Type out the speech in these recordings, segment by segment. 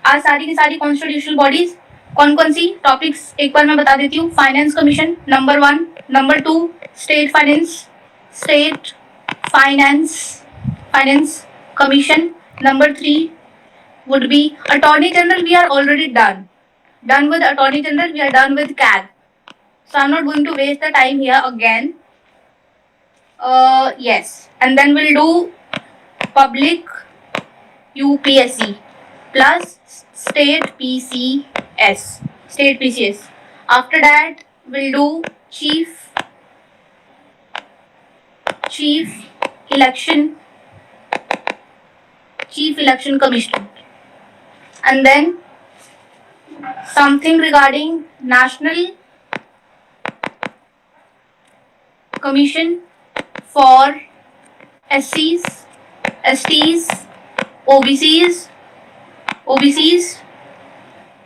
आज सारी की सारी कॉन्स्टिट्यूशनल बॉडीज कौन कौन सी टॉपिक्स एक बार मैं बता देती हूँ. Finance commission number 1, number 2 state finance commission, number 3 would be Attorney General. We are already done with Attorney General. We are done with CAG, so I'm not going to waste the time here again. Yes, and then we'll do public UPSC plus state PCS. After that we'll do chief election commissioner, and then something regarding national commission for SCs, STs, OBCs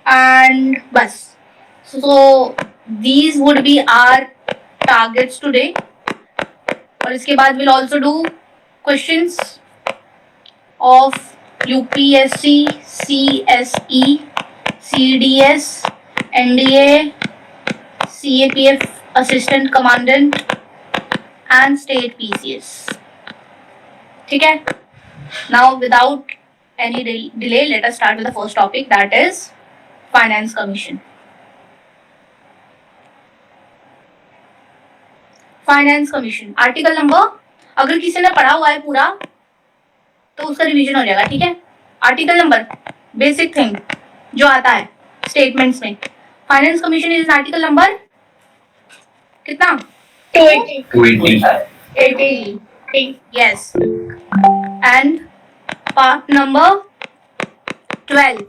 and bus. So these would be our targets today. और इसके बाद we'll also do questions of UPSC, CSE, CDS, NDA, CAPF assistant commandant and state PCS. ठीक है? Now without any delay, let us start with the first topic, that is Finance Commission. Finance commission article number, अगर किसी ने पढ़ा हुआ है पूरा तो उसका रिवीजन हो जाएगा. ठीक है? आर्टिकल नंबर बेसिक थिंग जो आता है स्टेटमेंट्स में, finance commission is article number कितना? 280. यस. एंड पार्ट नंबर 12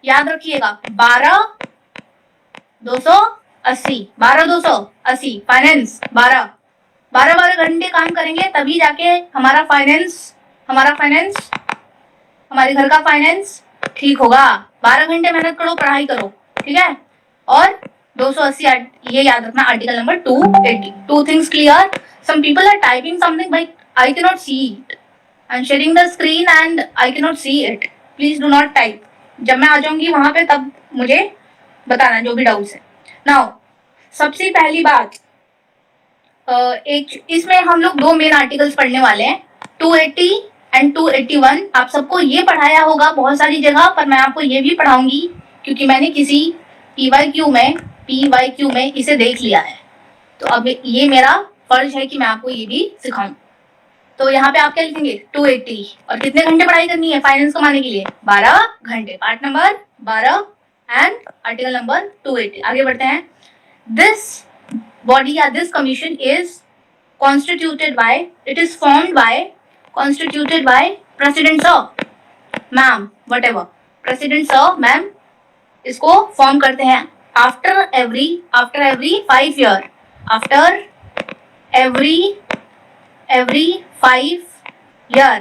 याद रखिएगा, 12,280 फाइनेंस. 12 घंटे काम करेंगे तभी जाके हमारा फाइनेंस, हमारे घर का फाइनेंस ठीक होगा. 12 घंटे मेहनत करो, पढ़ाई करो. ठीक है? और 280 ये याद रखना, article number 280. Two things clear. Some people are typing something but I can not see it. I am sharing the screen and I can not see it. Please do not type. जब मैं आ जाऊंगी वहां पे तब मुझे बताना जो भी डाउट्स है. नाउ सबसे पहली बात, एक इसमें हम लोग 2 मेन आर्टिकल्स पढ़ने वाले हैं, 280 एंड 281. आप सबको ये पढ़ाया होगा बहुत सारी जगह, पर मैं आपको ये भी पढ़ाऊंगी क्योंकि मैंने किसी PYQ में इसे देख लिया है. तो अब ये मेरा फर्ज है कि मैं आपको ये भी सिखाऊं. तो यहाँ पे आप क्या लिखेंगे? 280. और कितने घंटे पढ़ाई करनी है फाइनेंस कमाने के लिए? 12 घंटे. Part number 12 and article number 280. आगे बढ़ते हैं. दिस body या this commission is constituted by president sir, ma'am, whatever, president sir, ma'am, इसको फॉर्म करते हैं after every 5 year. after every 5 year.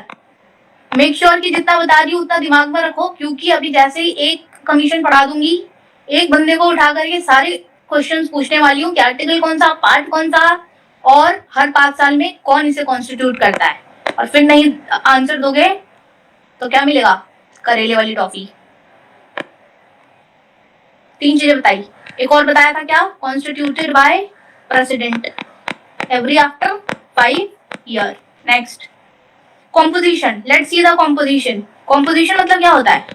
Make sure कि जितना बता रही हूँ उतना दिमाग में रखो, क्योंकि अभी जैसे ही एक कमीशन पढ़ा दूंगी, एक बंदे को उठा करके सारे क्वेश्चंस पूछने वाली हूँ कि आर्टिकल कौन सा, पार्ट कौन सा, और हर 5 साल में कौन इसे कॉन्स्टिट्यूट करता है. और फिर नहीं आंसर दोगे तो क्या मिलेगा? करेले वाली टॉफी. 3 चीजें बताई. एक और बताया था क्या? Constituted by president every after 5 year. Next, composition. Let's see the composition. Composition मतलब क्या होता है?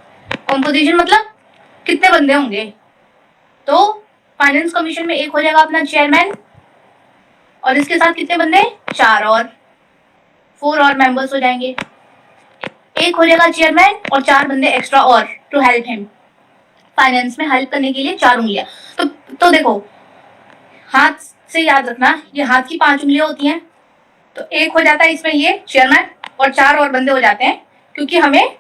कॉम्पोजिशन मतलब कितने बंदे होंगे. तो फाइनेंस कमीशन में एक हो जाएगा अपना चेयरमैन, और इसके साथ कितने बंदे? 4 और मेंबर्स हो जाएंगे. एक हो जाएगा चेयरमैन और 4 बंदे एक्स्ट्रा और टू हेल्प हिम. फाइनेंस में हेल्प करने के लिए 4 उंगलियां. तो देखो, हाथ से याद रखना, ये हाथ की 5 उंगलियां होती हैं. तो एक हो जाता है इसमें ये चेयरमैन, और 4 और बंदे हो जाते हैं, क्योंकि हमें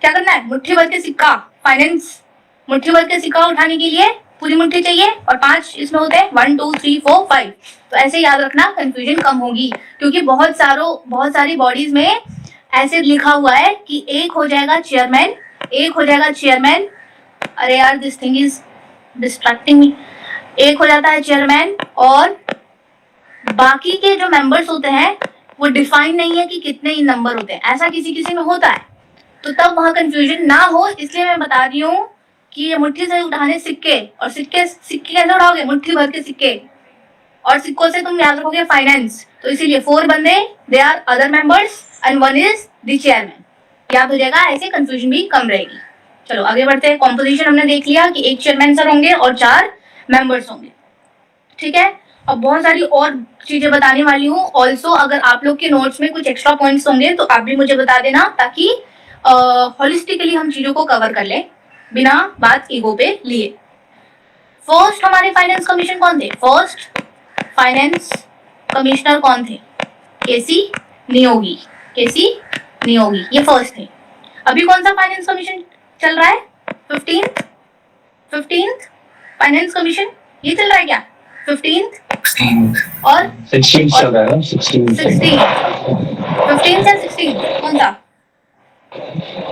क्या करना है? मुट्ठी भर के सिक्का. फाइनेंस मुट्ठी भर के सिक्का उठाने के लिए पूरी मुट्ठी चाहिए, और 5 इसमें होते हैं. 1 2 3 4 5. तो ऐसे याद रखना, कंफ्यूजन कम होगी, क्योंकि बहुत सारी बॉडीज में ऐसे लिखा हुआ है कि एक हो जाएगा चेयरमैन. अरे यार, दिस थिंग इज डिस्ट्रैक्टिंग मी. एक हो जाता है चेयरमैन, और बाकी के जो मेंबर्स होते हैं वो डिफाइन नहीं है कि कितने ही नंबर होते हैं. ऐसा किसी में होता है. तो तब वहां कंफ्यूजन ना हो, इसलिए मैं बता रही हूँ कि ये मुट्ठी से उठाने सिक्के, और सिक्के कैसे उठाओगे, मुट्ठी भर के सिक्के, और सिक्कों से तुम याद रखोगे फाइनेंस। तो इसीलिए 4 बंदे, they are other members and 1 is the chairman, याद हो जाएगा, ऐसे कंफ्यूजन भी कम रहेगी। चलो आगे बढ़ते हैं। कॉम्पोजिशन हमने देख लिया कि 1 चेयरमैन सर होंगे और 4 मेंबर्स होंगे, ठीक है। अब बहुत सारी और चीजें बताने वाली हूँ। ऑल्सो अगर आप लोग के नोट्स में कुछ एक्स्ट्रा पॉइंट्स होंगे तो आप भी मुझे बता देना, ताकि होलिस्टिकली हम चीजों को कवर कर ले बिना बात ईगो पे लिए। फर्स्ट हमारे फाइनेंस कमीशन कौन थे? फर्स्ट फाइनेंस कमिश्नर कौन थे? केसी नियोगी। केसी नियोगी, ये फर्स्ट थे। अभी कौन सा फाइनेंस कमीशन चल रहा है? 15th फाइनेंस कमीशन, ये चल रहा है क्या? 15th और 16 चल रहा है ना? 16 15th या 16th कौन सा?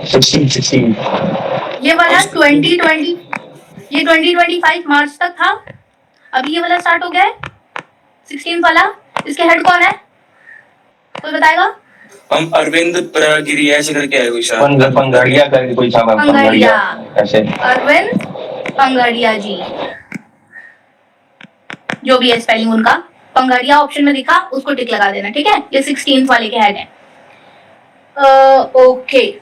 16 ये वाला 2020, ये 2025 मार्च तक था, अभी ये वाला स्टार्ट हो गया है 16 वाला। इसके हेड कौन है, कोई बताएगा? हम अरविंद गिरी ऐसे करके आए, कोई शायद पंगाड़िया करके कोई था, पंगाड़िया, ऐसे अरविंद पंगाड़िया जी, जो भी है स्पेलिंग उनका, पंगाड़िया ऑप्शन में दिखा, उसको टिक लगा देना, ठीक है। ये 16th वाले के हेड है। ओके,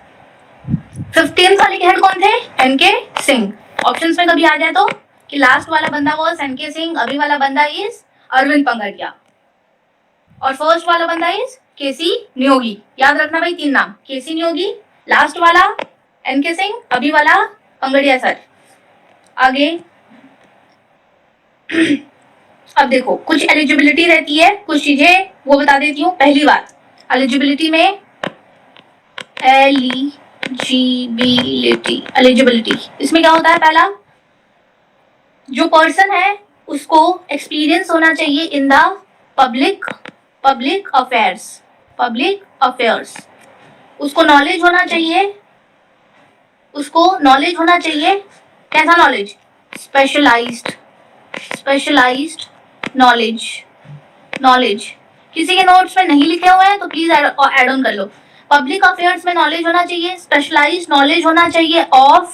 15th वाले के हेड कौन थे? एनके सिंह। ऑप्शंस में कभी आ जाए तो कि लास्ट वाला बंदा वॉज एनके सिंह, अभी वाला बंदा इज अरविंद पंगाड़िया, और फर्स्ट वाला बंदा इज केसी नियोगी। याद रखना भाई 3 नाम, केसी नियोगी, लास्ट वाला एनके सिंह, अभी वाला पंगाड़िया सर। आगे अब देखो, कुछ एलिजिबिलिटी रहती है, कुछ चीजें वो बता देती हूँ। पहली बात, एलिजिबिलिटी में एलिजिबिलिटी इसमें क्या होता है? पहला, जो पर्सन है उसको एक्सपीरियंस होना चाहिए इन द पब्लिक अफेयर्स, उसको नॉलेज होना चाहिए, कैसा नॉलेज? Specialised knowledge. किसी के नोट्स में नहीं लिखे हुए हैं तो प्लीज ऐड ऑन कर लो। पब्लिक अफेयर्स में नॉलेज होना चाहिए, स्पेशलाइज्ड नॉलेज होना चाहिए ऑफ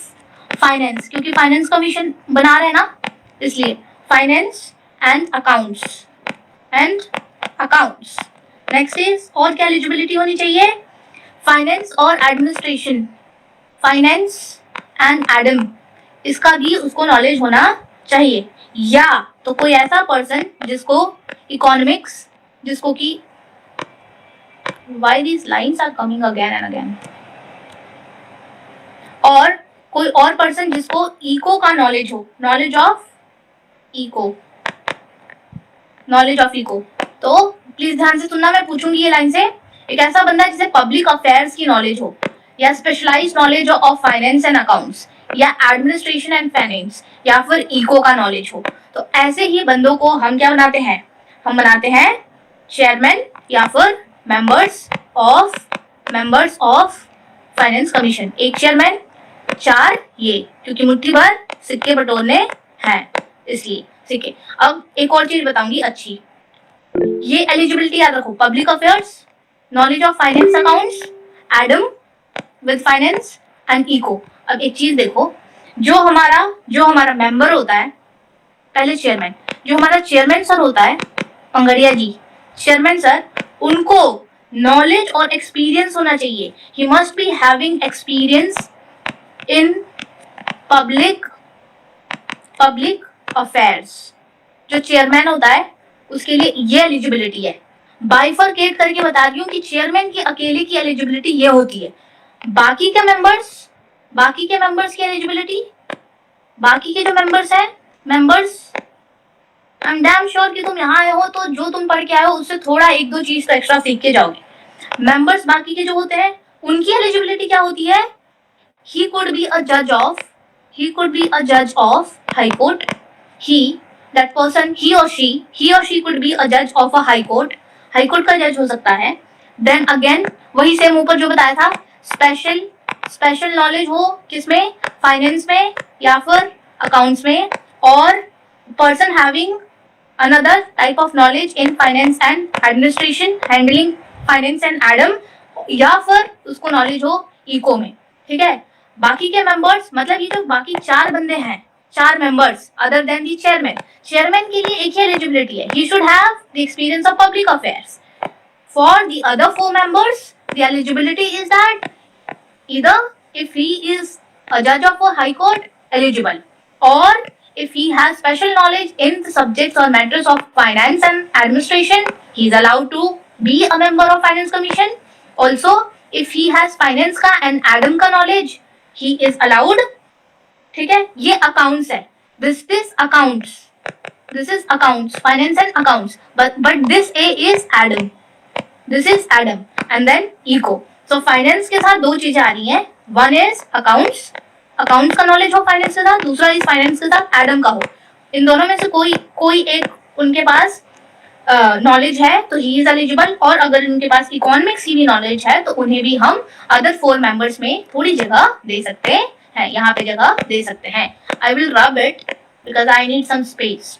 फाइनेंस, क्योंकि फाइनेंस कमीशन बना रहे हैं ना, इसलिए finance and accounts. Next is, और क्या एलिजिबिलिटी होनी चाहिए? फाइनेंस और एडमिनिस्ट्रेशन, फाइनेंस एंड एडम, इसका भी उसको नॉलेज होना चाहिए। या तो कोई ऐसा पर्सन जिसको इकोनॉमिक्स, जिसको कि why these lines are coming again and again, और कोई और पर्सन जिसको इको का नॉलेज हो, नॉलेज ऑफ इको। तो प्लीज ध्यान से सुनना, मैं पूछूंगी ये लाइन से। एक ऐसा बंदा जिसे पब्लिक अफेयर्स की नॉलेज हो, या specialized knowledge of finance and accounts, या एडमिनिस्ट्रेशन एंड फाइनेंस, या फिर इको का नॉलेज हो, तो ऐसे ही बंदों को हम क्या बनाते हैं? हम बनाते हैं चेयरमैन या फिर members of finance commission. 1 chairman, 4 ये, क्योंकि मुट्ठी भर सिक्के बटोरने हैं इसलिए, ठीक है। अब एक और चीज बताऊंगी अच्छी, ये एलिजिबिलिटी याद रखो, public affairs, knowledge of finance accounts, adm with finance and eco. अब एक चीज देखो, जो हमारा मेंबर होता है, पहले चेयरमैन, जो हमारा चेयरमैन सर होता है पंगाड़िया जी, चेयरमैन सर, उनको नॉलेज और एक्सपीरियंस होना चाहिए। He must be having experience in public affairs. जो चेयरमैन होता है उसके लिए ये एलिजिबिलिटी है। बाइफरकेट करके बता रही हूँ कि चेयरमैन की अकेले की एलिजिबिलिटी ये होती है, बाकी के मेंबर्स की एलिजिबिलिटी, बाकी के जो मेंबर्स हैं, आई एम डैम श्योर कि तुम यहाँ आए हो तो जो तुम पढ़ के आए हो उससे थोड़ा 1-2 चीज तो एक्स्ट्रा सीख के जाओगे। मेंबर्स बाकी के जो होते हैं उनकी एलिजिबिलिटी क्या होती है? ही कुड बी अ जज of high court, that person, he or she could be a judge of a high court, high court का जज हो सकता है। देन अगेन वही सेम ऊपर जो बताया था, स्पेशल नॉलेज हो किसमें? फाइनेंस में या फिर अकाउंट्स में, और person having another type of knowledge in finance and administration, handling finance and Adam, या फिर उसको नॉलेज हो इको में। ठीक है। बाकी के मेंबर्स मतलब ये जो बाकी 4 बंदे हैं, 4 मेंबर्स अदर देन दी चेयरमैन, चेयरमैन के लिए एक ही एलिजिबिलिटी है, he should have the experience of public affairs. For the other 4 members the eligibility is that either if he is a judge of a high court eligible, or if he has special knowledge in the subjects or matters of finance and administration, he is allowed to be a member of finance commission. Also if he has finance का and adam का knowledge, he is allowed। ठीक है, ये accounts है, this is accounts, finance and accounts, but this A is adam, this is adam and then eco। तो finance के साथ 2 चीजें आ रही हैं, वन इज अकाउंट्स का नॉलेज हो फाइनेंस के साथ, दूसरा इज फाइनेंस के साथ एडम का हो। इन दोनों में से कोई एक उनके पास नॉलेज है तो ही इज एलिजिबल, और अगर उनके पास इकोनॉमिक्स की भी नॉलेज है तो उन्हें भी हम अदर 4 मेंबर्स में थोड़ी जगह दे सकते हैं, यहाँ पे जगह दे सकते हैं। I will rub it because I need some space.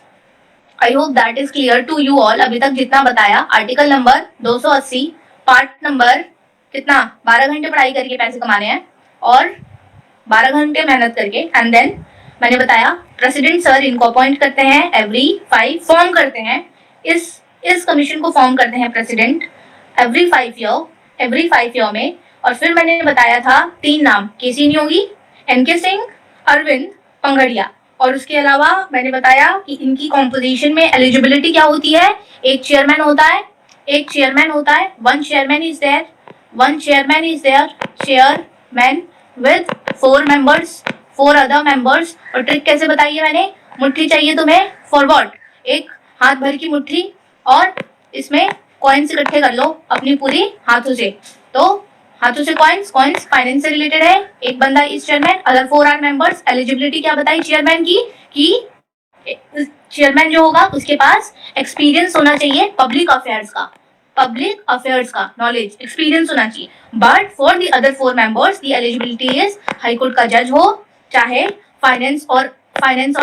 I hope that is clear to you all. अभी तक जितना बताया, आर्टिकल नंबर 280 पार्ट नंबर कितना, 12 घंटे पढ़ाई करके पैसे कमाने हैं और 12 घंटे मेहनत करके, एंड देन मैंने बताया प्रेसिडेंट सर इनको अपॉइंट करते हैं एवरी 5, फॉर्म करते हैं इस कमीशन को फॉर्म करते हैं प्रेसिडेंट एवरी 5 ईयर में। और फिर मैंने बताया था 3 नाम, केसी नियोगी, एनके सिंह, अरविंद पंगड़िया, और उसके अलावा मैंने बताया कि इनकी कॉम्पोजिशन में एलिजिबिलिटी क्या होती है, एक चेयरमैन होता है, one chairman is there, chairman with 4 members, 4 other members। और ट्रिक कैसे बताई है मैंने, मुट्ठी चाहिए तुम्हें फॉर व्हाट, एक हाथ भर की मुट्ठी, और इसमें कॉइन्स इकट्ठे कर लो अपनी पूरी हाथों से। तो हाथों से कॉइन्स फाइनेंस से रिलेटेड है, एक बंदा is chairman, other 4 are members. Eligibility क्या बताई चेयरमैन की, कि चेयरमैन जो होगा उसके पास एक्सपीरियंस होना चाहिए पब्लिक अफेयर्स का नॉलेज, एक्सपीरियंस होना चाहिए। But for the other 4 members the eligibility is high court का जज हो, चाहे फाइनेंस और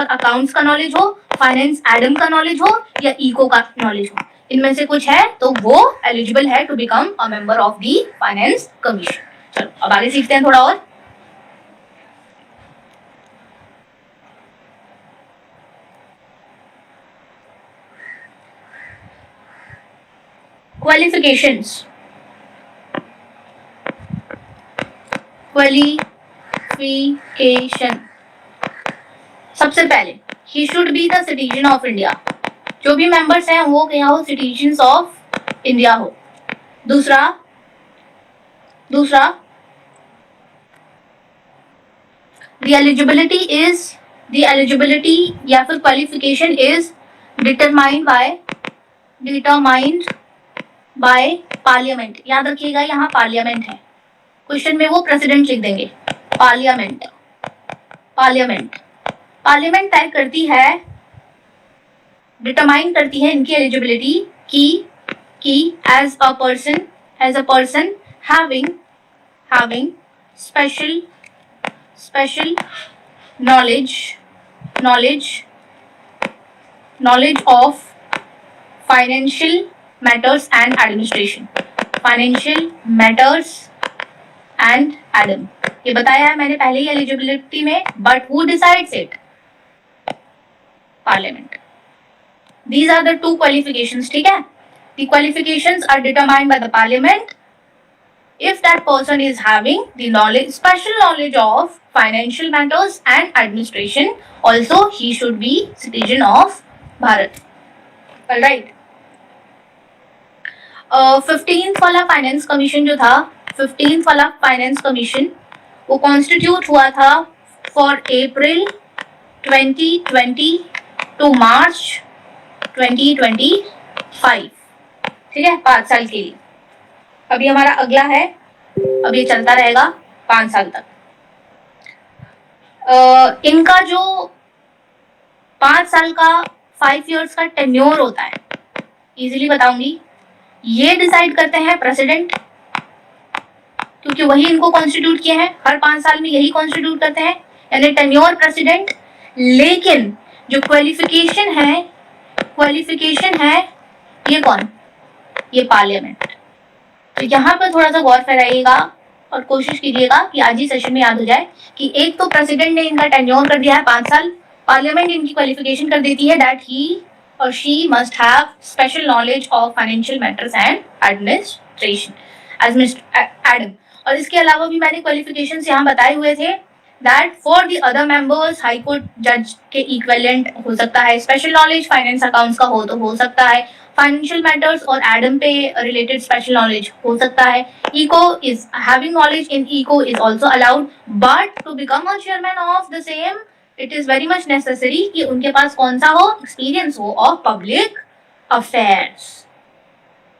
अकाउंट्स का नॉलेज हो, फाइनेंस एडम का नॉलेज हो, या इको का नॉलेज हो, इनमें से कुछ है तो वो एलिजिबल है to become a member of the finance commission. चलो अब आगे सीखते हैं थोड़ा और। क्वालिफिकेशंस, सबसे पहले he should be the citizen of India, जो भी मेंबर्स हैं वो क्या हो, सिटीजन ऑफ इंडिया हो। दूसरा द एलिजिबिलिटी या फिर qualification is determined by parliament. याद रखिएगा यहाँ पार्लियामेंट है, क्वेश्चन में वो प्रेसिडेंट लिख देंगे, पार्लियामेंट तय करती है, डिटरमाइन करती है इनकी एलिजिबिलिटी की as a person having special knowledge of financial matters and administration, ये बताया है मैंने पहले ही एलिजिबिलिटी में, but who decides it, parliament. These are the 2 qualifications, ठीक है। The qualifications are determined by the parliament if that person is having the special knowledge of financial matters and administration. Also he should be citizen of Bharat। Alright, 15th वाला finance commission जो था, 15th वाला finance commission वो constitute हुआ था for April 2020 to मार्च 2025, ठीक है, 5 साल के लिए। अभी हमारा अगला है, अब ये चलता रहेगा 5 साल तक। इनका जो 5 साल का 5 इयर्स का टेन्योर होता है, इजीली बताऊंगी, ये डिसाइड करते हैं प्रेसिडेंट, क्योंकि वही इनको कॉन्स्टिट्यूट किए हैं, हर 5 साल में यही कॉन्स्टिट्यूट करते हैं, यानी टेन्योर प्रेसिडेंट। लेकिन जो क्वालिफिकेशन है ये कौन, ये पार्लियामेंट। तो यहाँ पर थोड़ा सा गौर फहराइएगा और कोशिश कीजिएगा कि आज ही सेशन में याद हो जाए कि एक तो प्रेसिडेंट ने इनका टेन्योर कर दिया है 5 साल, पार्लियामेंट इनकी क्वालिफिकेशन कर देती है दैट ही और she must have special knowledge of financial matters and administration as mister adm. और इसके अलावा भी मैंने क्वालिफिकेशन यहाँ बताए हुए थे that for the other members high court जज के इक्विवेलेंट हो सकता है, स्पेशल नॉलेज फाइनेंस अकाउंट्स का हो तो हो सकता है, फाइनेंशियल मैटर्स और एडम पे रिलेटेड स्पेशल नॉलेज हो सकता है, eco is having knowledge in eco is also allowed, but to become a chairman of the same it is very much necessary कि उनके पास कौन सा हो, एक्सपीरियंस हो of public affairs.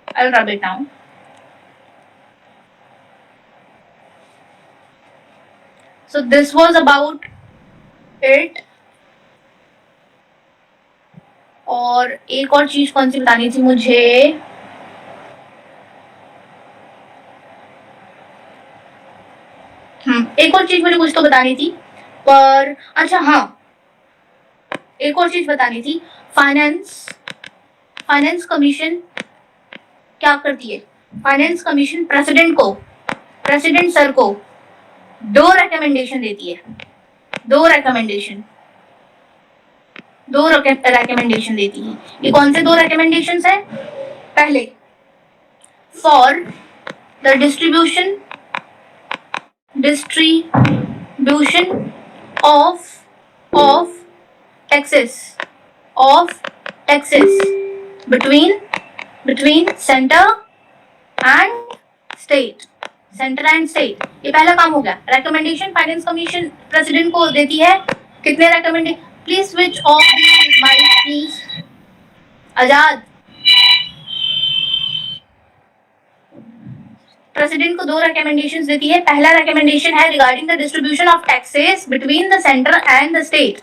I will rub it now. So this was about it. और एक और चीज कौन सी बतानी थी मुझे, एक और चीज मुझे कुछ तो बतानी थी पर अच्छा हाँ एक और चीज बतानी थी। फाइनेंस कमीशन क्या करती है? फाइनेंस कमीशन प्रेसिडेंट सर को 2 रिकमेंडेशन देती है, 2 रिकमेंडेशन देती है। ये कौन से 2 रिकमेंडेशंस है? पहले for the distribution of taxes between centre and state. ये पहला काम हो गया। रिकमेंडेशन फाइनेंस कमीशन प्रेसिडेंट को देती है। कितने recommendation? Please switch off the mic please. Azad, president को 2 रिकमेंडेशंस देती है। पहला रिकमेंडेशन है regarding the distribution of taxes between the centre and the state.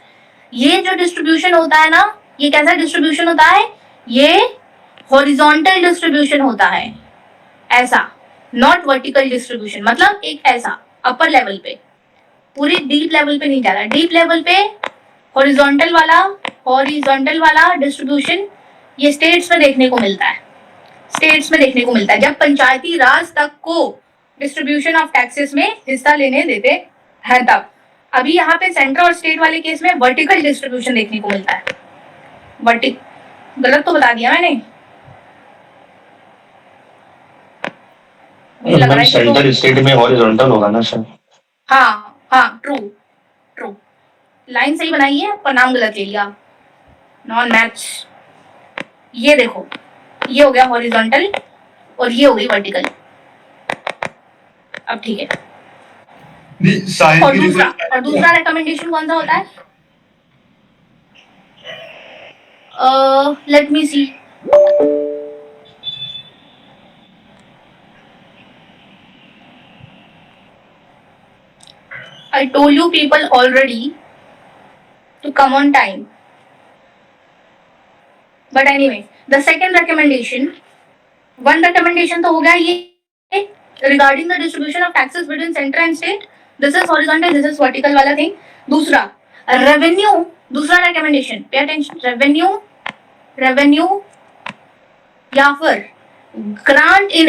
ये जो डिस्ट्रीब्यूशन होता है ना, ये कैसा डिस्ट्रीब्यूशन होता है? ये हॉरिजॉन्टल डिस्ट्रीब्यूशन होता है, ऐसा, नॉट वर्टिकल डिस्ट्रीब्यूशन। मतलब एक ऐसा अपर लेवल पे, पूरी डीप लेवल पे नहीं जा रहा। डीप लेवल पे हॉरिजॉन्टल वाला डिस्ट्रीब्यूशन ये स्टेट्स में देखने को मिलता है। जब पंचायती राज तक को डिस्ट्रीब्यूशन ऑफ टैक्सेस में हिस्सा लेने देते हैं तब। अभी यहाँ पे सेंटर और स्टेट वाले केस में वर्टिकल डिस्ट्रीब्यूशन देखने को मिलता है। गलत तो बता दिया मैंने? सेंटर स्टेट में हॉरिजॉन्टल होगा ना सर? हाँ ट्रू। लाइन सही बनाई है पर नाम गलत ले लिया, नॉन मैच। ये देखो, ये हो गया हॉरिजॉन्टल और ये हो गई वर्टिकल। अब ठीक है। और दूसरा रिकमेंडेशन कौन सा होता है? Let me see. I told you people already to come on time. But anyway, the second recommendation, one recommendation तो हो गया ये regarding the distribution of taxes between center and state. This is horizontal, this is vertical वाला thing. दूसरा revenue, दूसरा recommendation, pay attention, revenue या फिर grant in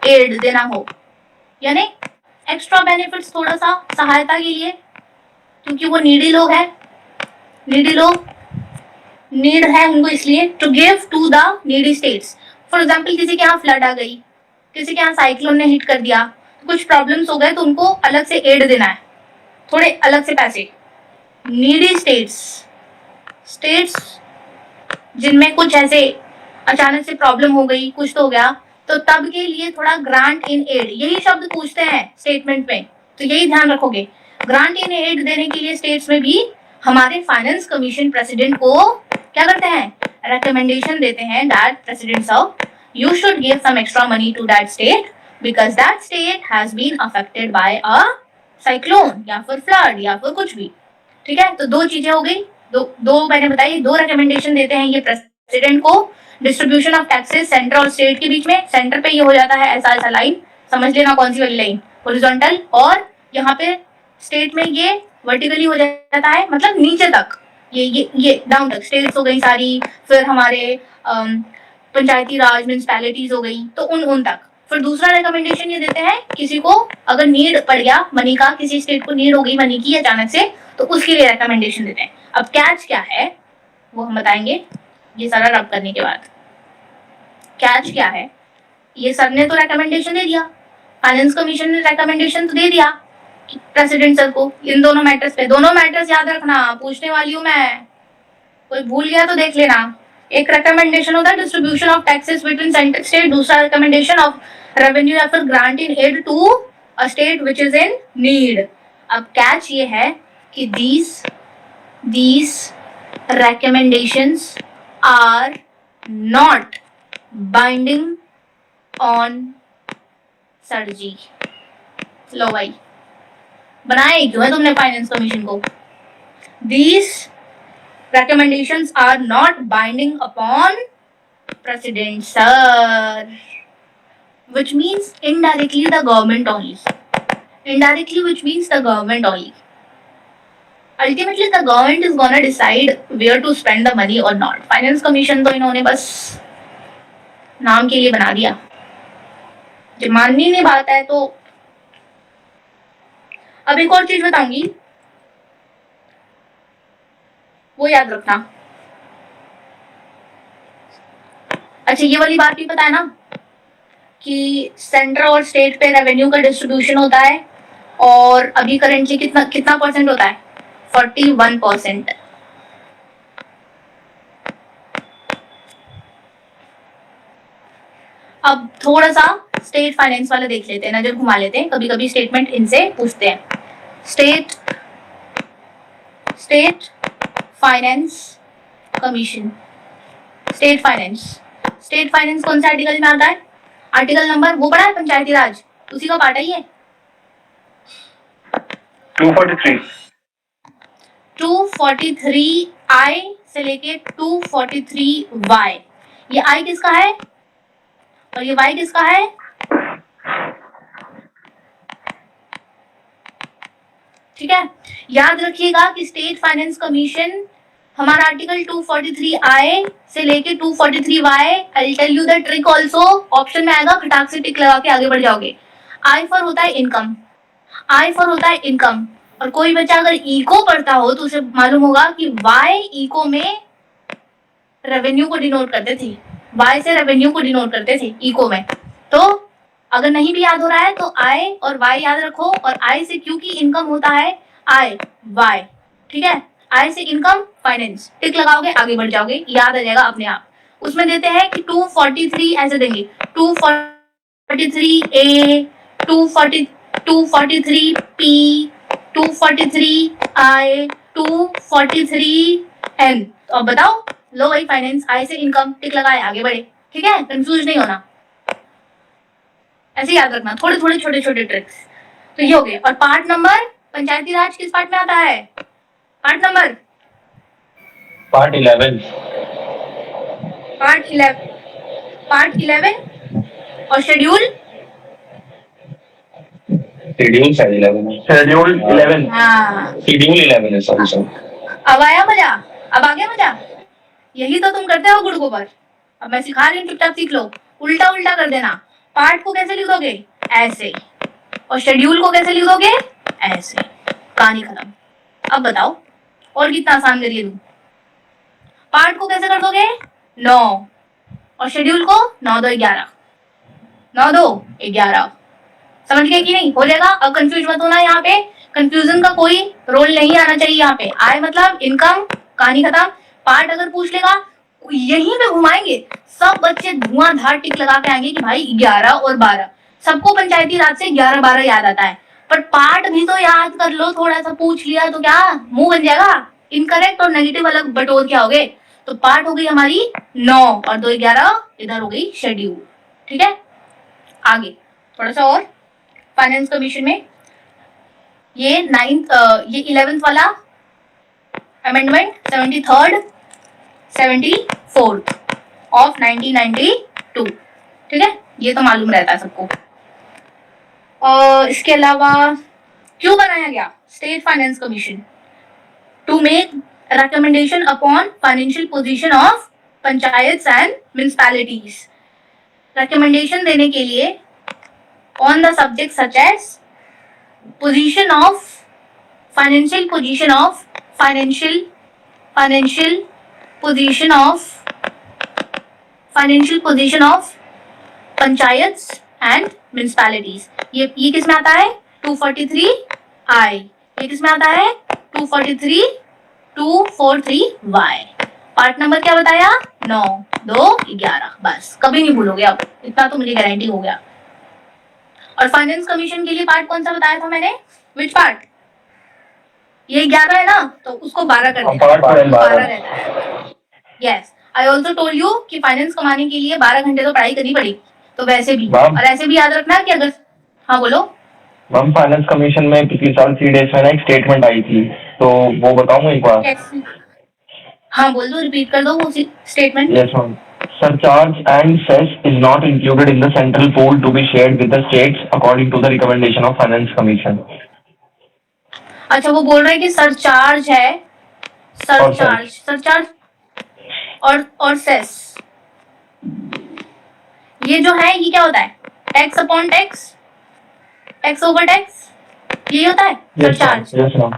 aid देना हो, यानी एक्स्ट्रा बेनिफिट्स, थोड़ा सा सहायता के लिए, क्योंकि वो नीडी लोग नीड है उनको, इसलिए to give to the needy states. For example किसी के यहाँ फ्लड आ गई, किसी के यहाँ साइक्लोन ने हिट कर दिया, कुछ प्रॉब्लम्स हो गए तो उनको अलग से एड देना है, थोड़े अलग से पैसे। नीडी स्टेट्स जिनमें कुछ ऐसे अचानक से प्रॉब्लम हो गई, कुछ तो हो गया, तो तब के लिए थोड़ा ग्रांट इन एड, यही शब्द पूछते हैं स्टेटमेंट में, तो यही ध्यान रखोगे। ग्रांट इन एड देने के लिए स्टेट्स में भी हमारे फाइनेंस कमीशन प्रेसिडेंट को क्या करते हैं? रिकमेंडेशन देते हैं that president sir you should give some extra money to that state because that state has been affected by a cyclone या फिर फ्लड या फिर कुछ भी। ठीक है, तो 2 चीजें हो गई, दो मैंने बताई। 2 रिकमेंडेशन देते हैं ये प्रेसिडेंट को डिस्ट्रीब्यूशन ऑफ टैक्सेस सेंटर और स्टेट के बीच में। सेंटर पे ये हो जाता है ऐसा लाइन, समझ लेना कौन सी वाली लाइन, हॉरिजॉन्टल, और यहाँ पे स्टेट में ये वर्टिकली हो जाता है, मतलब नीचे तक, ये डाउन तक स्टेट्स हो गई सारी, फिर हमारे पंचायती राज म्यूनिसिपैलिटीज हो गई, तो उन तक। फिर दूसरा रिकमेंडेशन ये देते हैं किसी को अगर नीड पड़ गया मनी का, किसी स्टेट को नीड हो गई मनी की अचानक से, तो उसके लिए रिकमेंडेशन देते हैं। अब कैच क्या है वो हम बताएंगे ये सारा रब करने के बाद। कैच क्या है, ये सर ने तो रिकमेंडेशन दे दिया, फाइनेंस कमीशन ने रिकमेंडेशन तो दे दिया प्रेसिडेंट सर को इन दोनों मैटर्स पे। दोनों मैटर्स याद रखना, पूछने वाली हूँ मैं, कोई भूल गया तो देख लेना। एक रिकमेंडेशन होता है distribution of taxes between centre state, दूसरा रिकमेंडेशन ऑफ रेवेन्यू या फिर grant in aid to a state which is in need. अब कैच ये है कि these recommendations are not binding on sir ji. लो भाई, बनाया क्यों है तुमने फाइनेंस कमीशन को? These recommendations are not binding upon president sir, which means indirectly the government only. Indirectly, which means the government only. Ultimately, the government is gonna decide where to spend the money or not. Finance Commission तो इन्होंने बस नाम के लिए बना दिया, जब माननी नहीं बात है तो। अब एक और चीज बताऊंगी, वो याद रखना। अच्छा, ये वाली बात भी पता है ना कि सेंटर और स्टेट पे रेवेन्यू का डिस्ट्रीब्यूशन होता है, और अभी करेंटली कितना परसेंट होता है? 41%। अब थोड़ा सा स्टेट फाइनेंस वाला देख लेते हैं, नजर घुमा लेते हैं, कभी कभी स्टेटमेंट इनसे पूछते हैं। State finance commission, state finance कौन से आर्टिकल में आता है? आर्टिकल नंबर वो पढ़ा है पंचायती राज, उसी का पार्ट है ये 243 आई से लेके 243 वाई। ये आई किसका है और ये वाई किसका है? ठीक है, याद रखिएगा कि स्टेट फाइनेंस कमीशन हमारा आर्टिकल 243 आई से लेके 243 Y. I will tell you the trick also, option में आएगा, खटाक से टिक लगा के आगे बढ़ जाओगे। आई फॉर होता है इनकम, और कोई बच्चा अगर इको पढ़ता हो तो उसे मालूम होगा कि वाई इको में रेवेन्यू को डिनोट करते थे, वाई से रेवेन्यू को डिनोट करते थे इको में। तो अगर नहीं भी याद हो रहा है तो आई और वाई याद रखो, और आई से क्योंकि इनकम होता है आई वाई, ठीक है, आई से इनकम फाइनेंस, टिक लगाओगे आगे बढ़ जाओगे, याद आ जाएगा अपने आप। उसमें देते हैं कि 243 ऐसे देंगे, 243 ए, 243 पी, 243 आई, 243 एन। तो अब बताओ, लो भाई फाइनेंस, आई से इनकम, टिक लगाए आगे बढ़े, ठीक है, कंफ्यूज नहीं होना, ऐसे याद रखना, थोड़े थोड़े छोटे छोटे ट्रिक्स। तो ये हो गए। और पार्ट नंबर पंचायती राज किस पार्ट में आता है? पार्ट 11 और शेड्यूल 11 हाँ। है, सॉरी। अब आया मजा, अब आ गया मजा। यही तो तुम करते हो गुड़ गोबर। अब मैं सिखा रही हूँ, चुपचाप सीख लो। उल्टा उल्टा कर देना। पार्ट को कैसे लिखोगे? ऐसे। और शेड्यूल को कैसे लिखोगे? ऐसे। कहानी खत्म। अब बताओ और कितना आसान करिए तुम। पार्ट को कैसे कर दोगे? 9 और शेड्यूल को 9 2 11, 9 2 11। समझ गए कि नहीं? हो जाएगा। अब कंफ्यूज मत होना, यहाँ पे कंफ्यूजन का कोई रोल नहीं आना चाहिए। यहाँ पे आय मतलब इनकम, कहानी खत्म। पार्ट अगर पूछ लेगा यहीं पे घुमाएंगे, सब बच्चे धुआंधार टिक लगा के आएंगे कि भाई 11 और 12। सबको पंचायती राज से 11 12 याद आता है, पर पार्ट भी तो याद कर लो। थोड़ा सा पूछ लिया तो क्या मुंह बन जाएगा? इनकरेक्ट और नेगेटिव अलग बटोर क्या हो गए? तो पार्ट हो गई हमारी 9 और 2 11, इधर हो गई शेड्यूल। ठीक है, आगे थोड़ा सा और। फाइनेंस कमीशन में ये 11th वाला अमेंडमेंट 73rd 74th ऑफ 1992। ठीक है, ये तो मालूम रहता है सबको। और इसके अलावा क्यों बनाया गया state finance commission? To make recommendation upon financial position of panchayat and municipalities. Recommendation देने के लिए on the subject such as position of financial position of financial position of panchayat and municipalities. ये किस में आता है 243I। ये किस में आता है 243Y। पार्ट नंबर क्या बताया 9 2 11। बस कभी नहीं भूलोगे, अब इतना तो मुझे गारंटी हो गया। और फाइनेंस कमीशन के लिए पार्ट कौन सा बताया था मैंने, विच पार्ट, ये 11 है ना, तो उसको 12 कर देना, 12 रहता है। Yes, I also told you कि फाइनेंस कमाने के लिए 12 घंटे तो पढ़ाई करनी पड़ेगी, तो वैसे भी और ऐसे भी याद रखना कि अगर, हाँ बोलो मैम। फाइनेंस कमीशन में पिछले साल 3 days में ना एक स्टेटमेंट आई थी, तो वो बताऊं एक बार? हाँ बोल दो, रिपीट कर दो वो statement. Yes ma'am. Surcharge and cess is not included in the central pool to be shared with the states according to the recommendation of Finance Commission. अच्छा, वो बोल रहे हैं कि सरचार्ज है, सरचार्ज और सेस, ये जो है ये क्या होता है, tax upon tax, tax over tax, ये होता है सरचार्ज। Yes ma'am.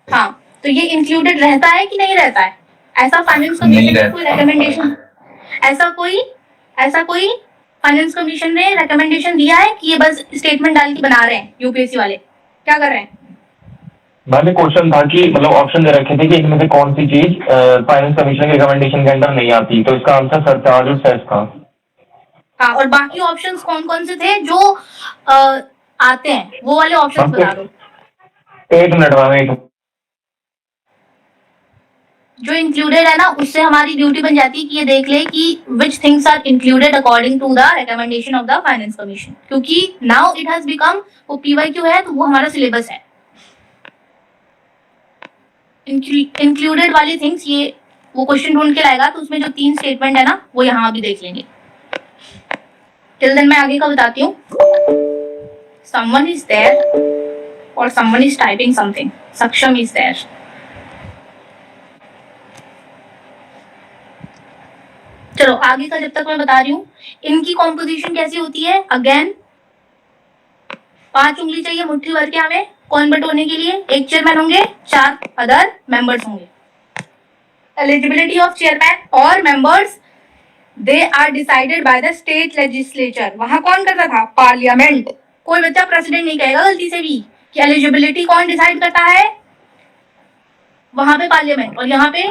हाँ, तो ये इंक्लूडेड रहता है कि नहीं रहता है? ऐसा फाइनेंस कमीशन ने कोई रिकमेंडेशन, ऐसा कोई फाइनेंस कमीशन ने रिकमेंडेशन दिया है कि ये बस स्टेटमेंट डाल के बना रहे हैं यूपीएससी वाले, क्या कर रहे हैं? मैंने क्वेश्चन था कि मतलब ऑप्शन दे रखे थे कि इनमें से कौन सी चीज फाइनेंस कमीशन के रिकमेंडेशन के अंदर नहीं आती, तो इसका आंसर सरचार्ज और सेस था। हाँ, और बाकी ऑप्शंस कौन कौन से थे जो आते हैं, वो वाले ऑप्शंस बता दो। 1 मिनट मैम। जो इंक्लूडेड है ना, उससे हमारी ड्यूटी बन जाती है कि ये देख ले कि which things are included according to the recommendation of the finance commission, क्योंकि नाउ इट हैज बिकम, वो पीवाईक्यू है तो वो हमारा सिलेबस है। इंक्लूडेड वाली थिंग्स, ये वो क्वेश्चन ढूंढ के लाएगा, तो उसमें जो 3 स्टेटमेंट है ना, वो यहाँ भी देख लेंगे। टिल देन मैं आगे का बताती हूँ। समवन इज देयर और समवन इज टाइपिंग समथिंग, सक्षम इज देयर। चलो आगे का जब तक मैं बता रही हूँ, इनकी कॉम्पोजिशन कैसी होती है। अगेन 5 उंगली चाहिए मुट्ठी भर के हमें कॉइन बटोरने के लिए। एक चेयरमैन होंगे, 4 अदर मेंबर्स होंगे। एलिजिबिलिटी ऑफ चेयरमैन और members, they are decided by the state legislature. वहां कौन करता था, पार्लियामेंट। कोई बच्चा प्रेसिडेंट नहीं कहेगा गलती से भी कि एलिजिबिलिटी कौन डिसाइड करता है, वहां पे पार्लियामेंट, और यहाँ पे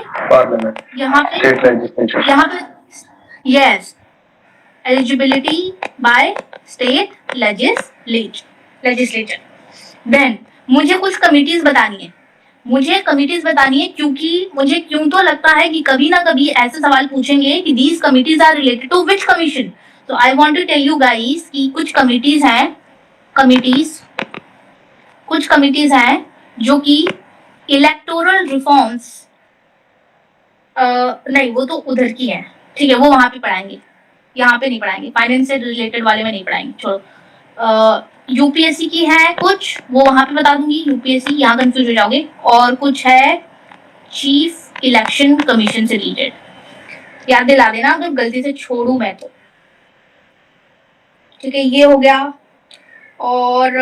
yes, eligibility by state legislature. Then मुझे कुछ कमिटीज बतानी है, क्योंकि मुझे क्यों तो लगता है कि कभी ना कभी ऐसे सवाल पूछेंगे कि these committees are related to which commission. तो I want to tell you guys कि कुछ कमिटीज हैं जो कि इलेक्टोरल रिफॉर्म्स, नहीं वो तो उधर की है, ठीक है, वो वहां पे पढ़ाएंगे, यहाँ पे नहीं पढ़ाएंगे, फाइनेंस से रिलेटेड वाले में नहीं पढ़ाएंगे, छोड़ो। यूपीएससी की है कुछ, वो वहां पे बता दूंगी, यूपीएससी, यहाँ कंफ्यूज हो जाओगे। और कुछ है चीफ इलेक्शन कमीशन से रिलेटेड, याद दिला देना अगर गलती से छोड़ू मैं तो, ठीक है। ये हो गया। और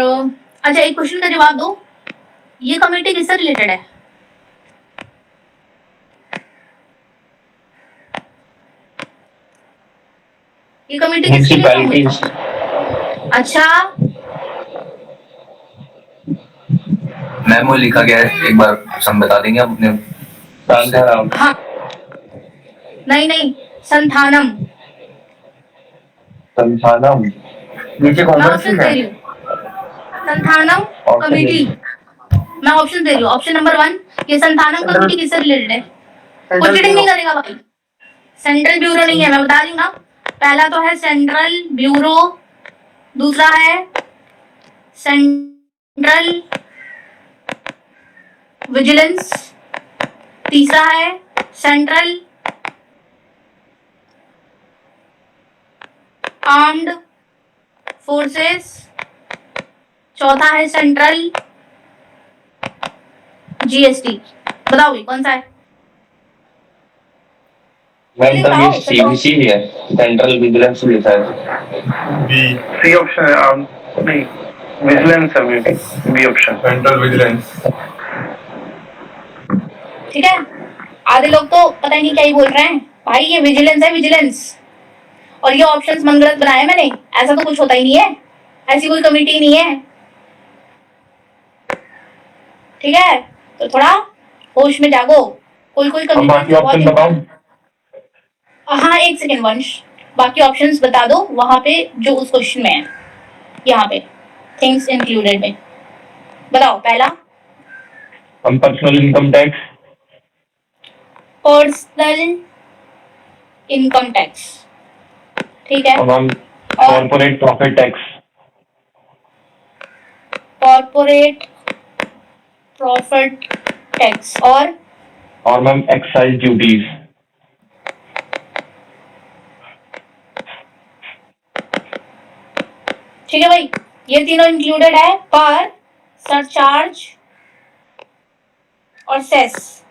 अच्छा, एक क्वेश्चन का जवाब दो, ये कमेटी किससे रिलेटेड है? ये कमेटी किसके लिए? अच्छा मैम, वो लिखा गया है, एक बार सम बता देंगे आप अपने? हाँ, नहीं, संथानम नीचे कौन सा है? संथानम कमेटी, मैं ऑप्शन दे रही हूँ। ऑप्शन नंबर 1, ये संथानम कमेटी किससे रिलेटेड है? कुछ नहीं करेगा भाई, सेंट्रल ब्यूरो नहीं है, मैं बता रही हूँ ना। पहला तो है सेंट्रल ब्यूरो, दूसरा है सेंट्रल विजिलेंस, तीसरा है सेंट्रल आर्म्ड फोर्सेस, चौथा है सेंट्रल जीएसटी। बताओ कौन सा है? मैम तब ये बताओ, सीबीसी ही है, सेंट्रल विजिलेंस भी है शायद। बी। सी ऑप्शन है नहीं, विजिलेंस है बी ऑप्शन। Central vigilance. ठीक है। आधे लोग तो पता ही नहीं क्या ही बोल रहे हैं भाई, ये विजिलेंस है विजिलेंस। और ये ऑप्शंस मनगढ़ंत बनाए मैंने, ऐसा तो कुछ होता ही नहीं है, ऐसी कोई कमिटी नहीं है। ठीक है, तो थोड़ा होश में जागो। कोई कोई अब बाकी ऑप्शन बताओ। हाँ, एक सेकेंड वंश, बाकी ऑप्शंस बता दो वहां पे जो उस क्वेश्चन में है, यहाँ पे थिंग्स इंक्लूडेड में। बताओ पहला। हम personal income tax. Personal income tax, ठीक है। और हम corporate profit tax. Corporate profit tax और मैम एक्साइज ड्यूटीज। ठीक है भाई, ये तीनों इंक्लूडेड है, पर सरचार्ज और सेस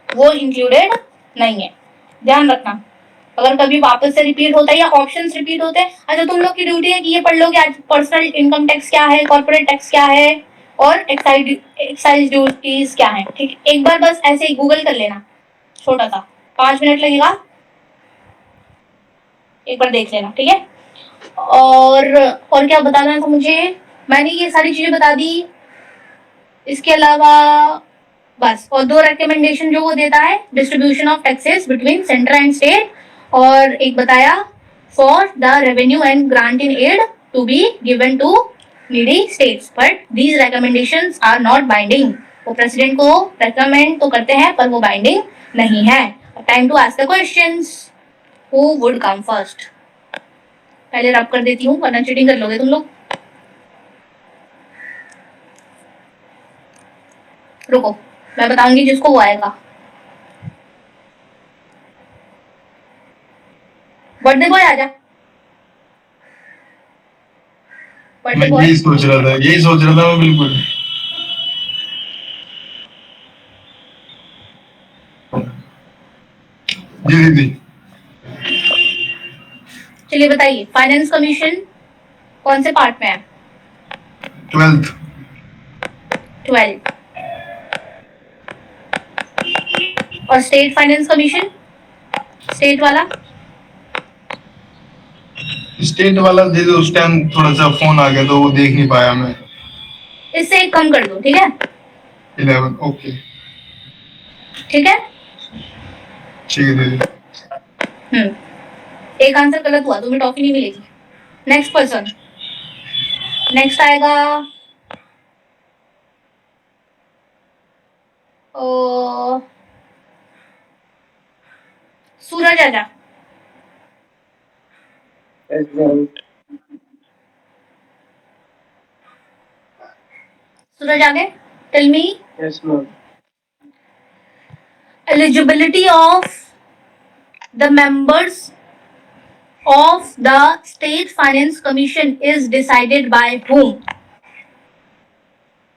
वो इंक्लूडेड नहीं है। ध्यान रखना, अगर कभी वापस से रिपीट होता है या ऑप्शंस रिपीट होते हैं, अच्छा तुम लोग की ड्यूटी है कि ये पढ़ लो कि आज पर्सनल इनकम टैक्स क्या है, कॉर्पोरेट टैक्स क्या है और एक्साइज ड्यूटीज क्या है। ठीक, एक बार बस ऐसे ही गूगल कर लेना, छोटा सा 5 मिनट लगेगा, एक बार देख लेना, ठीक है। और क्या बताना था मुझे, मैंने ये सारी चीजें बता दी। इसके अलावा बस और 2 रिकमेंडेशन जो वो देता है, distribution of taxes between central and state, और एक बताया for the revenue and grant in aid to be given to needy states, but these recommendations are not binding. वो प्रेसिडेंट को रेकमेंड तो करते हैं पर वो बाइंडिंग नहीं है। Time to ask the questions. Who would come first? पहले रब कर देती हूँ वरना चीटिंग कर लोगे तुम लोग। रुको, मैं बताऊंगी जिसको वो आएगा। बर्थडे बॉय आजा। मैं बर्थडे बॉय यही सोच रहा था मैं बिल्कुल। जी दीदी। चलिए बताइए, फाइनेंस कमीशन कौन से पार्ट में है? 12th। 12। और स्टेट फाइनेंस कमीशन, स्टेट वाला? स्टेट वाला दे दो, उस टाइम थोड़ा सा फोन आ गया तो वो देख नहीं पाया मैं। इससे एक कम कर दो, ठीक है। 11। ओके ठीक है। ठीक है दीदी। एक आंसर गलत हुआ, तुम्हें टॉफी नहीं मिलेगी। नेक्स्ट पर्सन, नेक्स्ट आएगा सूरज आजा। सूरज आगे, tell me yes ma'am. eligibility of the members of the State Finance Commission is decided by whom?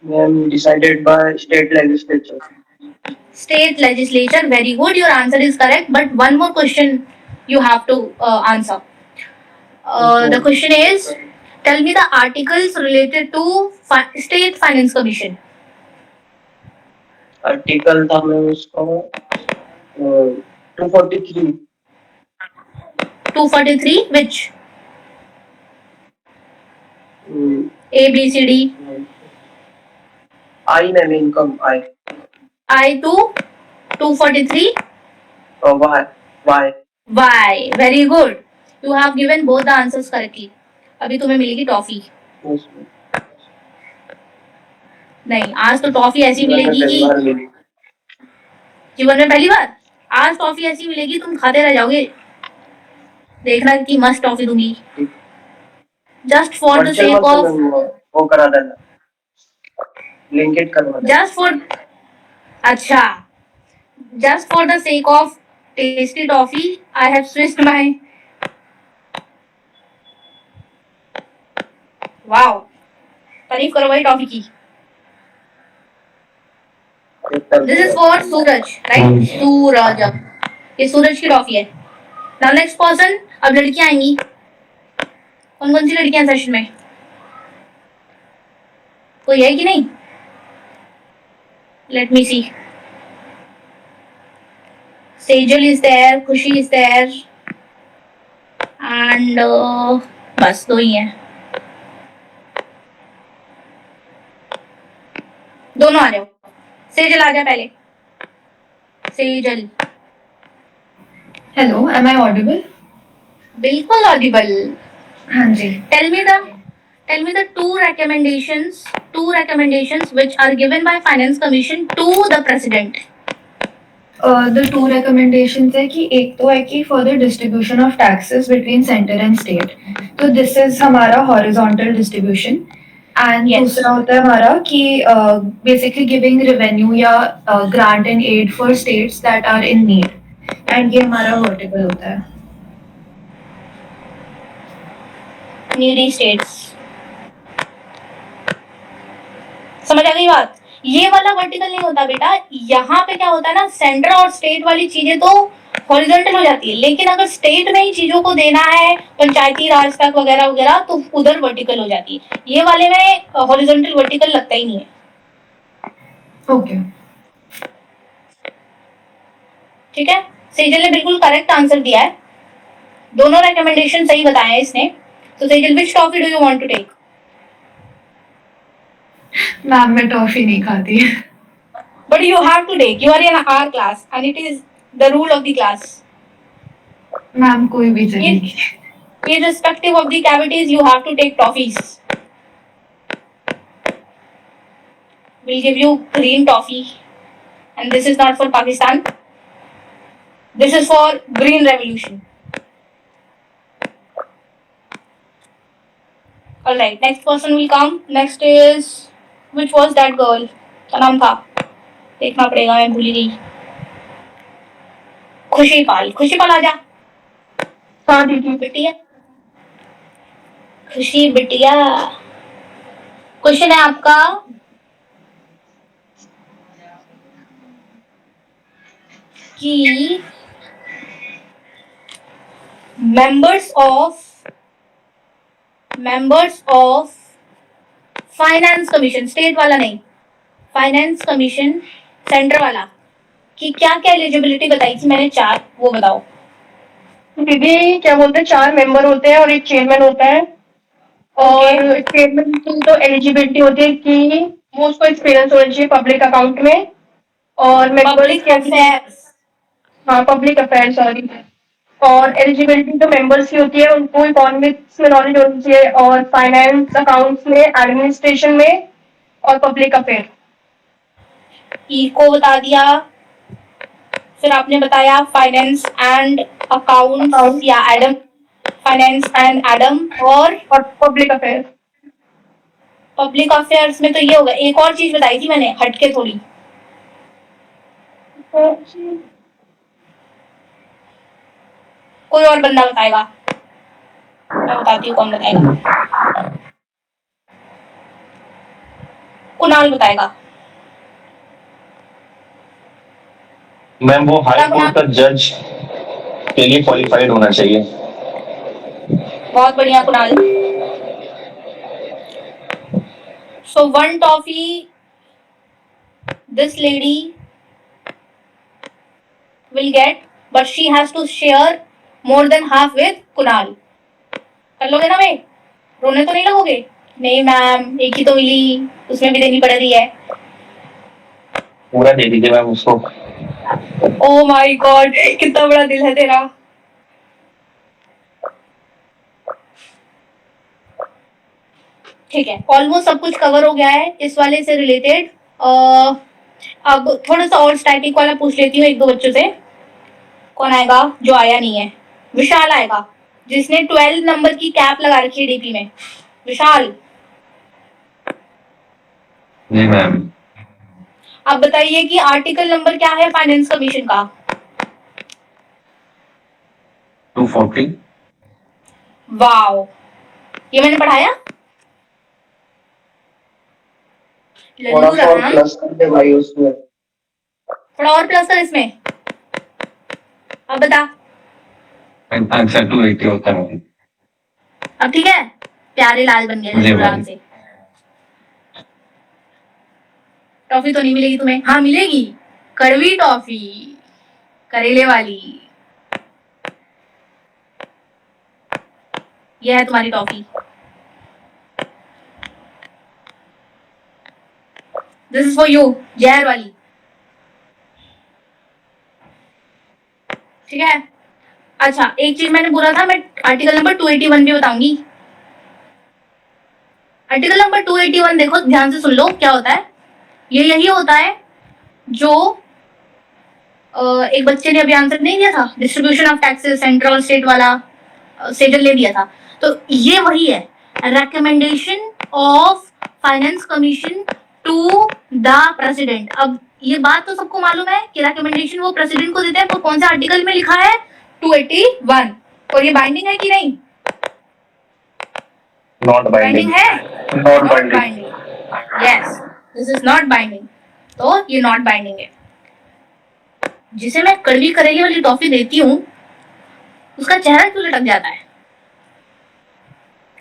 Ma'am decided by state legislature. State legislature. Very good, your answer is correct, but one more question you have to answer. The question is, tell me the articles related to State Finance Commission. Article था ma'am उसका 243। 243 which? A, B, C, D. I ma'am income I. I to 243. Y. Why? Very good. You have given both the answers correctly. अभी तुम्हें मिलेगी toffee. नहीं, आज तो toffee ऐसी मिलेगी कि जीवन में पहली बार आज टॉफी ऐसी मिलेगी तुम खाते रह जाओगे। देखना कि मस्त टॉफी दूंगी। Just for the sake of, वो करा देना, लिंकेट करवा देना। जस्ट फॉर, अच्छा, just for the sake of tasty toffee I have switched my, wow, तारीफ करो भाई टॉफी की। This is for Suraj, right? Suraj, ये सूरज की टॉफी है। नाउ नेक्स्ट पर्सन, अब लड़कियां आएंगी। कौन कौन सी लड़कियां सेशन में, कोई है कि नहीं? Let me see. Sejal is there, Khushi is there and बस दो ही हैं। दोनों आ जाओ। सेजल आ जा पहले। Sejal, Hello, am I audible? बिल्कुल ऑडिबल। हाँ जी. Tell me the two recommendations which are given by Finance Commission to the President. The two recommendations है कि एक तो है कि for the distribution of taxes between center and state. तो this is हमारा horizontal distribution. And Yes. दूसरा होता है हमारा कि basically giving revenue या grant and aid for states that are in need. And ये हमारा vertical होता है. Needy states. समझ आ गई बात? ये वाला वर्टिकल नहीं होता बेटा। यहाँ पे क्या होता है ना, सेंटर और स्टेट वाली चीजें तो हॉरिजॉन्टल हो जाती है, लेकिन अगर स्टेट में ही चीजों को देना है पंचायती राज तक वगैरह वगैरह तो उधर वर्टिकल हो जाती है। ये वाले में हॉरिजॉन्टल वर्टिकल लगता ही नहीं है। Okay. ठीक है, सेजल ने बिल्कुल करेक्ट आंसर दिया है, दोनों रिकमेंडेशन सही बताए हैं इसने। तो Sejal, which toffee do you want to take? Ma'am मैं टॉफी नहीं खाती. But you have to take. You are in our class and it is the rule of the class. Ma'am कोई भी चलेगी. Irrespective of the cavities, you have to take toffees. We'll give you green toffee. And this is not for Pakistan. This is for Green Revolution. Alright, next person will come. Next is, which was that girl? क्या नाम था? देखना पड़ेगा, मैं भूल गई। खुशीपाल, खुशीपाल आ जा। हाँ दीदी। बिटिया, खुशी बिटिया। क्वेश्चन है आपका, कि members of finance commission, state वाला नहीं, फाइनेंस कमीशन सेंटर वाला, कि क्या क्या एलिजिबिलिटी बताई थी मैंने, 4, वो बताओ। दीदी क्या बोलते हैं, 4 मेंबर होते हैं और एक चेयरमैन होता है। और चेयरमैन की तो एलिजिबिलिटी होती है कि वो उसको एक्सपीरियंस होना चाहिए पब्लिक अकाउंट में। और मेंबर्स के अफेयर्स, हाँ पब्लिक अफेयर सॉरी। और एलिजिबिलिटी तो मेंबर्स की होती है, उनको इकोनॉमिक्स में नॉलेज होनी चाहिए और फाइनेंस अकाउंट्स में, एडमिनिस्ट्रेशन में और पब्लिक अफेयर। इको बता दिया, फिर आपने बताया फाइनेंस एंड अकाउंट्स या एडम, फाइनेंस एंड एडम और पब्लिक अफेयर। पब्लिक अफेयर्स में तो ये होगा। एक और चीज बताई थी मैंने हटके थोड़ी, कोई और बंदा बताएगा? मैं बताती हूँ कौन बताएगा। कुणाल बताएगा। मैम वो हाई कोर्ट का जज के लिए क्वालिफाइड होना चाहिए। बहुत बढ़िया Kunal. So one toffee this lady will get, but she has to share more than half with Kunal. कर लोगे ना भाई? रोने तो नहीं लगोगे? नहीं मैम, एक ही तो मिली, उसमें भी देनी पड़ रही है। पूरा दे दीजिए मैम उसको। Oh my God, कितना बड़ा दिल है तेरा। ठीक है, ऑलमोस्ट सब कुछ कवर हो गया है इस वाले से रिलेटेड। अब थोड़ा सा और स्टैटिक वाला पूछ लेती हूँ एक दो बच्चों से। कौन आएगा जो आया नहीं है? विशाल आएगा, जिसने 12 नंबर की कैप लगा रखी है डीपी में। विशाल जी मैम। आप बताइए कि आर्टिकल नंबर क्या है फाइनेंस कमीशन का? 240। वाओ, ये मैंने पढ़ाया। थोड़ा सा और प्लस कर दे भाई उसमें। थोड़ा और प्लस कर इसमें। अब बता। आंसर 280 होता है। अब ठीक है, प्यारे लाल बन गए जी, आराम से। टॉफी तो नहीं मिलेगी तुम्हें, हाँ मिलेगी, कड़वी टॉफी, करेले वाली। यह है तुम्हारी toffee. This is for you, जहर वाली। ठीक है। अच्छा, एक चीज मैंने बोला था, मैं आर्टिकल नंबर 281 भी बताऊंगी। आर्टिकल नंबर 281 देखो ध्यान से सुन लो, क्या होता है। ये यही होता है जो एक बच्चे ने अभी आंसर नहीं दिया था, डिस्ट्रीब्यूशन ऑफ टैक्सेस सेंट्रल और स्टेट वाला, सेजल ने दिया था। तो ये वही है, recommendation of finance commission to the president. अब ये बात तो सबको मालूम है कि रिकमेंडेशन वो प्रेसिडेंट को देते हैं, तो कौन सा आर्टिकल में लिखा है, 281। और ये बाइंडिंग है कि नहीं? Not binding binding. है, Not binding. Yes, this is not binding. तो ये नॉट बाइंडिंग है। जिसे मैं कड़वी करेले वाली टॉफी देती हूँ, उसका चेहरा क्यों लटक जाता है,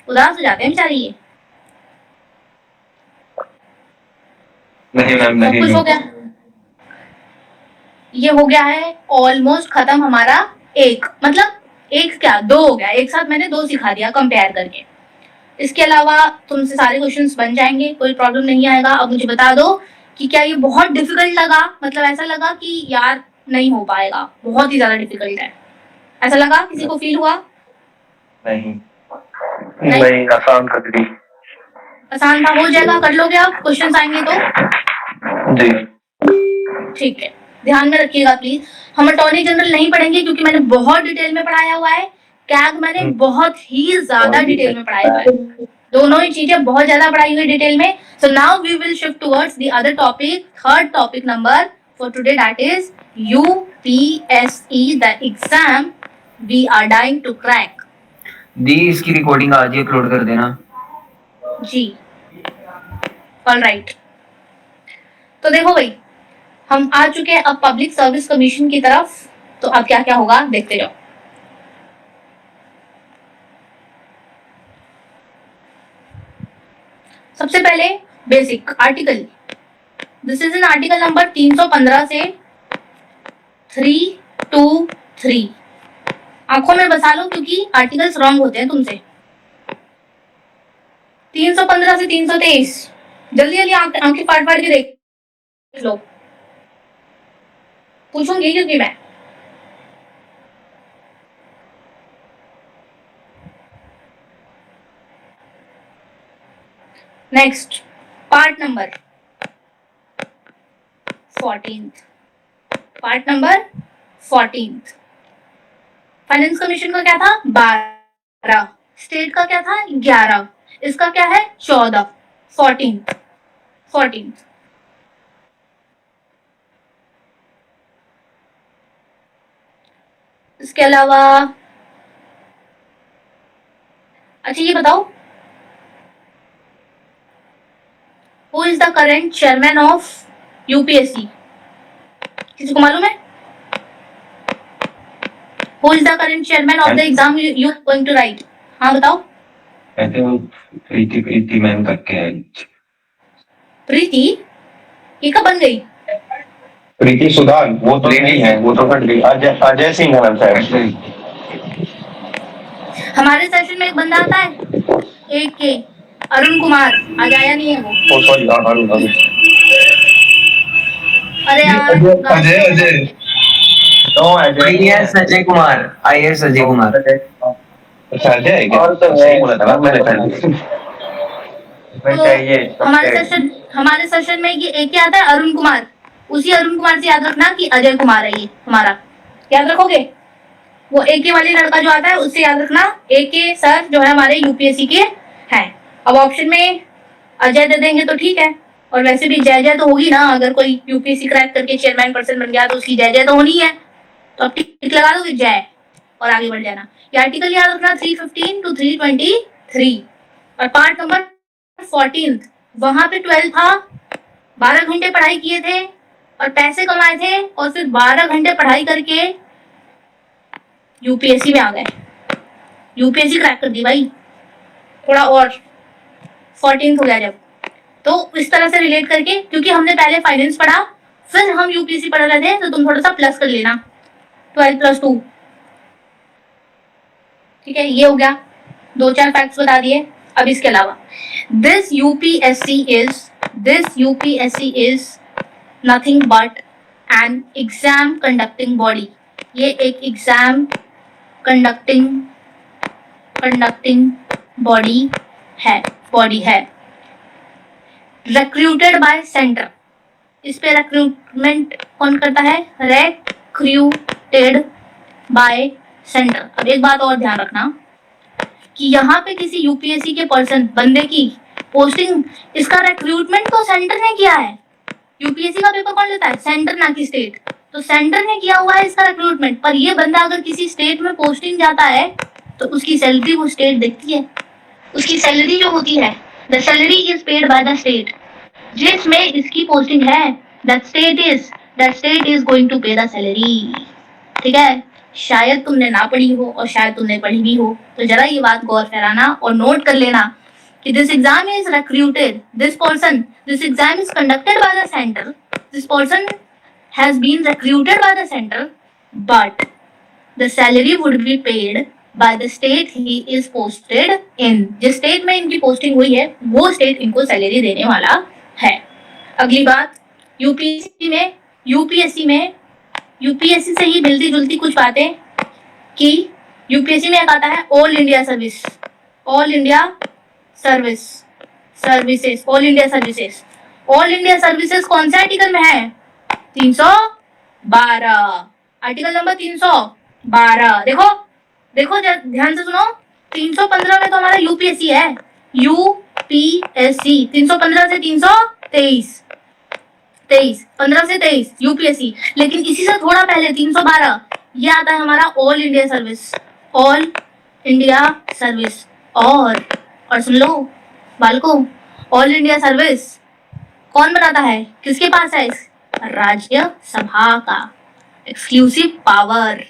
उदास हो जाते हैं बेचारी। ये नहीं मैम, सब नहीं कुछ हो गया, ये हो गया है ऑलमोस्ट खत्म हमारा। एक मतलब एक क्या, दो हो गया, एक साथ मैंने दो सिखा दिया कंपेयर करके। इसके अलावा तुमसे सारे क्वेश्चंस बन जाएंगे, कोई प्रॉब्लम नहीं आएगा। अब मुझे बता दो कि क्या ये बहुत डिफिकल्ट लगा, मतलब ऐसा लगा कि यार नहीं हो पाएगा, बहुत ही ज्यादा डिफिकल्ट है, ऐसा लगा? किसी को फील हुआ? नहीं। नहीं, आसान कर दी। आसान था, हो जाएगा, कर लोगे आप, क्वेश्चंस आएंगे तो। जी। ठीक है, ध्यान में रखिएगा प्लीज। हम अटॉर्नी जनरल नहीं पढ़ेंगे क्योंकि मैंने बहुत डिटेल में पढ़ाया हुआ है, कैग मैंने बहुत ही ज्यादा डिटेल में पढ़ाया हुआ है, दोनों ही चीजें बहुत ज्यादा पढ़ाई हुई डिटेल में। So now we will shift towards the other topic, third topic number for today, that is UPSE, the exam we are dying to crack. दी इसकी रिकॉर्डिंग आज ही अपलोड कर देना जी, ऑलराइट। तो देखो भाई, हम आ चुके हैं अब पब्लिक सर्विस कमीशन की तरफ। तो अब क्या क्या होगा देखते जाओ। सबसे पहले basic article, this is in article number 315 से 323। आंखों में बसा लो क्योंकि आर्टिकल्स रॉन्ग होते हैं तुमसे। 315 से 323, जल्दी जल्दी आंखें फाड़ फाड़ के देख लो, पूछूंगी क्योंकि मैं। Next, part number 14, part number 14। Finance commission का क्या था, 12, स्टेट का क्या था, 11, इसका क्या है, 14, 14। इसके अलावा अच्छा ये बताओ, who is the current chairman of UPSC? किसी को मालूम है? Who is the current chairman of the exam you going to write? हाँ बताओ। कहते हो प्रीति मैम करके है। प्रीति, ये कब बन गई? प्रीति सुधान, वो तो नहीं है, वो तो कट गई। अजय सिंह है मैम शायद। हमारे सेशन में एक बंदा आता है, एक के अरुण कुमार, आज आया नहीं है वो। Oh sorry, Arun. अरे यार, Ajay Ajay no Ajay, IAS Ajay Kumar, IAS Ajay Kumar. अच्छा अजय है क्या? सही बोला था ना मैंने पहले। तो हमारे सेशन में ये एक आता है अरुण कुमार, उसी अरुण कुमार से याद रखना कि अजय कुमार है ये हमारा, याद रखोगे? वो AK वाले लड़का जो आता है उससे याद रखना, AK सर जो है हमारे UPSC के हैं। अब ऑप्शन में अजय दे देंगे तो ठीक है, और वैसे भी जय जय तो होगी ना, अगर कोई UPSC क्रैक करके चेयरमैन पर्सन बन गया तो उसकी जय जय तो होनी है, तो अब टिक लगा दोगे जय और आगे बढ़ जाना। ये आर्टिकल याद रखना 315 to 323। और पार्ट नंबर 14, वहां पे 12 था, 12 घंटे पढ़ाई किए थे और पैसे कमाए थे, और फिर 12 घंटे पढ़ाई करके यूपीएससी में आ गए, यूपीएससी क्रैक कर दी भाई, थोड़ा और 14th हो गया जब, तो इस तरह से रिलेट करके, क्योंकि हमने पहले फाइनेंस पढ़ा फिर हम यूपीएससी पढ़ रहे थे, तो तुम थोड़ा सा प्लस कर लेना, 12 + 2, ठीक है। ये हो गया, 2-4 फैक्ट्स बता दिए। अब इसके अलावा this UPSC is nothing but an exam conducting body. ये एक एग्जाम कंडक्टिंग बॉडी है, रिक्रूटेड बाय सेंटर। इस पे रिक्रूटमेंट कौन करता है? Recruited bye centre. अब एक बात और ध्यान रखना कि यहाँ पे किसी यूपीएससी के बंदे की पोस्टिंग, इसका रिक्रूटमेंट तो सेंटर ने किया है। यूपीएससी का पेपर कौन लेता है? सेंटर, ना कि स्टेट। तो सेंटर ने किया हुआ है इसका रिक्रूटमेंट, पर ये बंदा अगर किसी स्टेट में पोस्टिंग जाता है तो उसकी सैलरी वो स्टेट देखती है। उसकी सैलरी जो होती है, the salary is paid by the state. जिसमें इसकी पोस्टिंग है, that state is going to pay the salary, ठीक है। शायद तुमने ना पढ़ी हो और शायद तुमने पढ़ी भी हो, तो जरा ये बात गौर फहराना और नोट कर लेना कि this exam is recruited, this exam is conducted by the centre, this person has been recruited by the centre, but the salary would be paid by the state ही इज पोस्टेड इन। जिस state में इनकी posting हुई है वो state इनको salary देने वाला है। अगली बात, यूपीएससी से ही मिलती जुलती कुछ बातें कि यूपीएससी में एक आता है all India services. All India services कौन से आर्टिकल में है? 312, आर्टिकल नंबर 312। देखो ध्यान से सुनो, 315 में तो हमारा यूपीएससी है, यूपीएससी 315 से 323, 15 से 23 यूपीएससी। लेकिन इसी से थोड़ा पहले 312 ये आता है हमारा ऑल इंडिया सर्विस। और सुन लो बालको, ऑल इंडिया सर्विस कौन बनाता है? किसके पास है? राज्यसभा का exclusive power.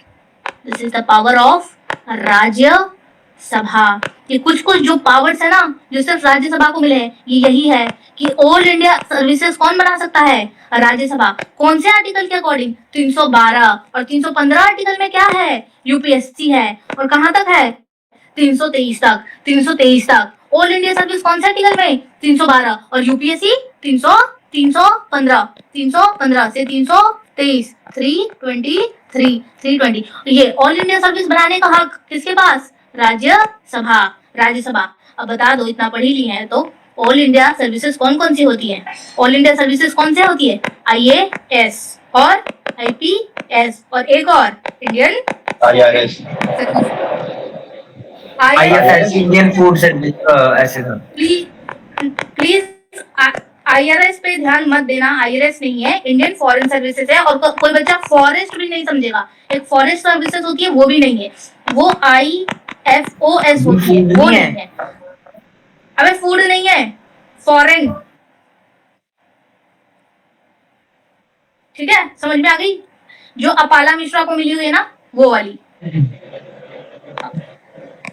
This is the power of Rajya Sabha. ये कुछ जो पावर्स है ना जो सिर्फ राज्यसभा को मिले हैं, ये यही है कि ऑल इंडिया सर्विसेज कौन बना सकता है? राज्यसभा। कौन से आर्टिकल के अकॉर्डिंग? 312 और 315 आर्टिकल में क्या है? यूपीएससी है। और कहां तक है? 323 तक। ऑल इंडिया सर्विस कौन से आर्टिकल में? 312 और यूपीएससी 315 से 323, 320। ये ऑल इंडिया सर्विस बनाने का हक किसके पास? राज्यसभा। अब बता दो, इतना पढ़ी ली है तो ऑल इंडिया सर्विसेज कौन सी होती है? ऑल इंडिया सर्विसेज कौन से होती है? आईएएस और आईपीएस और एक और Indian IRS। IFS Indian food service ऐसे था। प्लीज आईआरएस पे ध्यान मत देना, आईआरएस नहीं है, इंडियन फॉरेन सर्विसेज है। और कोई बच्चा फॉरेस्ट भी नहीं समझेगा, एक फॉरेस्ट सर्विसेज होती है वो भी नहीं है, वो IFOS होती है, वो नहीं है। अबे फूड नहीं है, फॉरेन, ठीक है, समझ में आ गई? जो अपाला मिश्रा को मिली हुई है ना वो वाली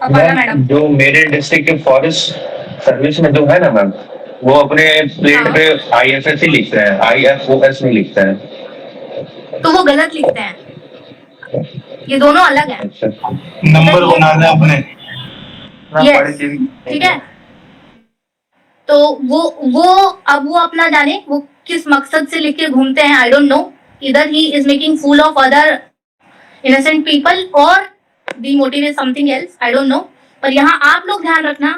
अपाला मैडम। जो मेरे डिस्ट्रिक्ट के फॉरेस्ट सर्विस में जो है ना मैम, वो अपने प्लेट पे IFS ही लिखते हैं, IFOS नहीं लिखते हैं। तो वो गलत लिखते हैं, ये दोनों अलग है। नंबर बनाना अपने। यस, ठीक है। तो वो अब वो अपना जाने वो किस मकसद से लिख के घूमते हैं, आई डोंट नो। इधर he is making fool of other innocent people और demotivate something else, I don't know. पर यहाँ आप लोग ध्यान रखना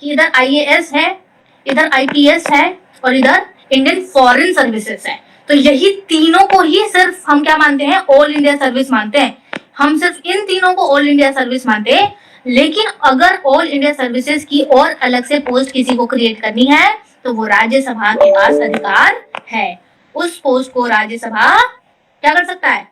कि इधर IAS है, इधर IPS है और इधर इंडियन फॉरेन सर्विसेज है। तो यही तीनों को ही सिर्फ हम क्या मानते हैं? ऑल इंडिया सर्विस मानते हैं। हम सिर्फ इन तीनों को ऑल इंडिया सर्विस मानते हैं। लेकिन अगर ऑल इंडिया सर्विसेज की और अलग से पोस्ट किसी को क्रिएट करनी है तो वो राज्यसभा के पास अधिकार है। उस पोस्ट को राज्यसभा क्या कर सकता है?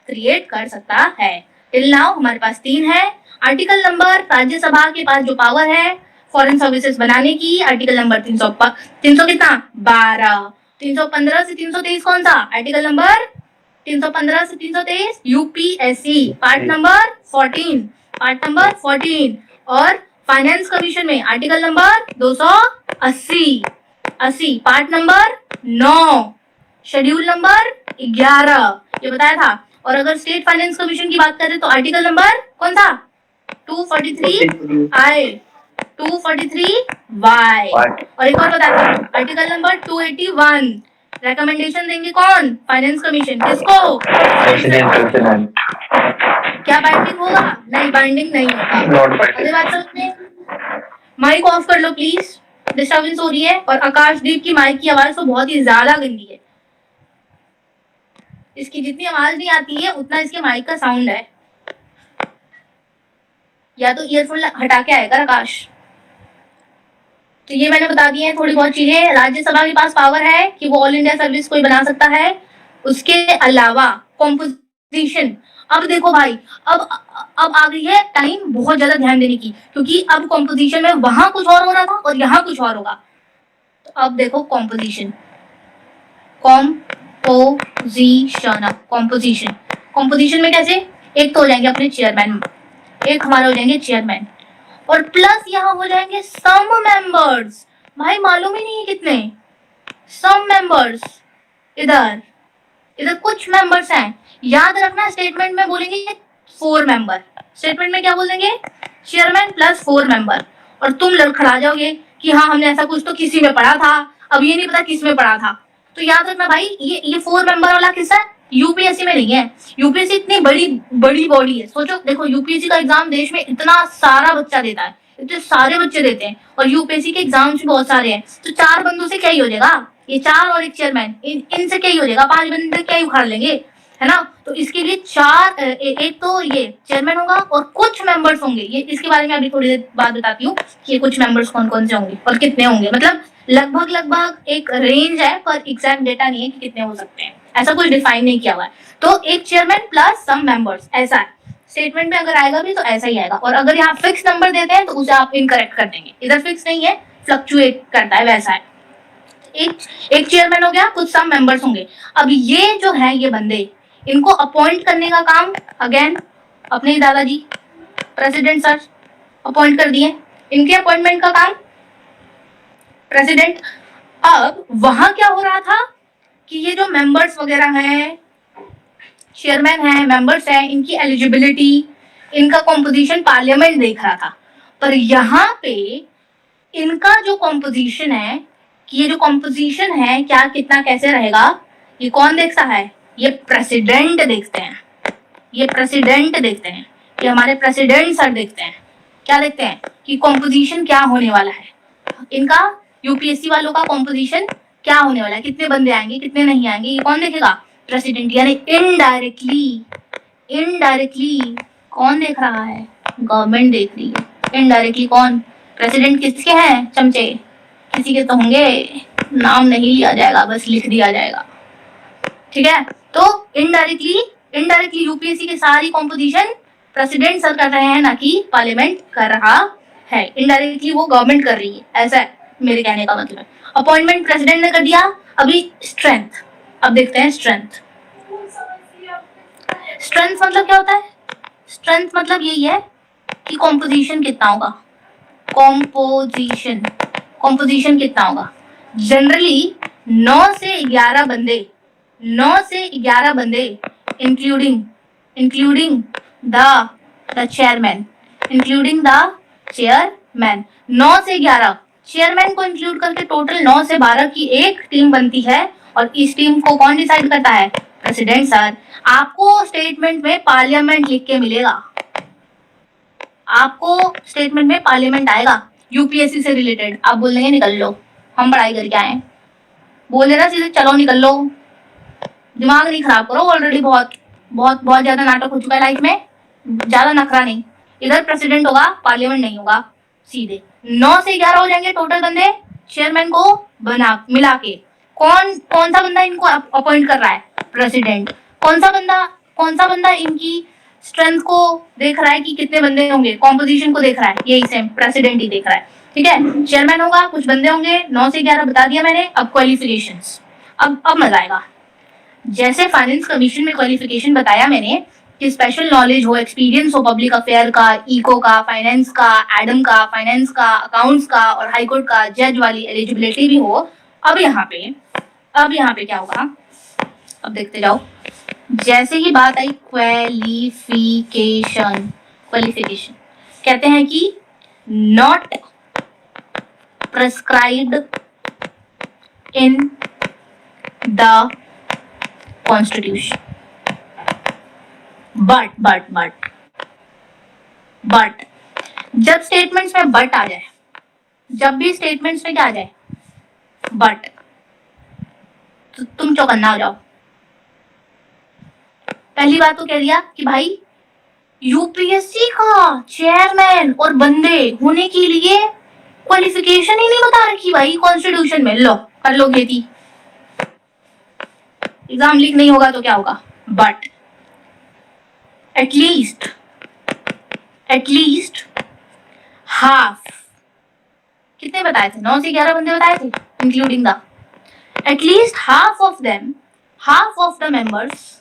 क्रिएट कर सकता है। टिल नाउ हमारे पास 3 है आर्टिकल नंबर। राज्यसभा के पास जो पावर है फॉरेन सर्विसेज बनाने की, आर्टिकल नंबर 300 कितना? 12। 315 से 323 कौन सा? आर्टिकल नंबर 315 से 323 UPSC part number 14, part number 14। और फाइनेंस कमीशन में article number 280 part number 9 schedule number 11 ये बताया था। और अगर स्टेट फाइनेंस कमीशन की बात करें तो आर्टिकल नंबर कौन सा 243 आई 243 वाई। और एक और बताया था आर्टिकल नंबर 281 रिकमेंडेशन देंगे कौन फाइनेंस कमीशन किसको प्रेसिडेंट क्या बाइंडिंग होगा नहीं बाइंडिंग नहीं होगा। अगली बात समझ में माइक ऑफ कर लो प्लीज डिस्टर्बेंस हो रही है। और आकाशदीप की माइक की आवाज तो बहुत ही ज्यादा गंदी है इसकी जितनी आवाज नहीं आती है उतना इसके माइक का साउंड है। या तो ईयरफोन हटा के आएगा आकाश। तो ये मैंने बता दी है थोड़ी बहुत चीजें। राज्यसभा के पास पावर है कि वो ऑल इंडिया सर्विस कोई बना सकता है। उसके अलावा कॉम्पोजिशन अब देखो भाई अब आ गई है टाइम बहुत ज्यादा ध्यान देने की क्योंकि अब कॉम्पोजिशन में वहां कुछ और हो रहा था और यहाँ कुछ और होगा। तो अब देखो कॉम्पोजिशन कॉम्पोजिशन में कैसे एक तो हो जाएंगे अपने चेयरमैन एक हमारे हो जाएंगे चेयरमैन और प्लस यहाँ हो जाएंगे सम मेंबर्स। भाई मालूम ही नहीं है कितने सम मेंबर्स इधर कुछ मेंबर्स हैं। याद रखना स्टेटमेंट में बोलेंगे 4 मेंबर स्टेटमेंट में क्या बोलेंगे चेयरमैन प्लस 4 मेंबर। और तुम लड़खड़ा जाओगे कि हाँ हमने ऐसा कुछ तो किसी में पढ़ा था अब ये नहीं पता किस में पढ़ा था। तो याद रखना भाई ये 4 मेंबर वाला किस्सा यूपीएससी में नहीं है। यूपीएससी इतनी बड़ी बॉडी है। सोचो देखो यूपीएससी का एग्जाम देश में इतना सारा बच्चा देता है इतने सारे बच्चे देते हैं और यूपीएससी के एग्जाम्स भी बहुत सारे हैं। तो 4 बंदों से क्या ही हो जाएगा ये 4 और एक चेयरमैन इनसे क्या ही हो जाएगा 5 बंदे क्या ही उखाड़ लेंगे है ना। तो इसके लिए 4 एक तो ये चेयरमैन होगा और कुछ मेंबर्स होंगे। ये इसके बारे में अभी थोड़ी देर बाद बताती हूँ कि ये कुछ मेंबर्स कौन कौन से होंगे और कितने होंगे। मतलब लगभग एक रेंज है पर एग्जैक्ट डेटा नहीं है कि कितने हो सकते हैं ऐसा कुछ डिफाइन नहीं किया हुआ है। तो एक चेयरमैन प्लस सम मेंबर्स ऐसा है। स्टेटमेंट में अगर आएगा भी तो ऐसा ही आएगा। और अगर यहाँ फिक्स नंबर देते हैं तो उसे आप इनकरेक्ट कर देंगे। इधर फिक्स नहीं है फ्लक्चुएट करता है वैसा है। एक चेयरमैन हो गया कुछ सम मेंबर्स होंगे। अब ये जो है ये बंदे इनको अपॉइंट करने का काम अगेन अपने ही दादाजी प्रेसिडेंट सर अपॉइंट कर दिए। इनके अपॉइंटमेंट का काम प्रेसिडेंट। अब वहां क्या हो रहा था कि ये जो मेंबर्स वगैरह हैं चेयरमैन है मेंबर्स हैं इनकी एलिजिबिलिटी इनका कॉम्पोजिशन पार्लियामेंट देख रहा था। पर यहाँ पे इनका जो कॉम्पोजिशन है कि ये जो कॉम्पोजिशन है क्या कितना कैसे रहेगा ये कौन देखता है ये प्रेसिडेंट देखते हैं। ये प्रेसिडेंट देखते हैं ये हमारे प्रेसिडेंट सर देखते हैं। क्या देखते हैं कि कॉम्पोजिशन क्या होने वाला है इनका यूपीएससी वालों का कॉम्पोजिशन क्या होने वाला है कितने बंदे आएंगे कितने नहीं आएंगे ये कौन देखेगा प्रेसिडेंट। यानी इनडायरेक्टली कौन देख रहा है गवर्नमेंट देख रही है। इनडायरेक्टली कौन प्रेसिडेंट किसके हैं चमचे किसी के तो होंगे नाम नहीं लिया जाएगा बस लिख दिया जाएगा ठीक है। तो इनडायरेक्टली यूपीएससी की सारी कॉम्पोजिशन प्रेसिडेंट सर कर रहे हैं ना कि पार्लियामेंट कर रहा है। इनडायरेक्टली वो गवर्नमेंट कर रही है ऐसा है मेरे कहने का मतलब। अपॉइंटमेंट प्रेसिडेंट ने कर दिया। अभी स्ट्रेंथ अब देखते हैं स्ट्रेंथ मतलब क्या होता है। स्ट्रेंथ मतलब यही है कि कॉम्पोजिशन कितना होगा कॉम्पोजिशन कितना होगा। जनरली 9 से 11 बंदे इंक्लूडिंग द चेयरमैन 9 से 11 चेयरमैन को इंक्लूड करके टोटल 9 से 12 की एक टीम बनती है। और इस टीम को कौन डिसाइड करता है प्रेसिडेंट सर। आपको स्टेटमेंट में पार्लियामेंट लिख के मिलेगा। आपको स्टेटमेंट में पार्लियामेंट आएगा यूपीएससी से रिलेटेड। आप बोल देंगे निकल लो हम पढ़ाई करके आए बोल देना सीधे चलो निकल लो। दिमाग नहीं खराब करो ऑलरेडी बहुत ज्यादा नाटक हो चुका है लाइफ में। ज्यादा नखरा नहीं। इधर प्रेसिडेंट होगा पार्लियामेंट नहीं होगा सीधे 9 से 11 हो जाएंगे टोटल बंदे चेयरमैन को मिला के। कौन सा बंदा इनको अपॉइंट कर रहा है प्रेसिडेंट। कौन सा बंदा इनकी स्ट्रेंथ को देख रहा है कि कितने बंदे होंगे कॉम्पोजिशन को देख रहा है यही सेम प्रेसिडेंट ही देख रहा है ठीक है। चेयरमैन होगा कुछ बंदे होंगे 9 से 11 बता दिया मैंने। अब क्वालिफिकेशंस अब मजा आएगा। जैसे फाइनेंस कमीशन में क्वालिफिकेशन बताया मैंने कि स्पेशल नॉलेज हो, एक्सपीरियंस हो पब्लिक अफेयर का, इको का, फाइनेंस का, एडम का, फाइनेंस का, अकाउंट्स का और हाईकोर्ट का जज वाली एलिजिबिलिटी भी हो। अब यहाँ पे क्या होगा, अब देखते जाओ। जैसे ही बात आई क्वालिफिकेशन कहते हैं कि not prescribed in the constitution, but जब स्टेटमेंट्स में बट आ जाए, जब भी स्टेटमेंट्स में क्या आ जाए बट, तो तुम चौकन्ना हो जाओ। पहली बात तो कह दिया कि भाई यूपीएससी का चेयरमैन और बंदे होने के लिए क्वालिफिकेशन ही नहीं बता रखी भाई कॉन्स्टिट्यूशन में। लो कर लो खेती, एग्जाम लीक नहीं होगा तो क्या होगा, बट एटलीस्ट हाफ, कितने बताए थे, 9 से 11 बंदे बताए थे including the, at least half of the members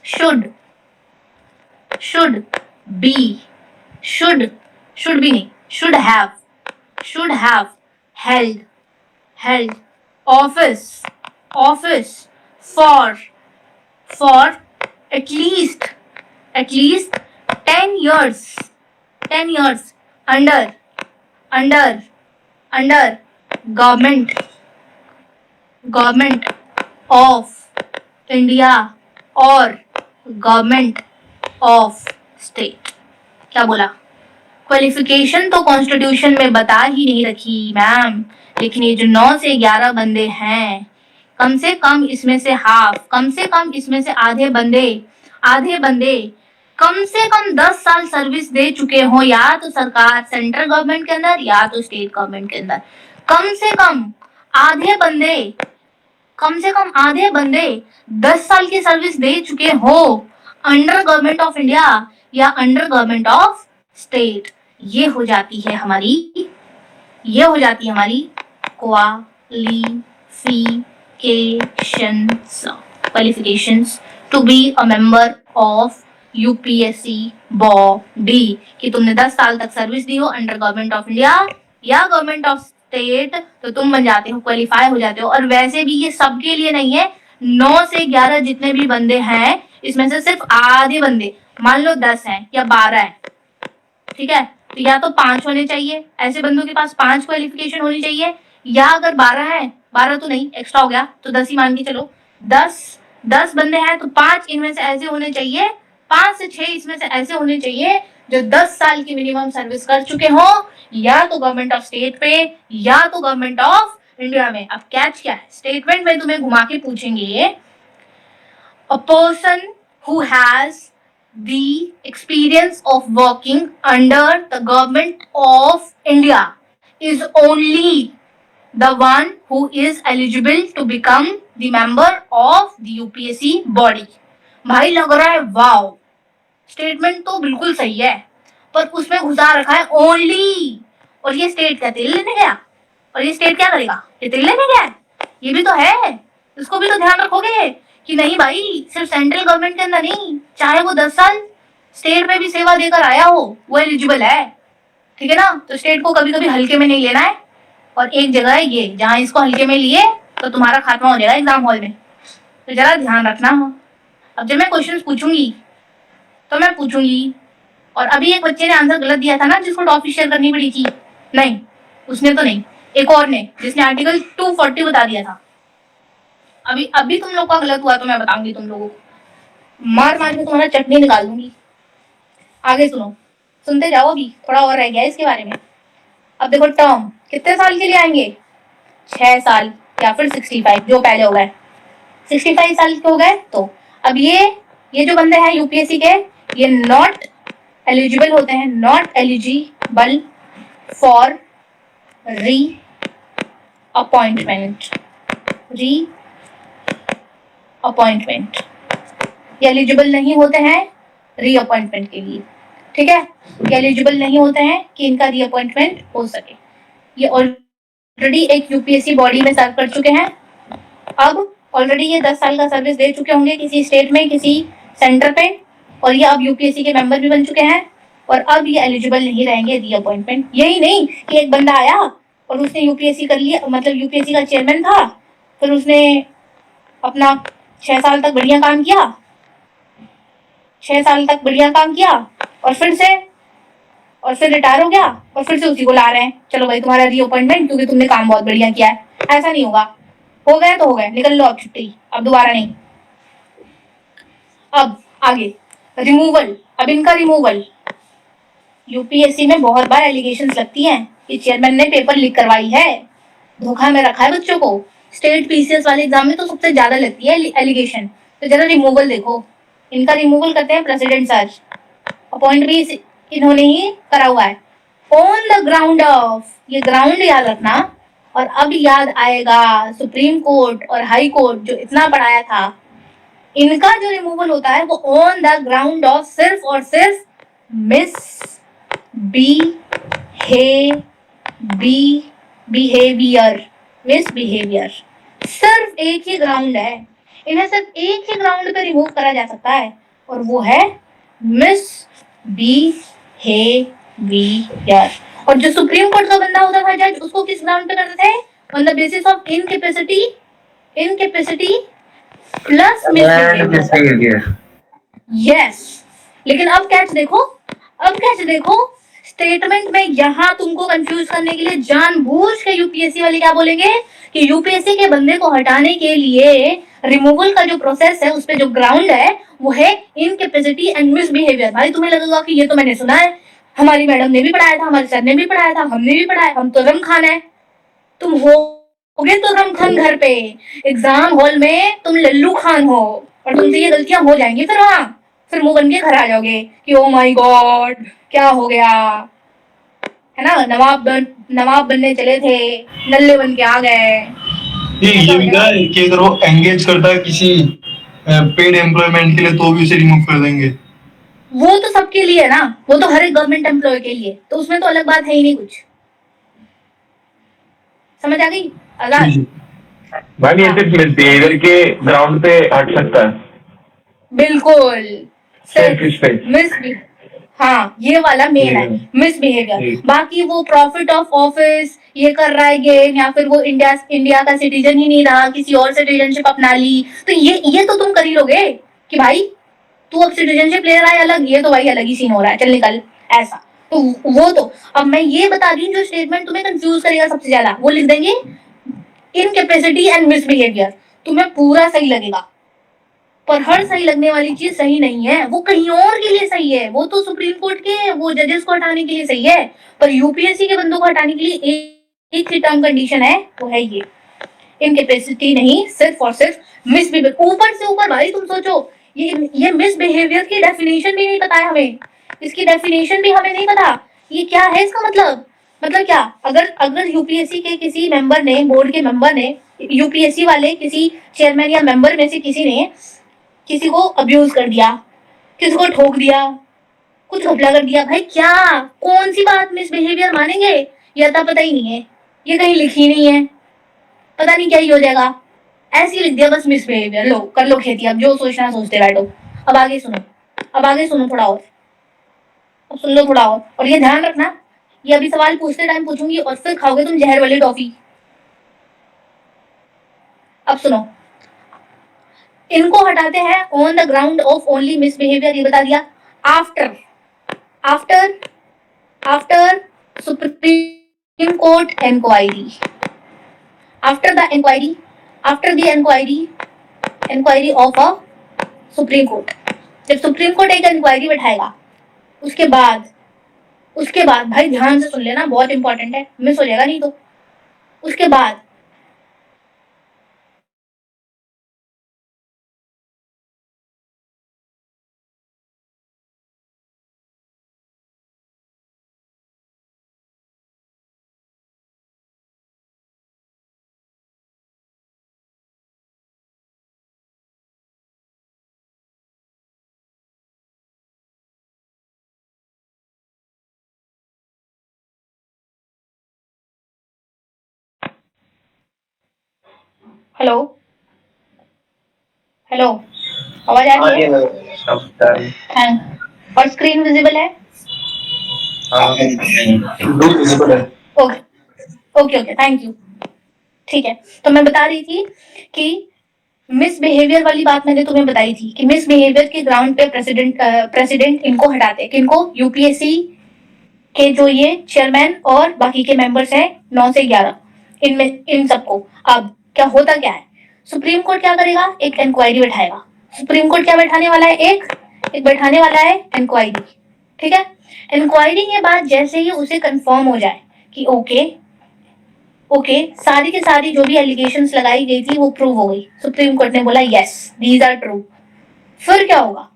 should have held office for at least 10 years under government of India और गवर्नमेंट ऑफ स्टेट। क्या बोला, क्वालिफिकेशन तो कॉन्स्टिट्यूशन में बता ही नहीं रखी मैम, लेकिन ये जो 9 से 11 बंदे हैं, कम से कम इसमें से हाफ, कम से कम इसमें से आधे बंदे कम से कम 10 साल सर्विस दे चुके हो, या तो सरकार सेंट्रल गवर्नमेंट के अंदर या तो स्टेट गवर्नमेंट के अंदर। कम से कम आधे बंदे 10 साल की सर्विस दे चुके हो अंडर गवर्नमेंट ऑफ इंडिया या अंडर गवर्नमेंट ऑफ स्टेट। ये हो जाती है हमारी qualifications to be a member of UPSC body, कि तुमने 10 साल तक सर्विस दी हो अंडर गवर्नमेंट ऑफ इंडिया या गवर्नमेंट ऑफ स्टेट, तो तुम बन जाते हो, क्वालिफाई हो जाते हो। और वैसे भी ये सबके लिए नहीं है, 9 से 11 जितने भी बंदे हैं इसमें से सिर्फ आधे बंदे, मान लो 10 हैं या 12 हैं, ठीक है, तो या तो 5 होने चाहिए, ऐसे बंदों के पास 5 क्वालिफिकेशन होनी चाहिए, या अगर 12 है, 12 तो नहीं, एक्स्ट्रा हो गया तो 10 ही मान के चलो, 10 बंदे हैं तो 5 इनमें से ऐसे होने चाहिए, 5 से 6 इसमें से ऐसे होने चाहिए जो 10 साल की मिनिमम सर्विस कर चुके हो, या तो गवर्नमेंट ऑफ स्टेट पे या तो गवर्नमेंट ऑफ इंडिया में। अब कैच क्या है, स्टेटमेंट में तुम्हें घुमा के पूछेंगे, a person who has the experience of working under the government of India is only the one who is eligible to become the member of the UPSC body। भाई लग रहा है वाव, स्टेटमेंट तो बिल्कुल सही है, पर उसमें घुसा रखा है ओनली, और ये स्टेट क्या तेल लेने गया, और ये स्टेट क्या करेगा, ये तेल लेने गया है, ये भी तो है, इसको भी तो ध्यान रखोगे कि नहीं भाई, सिर्फ सेंट्रल गवर्नमेंट के अंदर नहीं, चाहे वो 10 साल स्टेट में भी सेवा देकर आया हो, वो एलिजिबल है, ठीक है ना। तो स्टेट को कभी कभी हल्के में नहीं लेना है, और एक जगह है ये जहां इसको हल्के में लिए तो तुम्हारा खात्मा हो जाएगा एग्जाम हॉल में, तो जरा ध्यान रखना हो। अब जब मैं क्वेश्चंस पूछूंगी तो मैं पूछूंगी, और अभी एक बच्चे ने आंसर गलत दिया था ना जिसको टॉपिक शेयर करनी पड़ी थी, नहीं उसने तो नहीं, एक और ने जिसने आर्टिकल 240 बता दिया था। अभी तुम लोग का गलत हुआ तो मैं बताऊंगी तुम लोगों को, मार मार के तुम्हारा चटनी निकाल दूंगी। आगे सुनो, सुनते जाओ, अभी थोड़ा और रह गया इसके बारे में। अब देखो टर्म कितने साल के लिए आएंगे, 6 साल या फिर 65, जो पहले हो गए 65 साल के हो गए। तो अब ये जो बंदे हैं यूपीएससी के, ये नॉट एलिजिबल होते हैं, नॉट एलिजिबल फॉर री अपॉइंटमेंट, ये एलिजिबल नहीं होते हैं री अपॉइंटमेंट के लिए, ठीक है, ये एलिजिबल नहीं होते हैं कि इनका री अपॉइंटमेंट हो सके। ये ऑलरेडी एक यूपीएससी बॉडी में सर्व कर चुके हैं, अब ऑलरेडी ये 10 साल का सर्विस दे चुके होंगे किसी स्टेट में, किसी सेंटर पे, और ये अब यूपीएससी के मेंबर भी बन चुके हैं, और अब ये एलिजिबल नहीं रहेंगे रीअपॉइंटमेंट। यही नहीं कि एक बंदा आया और उसने यूपीएससी कर लिया, मतलब यूपीएससी का चेयरमैन था, फिर उसने अपना 6 साल तक बढ़िया काम किया, 6 साल तक बढ़िया काम किया, और फिर रिटायर हो गया, और फिर से उसी को ला रहे हैं, चलो भाई तुम्हारा रीअपॉइंटमेंट क्योंकि तुमने काम बहुत बढ़िया किया है। ऐसा नहीं होगा, हो गए तो हो गए, निकल लो अब छुट्टी, अब दोबारा नहीं। अब आगे रिमूवल, अब इनका रिमूवल, यूपीएससी में बहुत बार एलिगेशंस लगती हैं कि चेयरमैन ने पेपर लीक करवाई है, धोखा में रखा है बच्चों को। स्टेट पीसीएस वाले एग्जाम में तो सबसे ज्यादा लगती है एलिगेशन। तो जरा रिमूवल देखो, इनका रिमूवल करते हैं प्रेसिडेंट सर, अपॉइंट भी इन्होंने ही करा हुआ है। ऑन द ग्राउंड ऑफ, ये ग्राउंड याद रखना, और अब याद आएगा सुप्रीम कोर्ट और हाई कोर्ट जो इतना पढ़ाया था, इनका जो रिमूवल होता है वो ऑन द ग्राउंड ऑफ सिर्फ और सिर्फ मिस मिसबिहेवियर, सिर्फ एक ही ग्राउंड है, इन्हें सिर्फ एक ही ग्राउंड पे रिमूव करा जा सकता है, और वो है मिसबिहेवियर। और जो सुप्रीम कोर्ट का बंदा होता था जज, उसको किस ग्राउंड पे करते थे? On the basis of incapacity plus misbehaviour. Yes, लेकिन अब कैच देखो, स्टेटमेंट में यहाँ तुमको कंफ्यूज करने के लिए जानबूझ के यूपीएससी वाले क्या बोलेंगे कि यूपीएससी के बंदे को हटाने के लिए रिमूवल का जो प्रोसेस है, उस पे जो ग्राउंड है वो है इनकेपेसिटी एंड मिसबिहेवियर। भाई तुम्हें लगेगा कि ये तो मैंने सुना है, हमारी मैडम ने भी पढ़ाया था, हमारे सर ने भी पढ़ाया था, हमने भी पढ़ाया, हम तो रम खान है। तुम होगे तो रम खान घर पे, एग्जाम हॉल में तुम लल्लू खान हो, और तुमसे ये गलतियां हो जाएंगी, फिर वहां फिर मुंह बन के घर आ जाओगे कि ओ माय गॉड क्या हो गया, है ना, नवाब बनने चले थे, नल्ले बन के आ गए। ये भी क्या है कि अगर वो एंगेज करता है किसी पेड एम्प्लॉयमेंट के लिए तो भी उसे रिमूव कर देंगे। वो तो सबके लिए है ना, वो तो हर एक गवर्नमेंट एम्प्लॉय के लिए, तो उसमें तो अलग बात है ही नहीं कुछ। समझ आ गई आजाद? मैम ये सिर्फ मिसबिहेवियर के ग्राउंड पे हट सकता है, बिल्कुल, सेल्फिश पे। हाँ, ये वाला मेन है मिसबिहेवियर। बाकी वो प्रॉफिट ऑफ ऑफिस ये कर रहा है गेन, या फिर वो इंडिया का सिटीजन ही नहीं रहा, किसी और सिटीजनशिप अपना ली, तो ये तो तुम कर ही लोगे कि भाई तू अब सिटीजनशिप ले रहा है अलग, ये तो भाई अलग ही सीन हो रहा है, चल निकल, ऐसा। तो वो तो अब मैं ये बता रही हूँ, जो स्टेटमेंट तुम्हें कंफ्यूज करेगा सबसे ज्यादा, वो लिख देंगे इनकेपेसिटी एंड मिसबिहेवियर। तुम्हें पूरा सही लगेगा, पर हर सही लगने वाली चीज सही नहीं है, वो कहीं और के लिए सही है, वो तो सुप्रीम कोर्ट के वो जजेस को हटाने के लिए सही है, पर यूपीएससी के बंदों को हटाने के लिए एक ही टर्म कंडीशन है, वो है ये इनकेपेसिटी नहीं, सिर्फ और सिर्फ मिसबिहेवियर। ऊपर से ऊपर भाई तुम सोचो, ये मिसबिहेवियर की डेफिनेशन भी नहीं पता है हमें, इसकी डेफिनेशन भी हमें नहीं पता, ये क्या है इसका मतलब क्या? अगर यूपीएससी के किसी मेंबर ने, बोर्ड के मेंबर ने, यूपीएससी वाले किसी चेयरमैन या मेंबर में से किसी ने किसी को अब्यूज कर दिया, किसी को ठोक दिया, कुछ घपला कर दिया, भाई क्या, कौन सी बात मिसबिहेवियर मानेंगे? ये तो पता ही नहीं है, ये कहीं लिखी नहीं है, पता नहीं क्या ही हो जाएगा, ऐसे ही लिख दिया बस मिसबिहेवियर, लो कर लो खेती, अब जो सोचना सोचते बैठो। अब आगे सुनो थोड़ा और, अब सुन लो थोड़ा और ये ध्यान रखना, ये अभी सवाल पूछते टाइम पूछूंगी और फिर खाओगे तुम जहर वाली टॉफी। अब सुनो, इनको हटाते हैं on the ground of only misbehaviour, ये बता दिया। After after after supreme court inquiry, after the inquiry of a supreme court, जब सुप्रीम कोर्ट एक इंक्वायरी बैठाएगा, उसके बाद भाई ध्यान से सुन लेना, बहुत इंपॉर्टेंट है, मिस हो जाएगा नहीं तो। उसके बाद हेलो हेलो, आवाज आ रही है? सब हाँ, और स्क्रीन विजिबल है? Okay okay okay, thank you. ठीक है, तो मैं बता रही थी कि मिसबिहेवियर वाली बात मैंने तुम्हें बताई थी कि मिसबिहेवियर के ग्राउंड पे प्रेसिडेंट इनको हटाते हैं। किनको? यूपीएससी के जो ये चेयरमैन और बाकी के मेंबर्स हैं 9 से 11, इनमें इन सबको। अब क्या होता क्या है, सुप्रीम कोर्ट क्या करेगा? एक इंक्वायरी बैठाएगा। सुप्रीम कोर्ट क्या बैठाने वाला है? एक बैठाने वाला है इंक्वायरी। ठीक है, इंक्वायरी के बाद जैसे ही उसे कंफर्म हो जाए कि ओके सारी की सारी जो भी एलिगेशंस लगाई गई थी वो प्रूव हो गई, सुप्रीम कोर्ट ने बोला यस दीज आर ट्रू, फिर क्या होगा?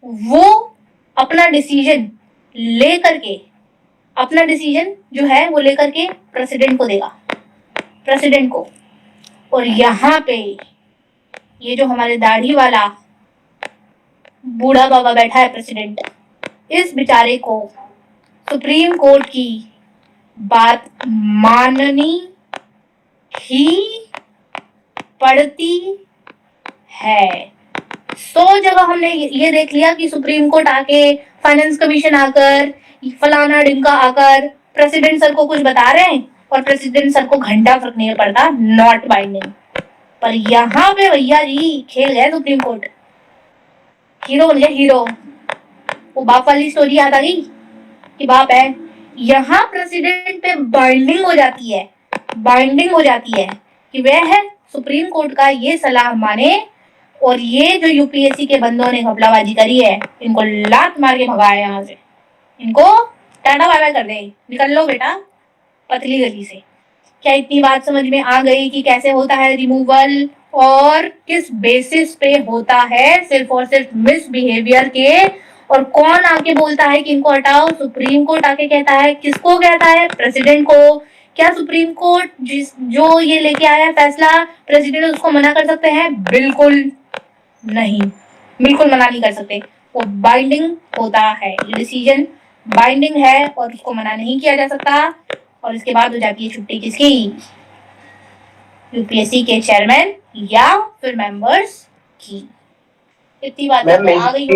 वो अपना डिसीजन लेकर के अपना डिसीजन जो है वो लेकर के प्रेसिडेंट को देगा, प्रेसिडेंट को। और यहाँ पे ये जो हमारे दाढ़ी वाला बूढ़ा बाबा बैठा है प्रेसिडेंट, इस बेचारे को सुप्रीम कोर्ट की बात माननी ही पड़ती है। 100 जगह हमने ये देख लिया कि सुप्रीम कोर्ट आके, फाइनेंस कमीशन आकर, फलाना ढिमका आकर प्रेसिडेंट सर को कुछ बता रहे हैं और प्रेसिडेंट सर को घंटा फर्क नहीं पड़ता, नॉट बाइंडिंग। पर यहाँ पे भैया जी खेल गए सुप्रीम कोर्ट, हीरो बन गए हीरो। वो बाप वाली स्टोरी याद आ गई कि बाप है, यहाँ प्रेसिडेंट पे बाइंडिंग हो जाती है, बाइंडिंग हो जाती है कि वह सुप्रीम कोर्ट का ये सलाह माने। और ये जो यूपीएससी के बंदों ने घपलाबाजी करी है, इनको लात मार के भगाए यहाँ से, इनको टाटा बाय बाय कर दे, निकल लो बेटा पतली गली से। क्या इतनी बात समझ में आ गई कि कैसे होता है रिमूवल और किस बेसिस पे होता है? सिर्फ और सिर्फ मिसबिहेवियर के। और कौन आके बोलता है कि इनको हटाओ? सुप्रीम कोर्ट आके कहता है। किसको कहता है? प्रेसिडेंट को। क्या सुप्रीम कोर्ट जो ये लेके आया फैसला, प्रेसिडेंट उसको मना कर सकते हैं? बिल्कुल नहीं, बिल्कुल मना नहीं कर सकते। वो बाइंडिंग होता है, ये डिसीजन बाइंडिंग है और उसको मना नहीं किया जा सकता। और इसके बाद हो जाती है छुट्टी किसकी? यूपीएससी के चेयरमैन या फिर मेंबर्स की। इतनी बात आ गई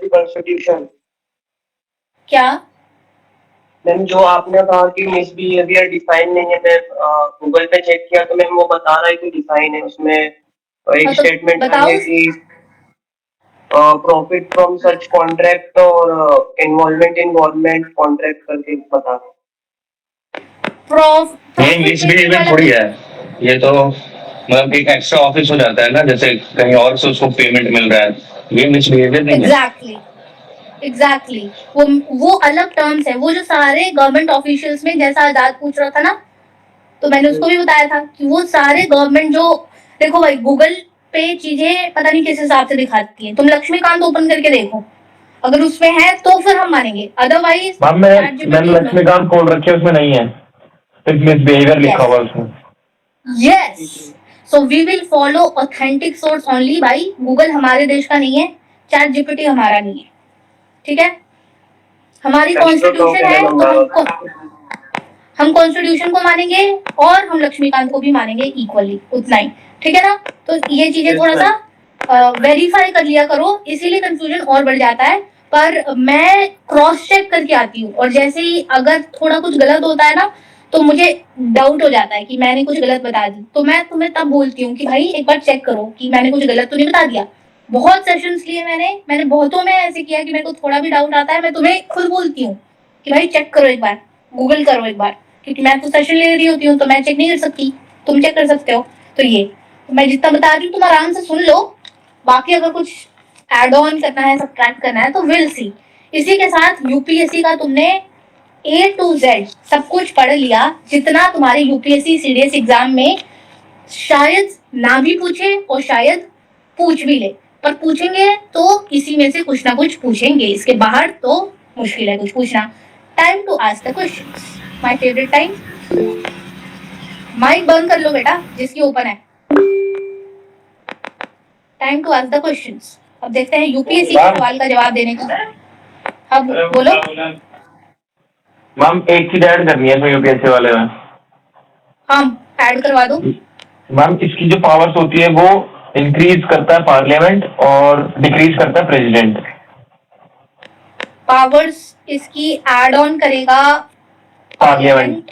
कॉन्स्टिट्यूशन। क्या मैम जो आपने कहा कि मिसबिहेवियर डिफाइन नहीं है, मैं गूगल पे चेक किया तो मैम वो बता रहा है कि डिफाइन है। उसमें एक तो स्टेटमेंट बताओ। है कि प्रॉफिट फ्रॉम सच कॉन्ट्रैक्ट और इन्वॉल्वमेंट इन गवर्नमेंट कॉन्ट्रैक्ट करके बता रहा है। ये मिसबिहेवियर थोड़ी है, ये तो मतलब एक एक्स्ट्रा ऑफिस हो जाता है ना, जैसे कहीं और से उसको पेमेंट मिल रहा है, ये मिसबिहेवियर नहीं है। एग्जैक्टली वो अलग टर्म्स है। वो जो सारे गवर्नमेंट ऑफिशियल्स में, जैसा आजाद पूछ रहा था ना, तो मैंने उसको भी बताया था कि वो सारे गवर्नमेंट जो, देखो भाई गूगल पे चीजें पता नहीं किस हिसाब से दिखाती है। तुम लक्ष्मीकांत ओपन करके देखो, अगर उसमें है तो फिर हम मानेंगे, अदरवाइज मैंने लक्ष्मीकांत खोल रखे उसमें नहीं है, सिर्फ मिसबिहेवियर लिखा हुआ उसमें। Yes, so we will follow authentic source only. भाई गूगल हमारे देश का नहीं है, चैट जीपीटी हमारा नहीं है, ठीक है? हमारी कॉन्स्टिट्यूशन है तो हम कॉन्स्टिट्यूशन को मानेंगे और हम लक्ष्मीकांत को भी मानेंगे इक्वली, उतना ही, ठीक है ना? तो ये चीजें थोड़ा सा वेरीफाई कर लिया करो, इसीलिए कंफ्यूजन और बढ़ जाता है। पर मैं क्रॉस चेक करके आती हूँ, और जैसे ही अगर थोड़ा कुछ गलत होता है ना, तो मुझे डाउट हो जाता है कि मैंने कुछ गलत बता दी, तो मैं तुम्हें तब बोलती हूँ कि भाई एक बार चेक करो कि मैंने कुछ गलत तो नहीं बता दिया। बहुत सेशंस लिए मैंने बहुतों में ऐसे किया कि मेरे को थोड़ा भी डाउट आता है, मैं तुम्हें खुद बोलती हूँ कि भाई चेक करो एक बार, गूगल करो एक बार, क्योंकि मैं तो सेशन ले रही होती हूँ तो मैं चेक नहीं कर सकती, तुम चेक कर सकते हो। तो ये मैं जितना बता रही हूँ तुम आराम से सुन लो, बाकी अगर कुछ एड ऑन करना है, सब्ट्रैक्ट करना है तो विल सी। इसी के साथ यूपीएससी का तुमने A to Z सब कुछ पढ़ लिया, जितना तुम्हारे यूपीएससी सीडीएस एग्जाम में शायद ना भी पूछे और शायद पूछ भी ले, पर पूछेंगे तो इसी में से कुछ ना कुछ पूछेंगे, इसके बाहर तो मुश्किल है कुछ पूछना। Time to ask the questions, my favourite time. Mike बंद कर लो बेटा जिसकी ओपन है। Time to ask the questions. अब देखते हैं यूपीएससी के सवाल का जवाब देने का। अब बोलो मैम, एक चीज ऐड करनी है इसमें यूपीएससी वाले में। हाँ ऐड करवा दो। मैम इसकी जो पावर्स होती है वो इंक्रीज करता है पार्लियामेंट और डिक्रीज करता है प्रेसिडेंट। पावर्स इसकी एड ऑन करेगा पार्लियामेंट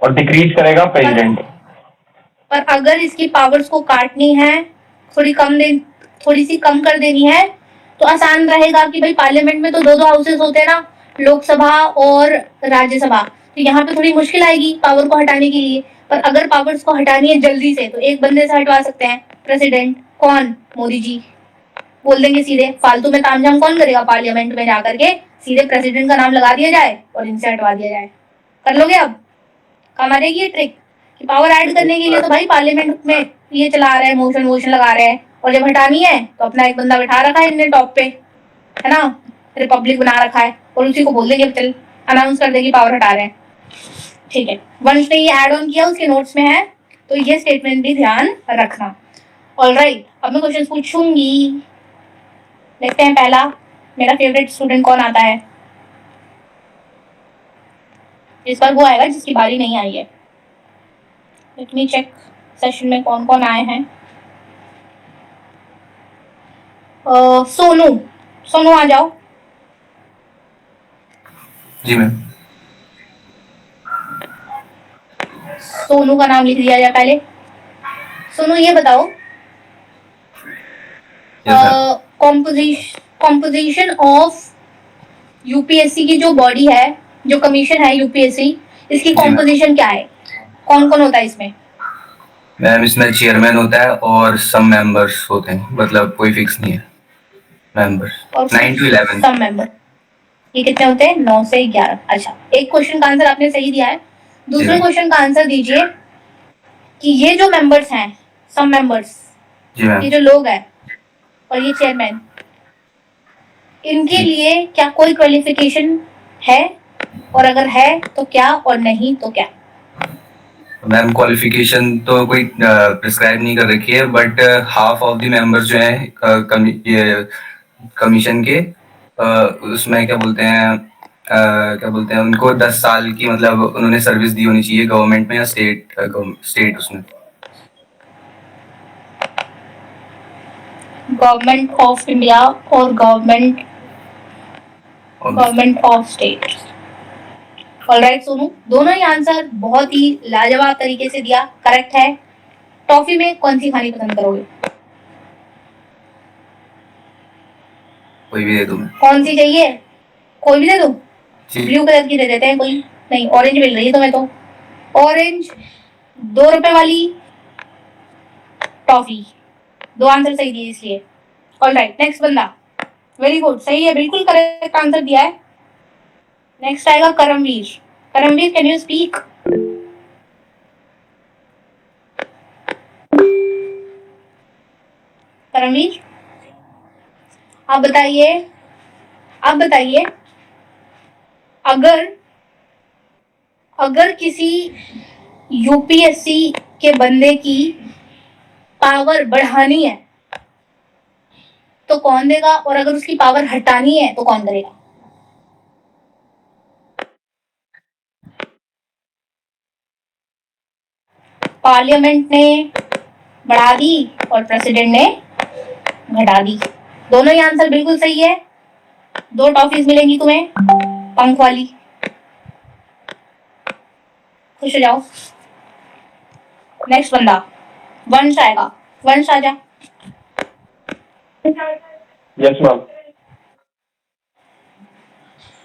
और डिक्रीज करेगा प्रेसिडेंट। पर अगर इसकी पावर्स को काटनी है, थोड़ी सी कम कर देनी है, तो आसान रहेगा कि भाई पार्लियामेंट में तो दो हाउसेस होते हैं ना, लोकसभा और राज्यसभा, तो यहाँ पे थोड़ी मुश्किल आएगी पावर को हटाने के लिए। पर अगर पावर्स को हटानी है जल्दी से, तो एक बंदे से हटवा सकते हैं, प्रेसिडेंट। कौन? मोदी जी। बोल देंगे सीधे, फालतू में तामझाम कौन करेगा, पार्लियामेंट में जाकर के सीधे प्रेसिडेंट का नाम लगा दिया जाए और इनसे हटवा दिया जाए। कर लोगे? अब काम आ जाएगी ये ट्रिक कि पावर ऐड करने के लिए तो भाई पार्लियामेंट में ये चला रहे हैं, मोशन लगा रहे हैं, और जब हटानी है तो अपना एक बंदा बैठा रखा है इनने टॉप पे, है ना, रिपब्लिक बना रखा है, और उसी को बोल देंगे, चल अनाउंस कर देगी पावर हटा रहे हैं। ठीक है, वंश ने ये ऐड ऑन किया, उसके नोट्स में है, तो ये स्टेटमेंट भी ध्यान रखना। ऑलराइट, अब मैं क्वेश्चन पूछूंगी। देखते हैं पहला, मेरा फेवरेट स्टूडेंट कौन आता है। इस बार वो आएगा जिसकी बारी नहीं आई है। लेट मी चेक सेशन में कौन कौन आए हैं। सोनू आ जाओ। जी मैम। सोनू का नाम लिख दिया जाए पहले। सोनू ये बताओ, कॉम्पोजिशन ऑफ यूपीएससी की जो बॉडी है, जो कमीशन है यूपीएससी, इसकी कॉम्पोजिशन क्या है? कौन कौन होता है इसमें? मैम इसमें चेयरमैन होता है और सम मेंबर्स होते हैं, मतलब कोई फिक्स नहीं है मेंबर्स। 9 to 11 some member. ये कितने होते हैं? 9 से 11। अच्छा, एक क्वेश्चन का आंसर आपने सही दिया है। दूसरे क्वेश्चन का आंसर दीजिए कि ये जो मेंबर्स हैं, सम मेंबर्स, ये जो लोग हैं और ये चेयरमैन, इनके लिए क्या कोई क्वालिफिकेशन है? और अगर है तो क्या, और नहीं तो क्या? मैम क्वालिफिकेशन तो कोई प्रिस्क्राइब नहीं कर रखी है, but half of the members जो है कमीशन के, उसमें क्या बोलते हैं उनको 10 साल की मतलब उन्होंने सर्विस दी होनी चाहिए गवर्नमेंट में या स्टेट उसमें। गवर्नमेंट ऑफ इंडिया और government of state. Alright Sonu, दोनों ही आंसर बहुत ही लाजवाब तरीके से दिया, करेक्ट है। टॉफी में कौन सी खानी पसंद करोगे? कोई भी दे दूं? कौन सी चाहिए? कोई भी दे दूं? ब्लू कलर की दे देते हैं कोई। नहीं, ऑरेंज मिल रही है तुम्हें तो। ऑरेंज 2 रुपए वाली टॉफी। 2 आंसर सही दिए इसलिए। ऑलराइट, नेक्स्ट बंदा। वेरी गुड, सही है, बिल्कुल करेक्ट आंसर दिया है। नेक्स्ट आएगा Karamveer. Karamveer, can you speak? Karamveer, आप बताइए, अगर किसी यूपीएससी के बंदे की पावर बढ़ानी है तो कौन देगा, और अगर उसकी पावर हटानी है तो कौन करेगा? पार्लियामेंट ने बढ़ा दी और प्रेसिडेंट ने घटा दी। दोनों ही आंसर बिल्कुल सही है। 2 टॉफीज मिलेंगी तुम्हें, पंख वाली। खुश हो जाओ। नेक्स्ट बंदा वंश आएगा। वंश आजा। Yes ma'am.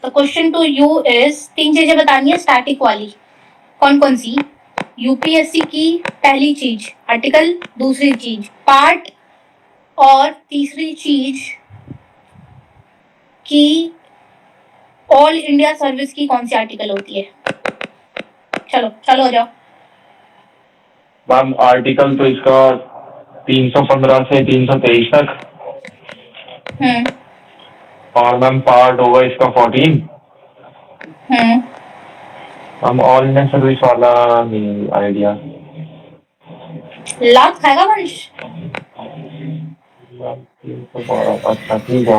तो क्वेश्चन टू यू इज, 3 चीजें बतानी है स्टैटिक वाली। कौन कौन सी? यूपीएससी की पहली चीज आर्टिकल, दूसरी चीज पार्ट, और तीसरी चीज कि ऑल इंडिया सर्विस की कौन सी आर्टिकल होती है। चलो हो जाओ। मैम आर्टिकल तो इसका 315 से 323 तक, और मैम पार्ट होगा इसका 14। हम ऑल इंडियन सर्विस वाला नहीं आइडिया। लाख खाएगा वंश। अच्छा ठीक है,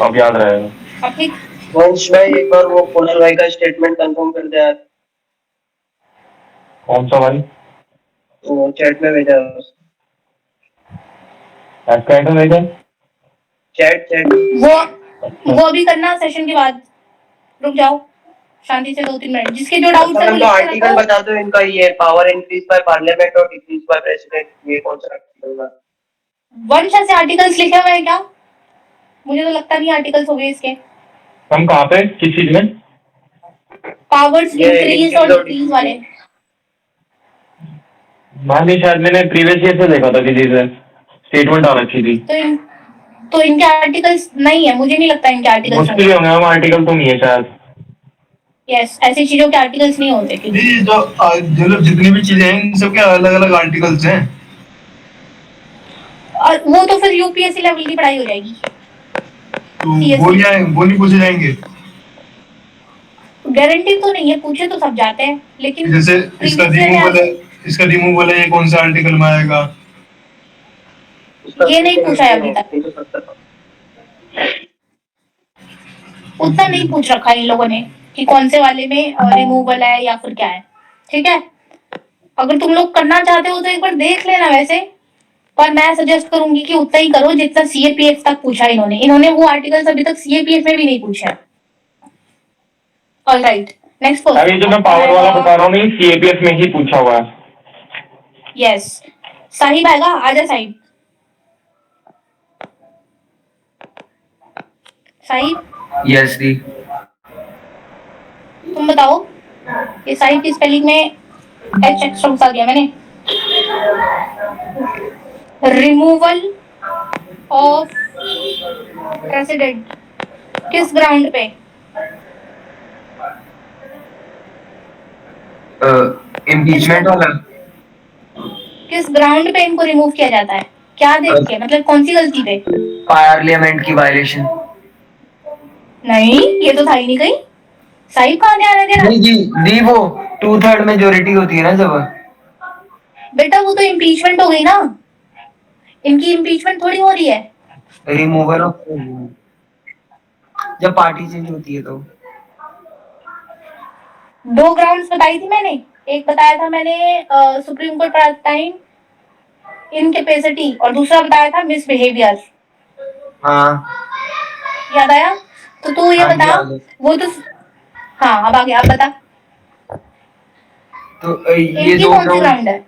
अब याद रहेगा। ठीक। वंश भाई एक बार वो कुणाल भाई का स्टेटमेंट कंफर्म कर दे यार। कौन सा भाई? वो चैट में भेजा है उसने। एस्केलेटर देखें। चैट वो अभी करना सेशन के बाद। रुक जाओ शांति से 2-3 मिनट, जिसके जो डाउट्स है वो मैम तो लिख के आर्टिकल रखो। बता दो इनका, ये पावर इंक्रीज बाय पार्लियामेंट और डिक्रीज बाय प्रेसिडेंट, ये कौन सा आर्टिकल है? वंश से आर्टिकल्स लिखे हुए हैं क्या? मुझे तो लगता नहीं आर्टिकल्स हो गए इसके। हम कहाँ पे किस चीज में? पावर्स ये इंक्रीज और increase और डिक्रीज वाले। मान ली शायद मैंने प्रीवियस ईयर से देखा था किसी से, स्टेटमेंट आ रखी थी। तो इनके आर्टिकल्स नहीं है, मुझे नहीं लगता इनके आर्टिकल्स मुश्किल ही होंगे, हम आर्टिकल तो नहीं है शायद। यस, ऐसी चीजों के आर्टिकल्स नहीं होते क्योंकि नहीं, जो जितनी भी चीजें हैं इन सब के अलग अलग आर्टिकल्स हैं। और वो तो फिर यूपीएससी लेवल की पढ़ाई हो जाएगी। तो वो नहीं पूछे जाएंगे। गारंटी तो नहीं है, पूछे तो सब जाते हैं, लेकिन जैसे previous इसका रिमूवल है, ये कौन सा आर्टिकल में आएगा? ये नहीं पूछा है अभी तक, उतना नहीं पूछ रखा इन लोगों ने कि कौन से वाले में रिमूवल है या फिर क्या है। ठीक है, अगर तुम लोग करना चाहते हो तो एक बार देख लेना वैसे, पर मैं सजेस्ट करूंगी कि उतना ही करो जितना सीएपीएफ तक पूछा इन्होंने वो आर्टिकल्स अभी तक सीएपीएफ में भी नहीं पूछा है। ऑलराइट, नेक्स्ट अभी जो मैं पावर वाला बता रहा हूँ नहीं, सीएपीएफ में ही पूछा हुआ है। यस, साहिब आएगा, आजा साहिब। साहिब यस दी। तुम बताओ, ये साहिब की स्पेलिंग में एच एक्स्ट्रा घुसा दिया मैंने। रिमूवल ऑफ प्रेसिडेंट किस ग्राउंड पे? इम्पीचमेंट वाला। किस ग्राउंड पे इनको रिमूव किया जाता है? क्या देख के, मतलब कौन सी गलती पे? पार्लियामेंट की वायलेशन। नहीं, ये तो था ही नहीं कहीं। साहिब कहाँ ध्यान है तेरा? नहीं जी दी, वो 2/3 मेजोरिटी होती है ना जब। बेटा वो तो इम्पीचमेंट हो गई ना, इनकी इम्पीचमेंट थोड़ी हो रही है। रिमूवल ऑफ, जब पार्टी चेंज होती है तो। 2 ग्राउंड्स बताई थी मैंने, एक बताया था मैंने सुप्रीम कोर्ट टाइम इनकेपेसिटी, और दूसरा बताया था मिसबिहेवियर। हाँ याद आया? तो तू ये हाँ जी, बता, आ गया। वो तो हाँ अब आ गया, अब बता तो ये इनकी दो कौन सी ग्राउंड है?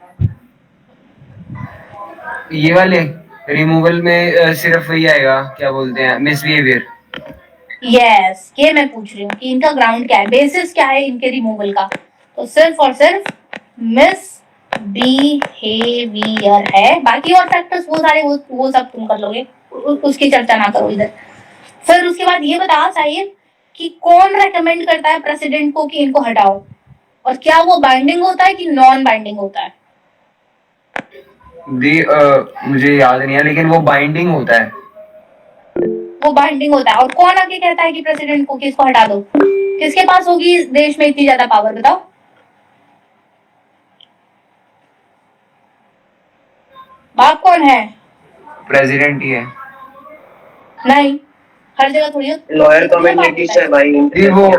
ये वाले रिमूवल में सिर्फ वही आएगा, क्या बोलते हैं, मिसबिहेवियर। यस, ये मैं पूछ रही हूँ कि इनका ग्राउंड क्या है, बेसिस क्या है इनके रिमूवल का। तो सिर्फ और सिर्फ मिसबिहेवियर है, बाकी और फैक्टर्स वो सारे वो सब तुम कर लोगे, उसकी चर्चा ना करो इधर। फिर उसके बाद ये बता साहिब कि कौन रेकमेंड करता है प्रेसिडेंट को कि इनको हटाओ, और क्या वो बाइंडिंग होता है कि नॉन बाइंडिंग होता है? दी मुझे याद नहीं है, लेकिन वो बाइंडिंग होता है। वो बाइंडिंग होता है। और कौन आके कहता है कि प्रेसिडेंट को कि इसको हटा दो? किसके पास होगी इस देश में इतनी ज्यादा पावर, बताओ? बाप कौन है? प्रेसिडेंट ही है। नहीं, हर जगह थोड़ी लॉयर कमेंटेटिव है भाई। दी वो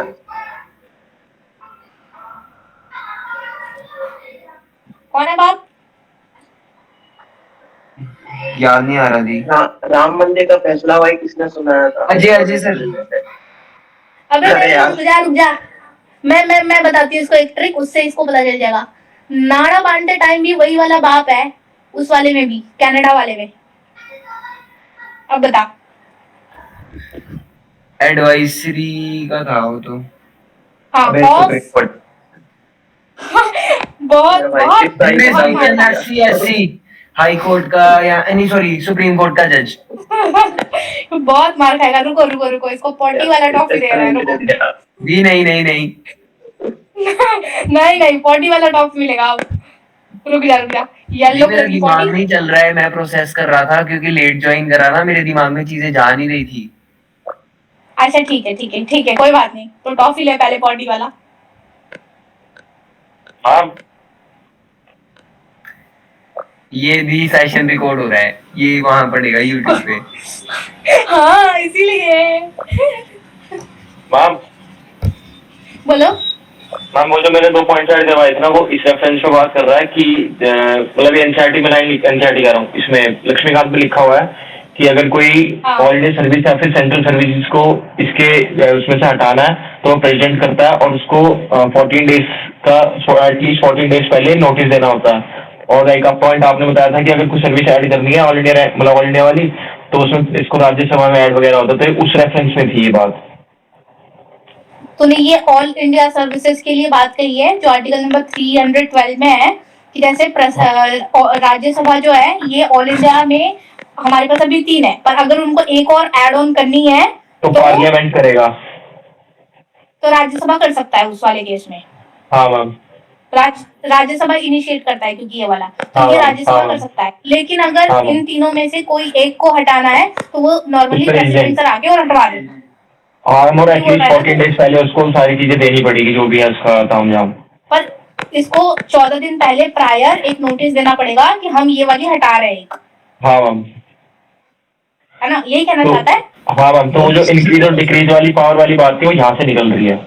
कौन है बाप? याद नहीं आ रहा दी। राम मंदिर का फैसला भाई किसने सुनाया था? अजय सर। अबे रुक जा, मैं बताती हूँ इसको एक ट्रिक, उससे इसको पता चल जाएगा। नाड़ा बांधते टाइम भी वही वाला बाप है, उस वाले में भी, कनाडा वाले में। अब बता। एडवाइजरी का था वो तो। हाँ, बहुत हाई कोर्ट का या नहीं सॉरी सुप्रीम कोर्ट का जज। बहुत मार खाएगा। रुको, इसको पॉटी वाला टॉफी दे रहा है, रुको। जी नहीं नहीं, पॉटी वाला टॉप मिलेगा अब। रुक जा येलो मेरा दिमाग नहीं चल रहा है, मैं प्रोसेस कर रहा था क्योंकि लेट ज्वाइन करा ना, मेरे दिमाग में चीजें जा नहीं रही थी। अच्छा ठीक है, कोई बात नहीं। तो टॉफी ले पहले पॉटी वाला। हाँ, ये भी सेशन रिकॉर्ड हो रहा है, ये वहां पड़ेगा यूट्यूब पे। हाँ इसीलिए। मैम बोलो। मैम वो जो मैंने 2 पॉइंट ऐड करवाए थे ना, वो इस रेफरेंस पे बात कर रहा है कि मतलब एनसीईआरटी में लाइन, एनसीईआरटी कह रहा हूँ, इसमें लक्ष्मीकांत में लिखा हुआ है कि अगर कोई हाँ। ऑल इंडिया सर्विस या फिर सेंट्रल सर्विसेज को इसके उसमें से हटाना है तो वो प्रेसिडेंट करता है और उसको 14 डेज का, एटलीस्ट 14 डेज पहले नोटिस देना होता है। और एक पॉइंट आपने बताया था कि अगर कोई सर्विस ऐड करनी है ऑल इंडिया, मतलब ऑल इंडिया वाली, तो उसमें इसको राज्यसभा में ऐड वगैरह होता है, तो उस रेफरेंस में थी ये बात। तूने ये ऑल इंडिया सर्विसेज के लिए बात कही है जो आर्टिकल नंबर 312 में है कि जैसे राज्यसभा जो है ये ऑल इंडिया में हमारे पास अभी 3 है, पर अगर उनको एक और ऐड ऑन करनी है तो पार्लियामेंट करेगा, तो राज्यसभा कर सकता है उस वाले केस में। हाँ मैम, राज्यसभा इनिशिएट करता है क्योंकि ये वाला, तो हाँ, ये राज्यसभा हाँ। कर सकता है। लेकिन अगर हाँ। इन तीनों में से कोई एक को हटाना है तो वो नॉर्मली प्रेसिडेंट सर आके और हटवा देते हैं। और एटलीस्ट 14 डेज पहले उसको सारी चीजें देनी पड़ेगी जो भी है उसका तामझाम। पर इसको 14 दिन पहले प्रायर एक नोटिस देना पड़ेगा कि हम ये वाली हटा रहे हैं, हाँ मैम, है ना, यही कहना तो चाहता है। हाँ मैम, तो वो जो इंक्रीज और डिक्रीज वाली पावर वाली बात थी वो यहाँ से निकल रही है।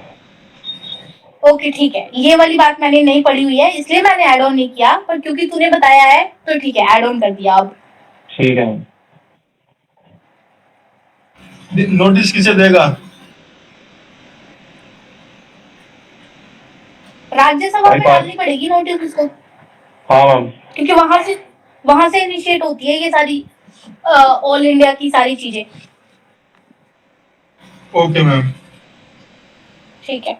ओके ठीक है, ये वाली बात मैंने नहीं पढ़ी हुई है इसलिए मैंने ऐड ऑन नहीं किया, पर क्योंकि तूने बताया है तो ठीक है ऐड ऑन कर दिया। अब ठीक है मैम। नोटिस किसे देगा? राज्यसभा में डालनी पड़ेगी नोटिस उसको, हाँ मैम, क्योंकि वहां से इनिशिएट होती है ये सारी ऑल इंडिया की सारी चीजें। Okay ma'am. ठीक है,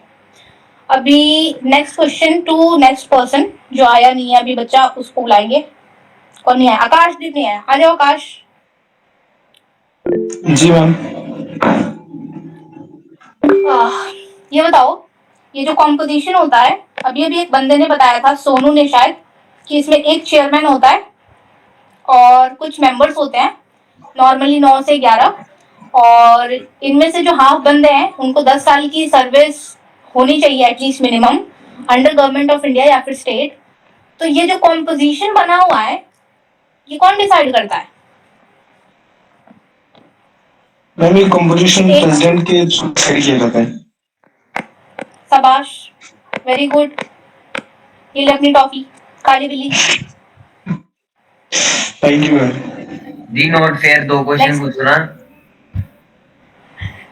अभी next question to next person जो आया नहीं है अभी बच्चा, उसको बुलाएंगे। कौन नहीं है? आकाश दीप नहीं है, आ जाओ आकाश। जी मैम। ये बताओ, ये जो कॉम्पोजिशन होता है, अभी एक बंदे ने बताया था, सोनू ने शायद, कि इसमें एक चेयरमैन होता है और कुछ मेंबर्स होते हैं, नॉर्मली 9 से 11, और इनमें से जो हाफ बंदे हैं उनको 10 साल की सर्विस होनी चाहिए at least minimum, under government of India या फिर स्टेट। तो ये जो कॉम्पोजिशन बना हुआ है ये कौन डिसाइड करता है? मैम ये कंपोजिशन प्रेसिडेंट के डिसाइड किया जाता है। शाबाश, वेरी गुड। ये ले अपनी टॉफी, काली बिल्ली। Thank you ma'am. The note fair 2 question पूछो ना।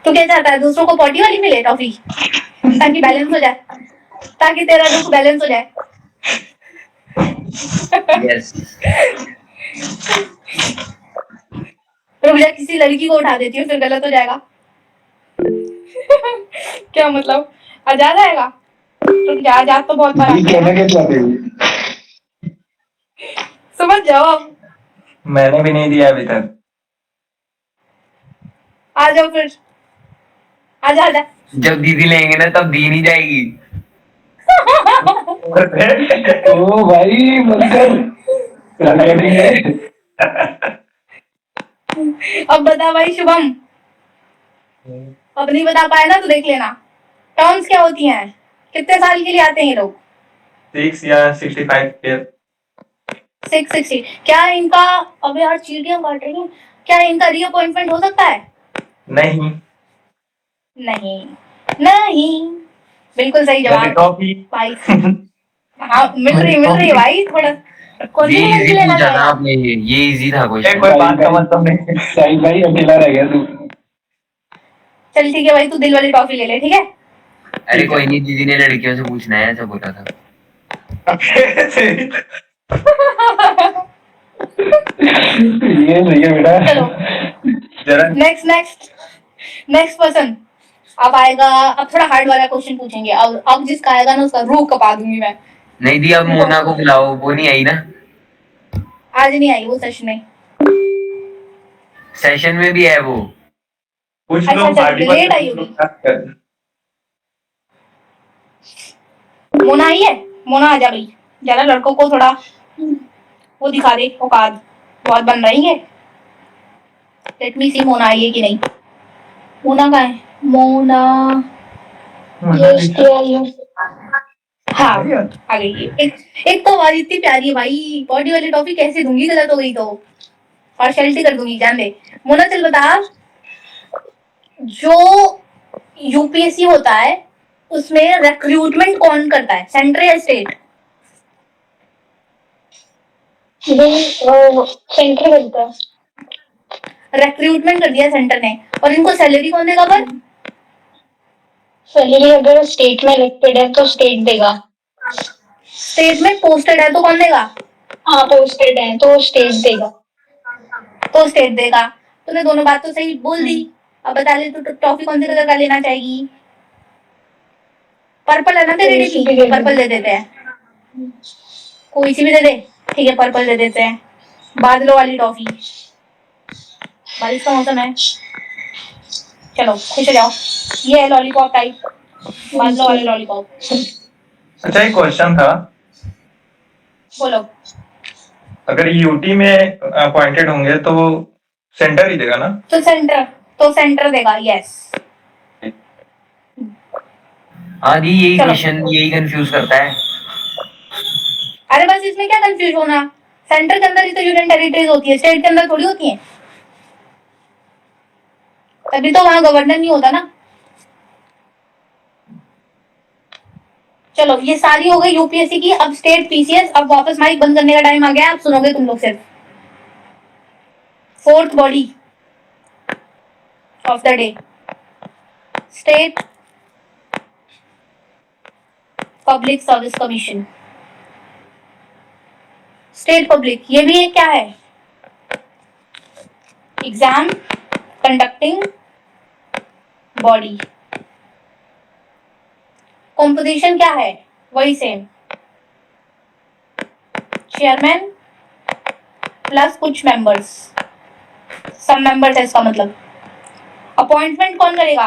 तू क्या चाहता है, दूसरों को पॉटी वाली मिले टॉफी ताकि बैलेंस हो जाए, ताकि तेरा दुख बैलेंस हो जाए। यस। रुक जा, किसी लड़की को उठा देती हूँ फिर गलत हो जाएगा। क्या मतलब, आजाद आएगा? रुक जा, आजाद तो बहुत बड़ा क्या चाहते हो? समझ जाओ। मैंने भी नहीं दिया अभी तक। आ जाओ फिर, आजा आजा। जब दीदी लेंगे ना तब दी नहीं जाएगी। ओ भाई बनकर अब बता भाई शुभम, अब नहीं बता पाया ना तो देख लेना। टर्म्स क्या होती हैं, कितने साल के लिए आते हैं ये लोग? 6 या 65 ईयर। 660। क्या इनका, अब यार चीटियां काट रही हैं, क्या इनका रीअपॉइंटमेंट हो सकता है? नहीं, नहीं नहीं, बिल्कुल सही जवाब भाई। हाँ मिल रही है भाई, थोड़ा कौन ये सी इजी लेना पूछा था चाहेगा? आपने, ये इजी था क्वेश्चन। कोई बात का मतलब नहीं। साहिल भाई अकेला रह गया तू। चल ठीक है भाई, तू दिल वाली टॉफी ले ले, ठीक है? अरे कोई नहीं, दीदी ने लड़कियों से पूछना है ऐसा बोला था। ये सही है बेटा। चलो जरा नेक्स्ट पर्सन अब आएगा। अब थोड़ा हार्ड वाला क्वेश्चन पूछेंगे। अब जिसका आएगा ना उसका रूह कपा दूंगी मैं। नहीं दी, अब मोना को बुलाओ, वो नहीं आई ना। आज नहीं आई वो सेशन में। सेशन में भी है वो। कुछ अच्छा, लेट आई होगी। मोना आई है? मोना आ जा भाई, जरा लड़कों को थोड़ा वो दिखा दे, औकात बहुत बन रही है। लेट मी सी मोना आई है कि नहीं। मोना कहाँ है? मोना हाँ आ गई है। एक तो आवाज इतनी प्यारी है भाई, बॉडी वाली टॉफी कैसे दूंगी, गलत हो गई तो पार्शियलिटी कर दूंगी, जान दे। मोना चल बता, जो यूपीएससी होता है उसमें रिक्रूटमेंट कौन करता है, सेंटर या स्टेट? सेंटर बनता है। रिक्रूटमेंट कर दिया सेंटर ने, और इनको सैलरी कौन देगा? पर सैलरी अगर स्टेट में इलेक्टेड है तो स्टेट देगा। स्टेट में पोस्टेड है तो कौन देगा? हाँ, पोस्टेड है तो स्टेट देगा। तो स्टेट देगा। तूने दोनों बात तो सही बोल दी। अब बता ले, तो टॉफी कौन सी कलर का लेना चाहेगी? पर्पल है ना तेरी डीपी? पर्पल दे देते हैं, कोई सी भी दे दे। ठीक है, पर्पल दे देते हैं। बादलों वाली टॉफी, बारिश का मौसम है, चलो खुश हो जाओ। ये है लॉलीपॉप टाइप, बादलों वाले लॉलीपॉप। अच्छा, एक क्वेश्चन था, बोलो। अगर यूटी में अपॉइंटेड होंगे तो सेंटर ही देगा ना? तो सेंटर देगा, यस। आदि यही चलो। क्वेश्चन यही कंफ्यूज करता है। अरे बस इसमें क्या कंफ्यूज होना, सेंटर के अंदर ही तो यूनियन टेरिटरीज होती है, स्टेट के अंदर थोड़ी होती है। तभी तो वहां गवर्नर नहीं होता ना। चलो, ये सारी हो गई यूपीएससी की। अब स्टेट पीसीएस। अब वापस माइक बंद करने का टाइम आ गया, अब सुनोगे तुम लोग सिर्फ। Fourth body of the day, state public service commission. State public, ये भी एक क्या है? Exam conducting body. कॉम्पोजिशन क्या है? वही सेम, चेयरमैन प्लस कुछ मेंबर्स, सब मेंबर्स है इसका मतलब। अपॉइंटमेंट कौन करेगा?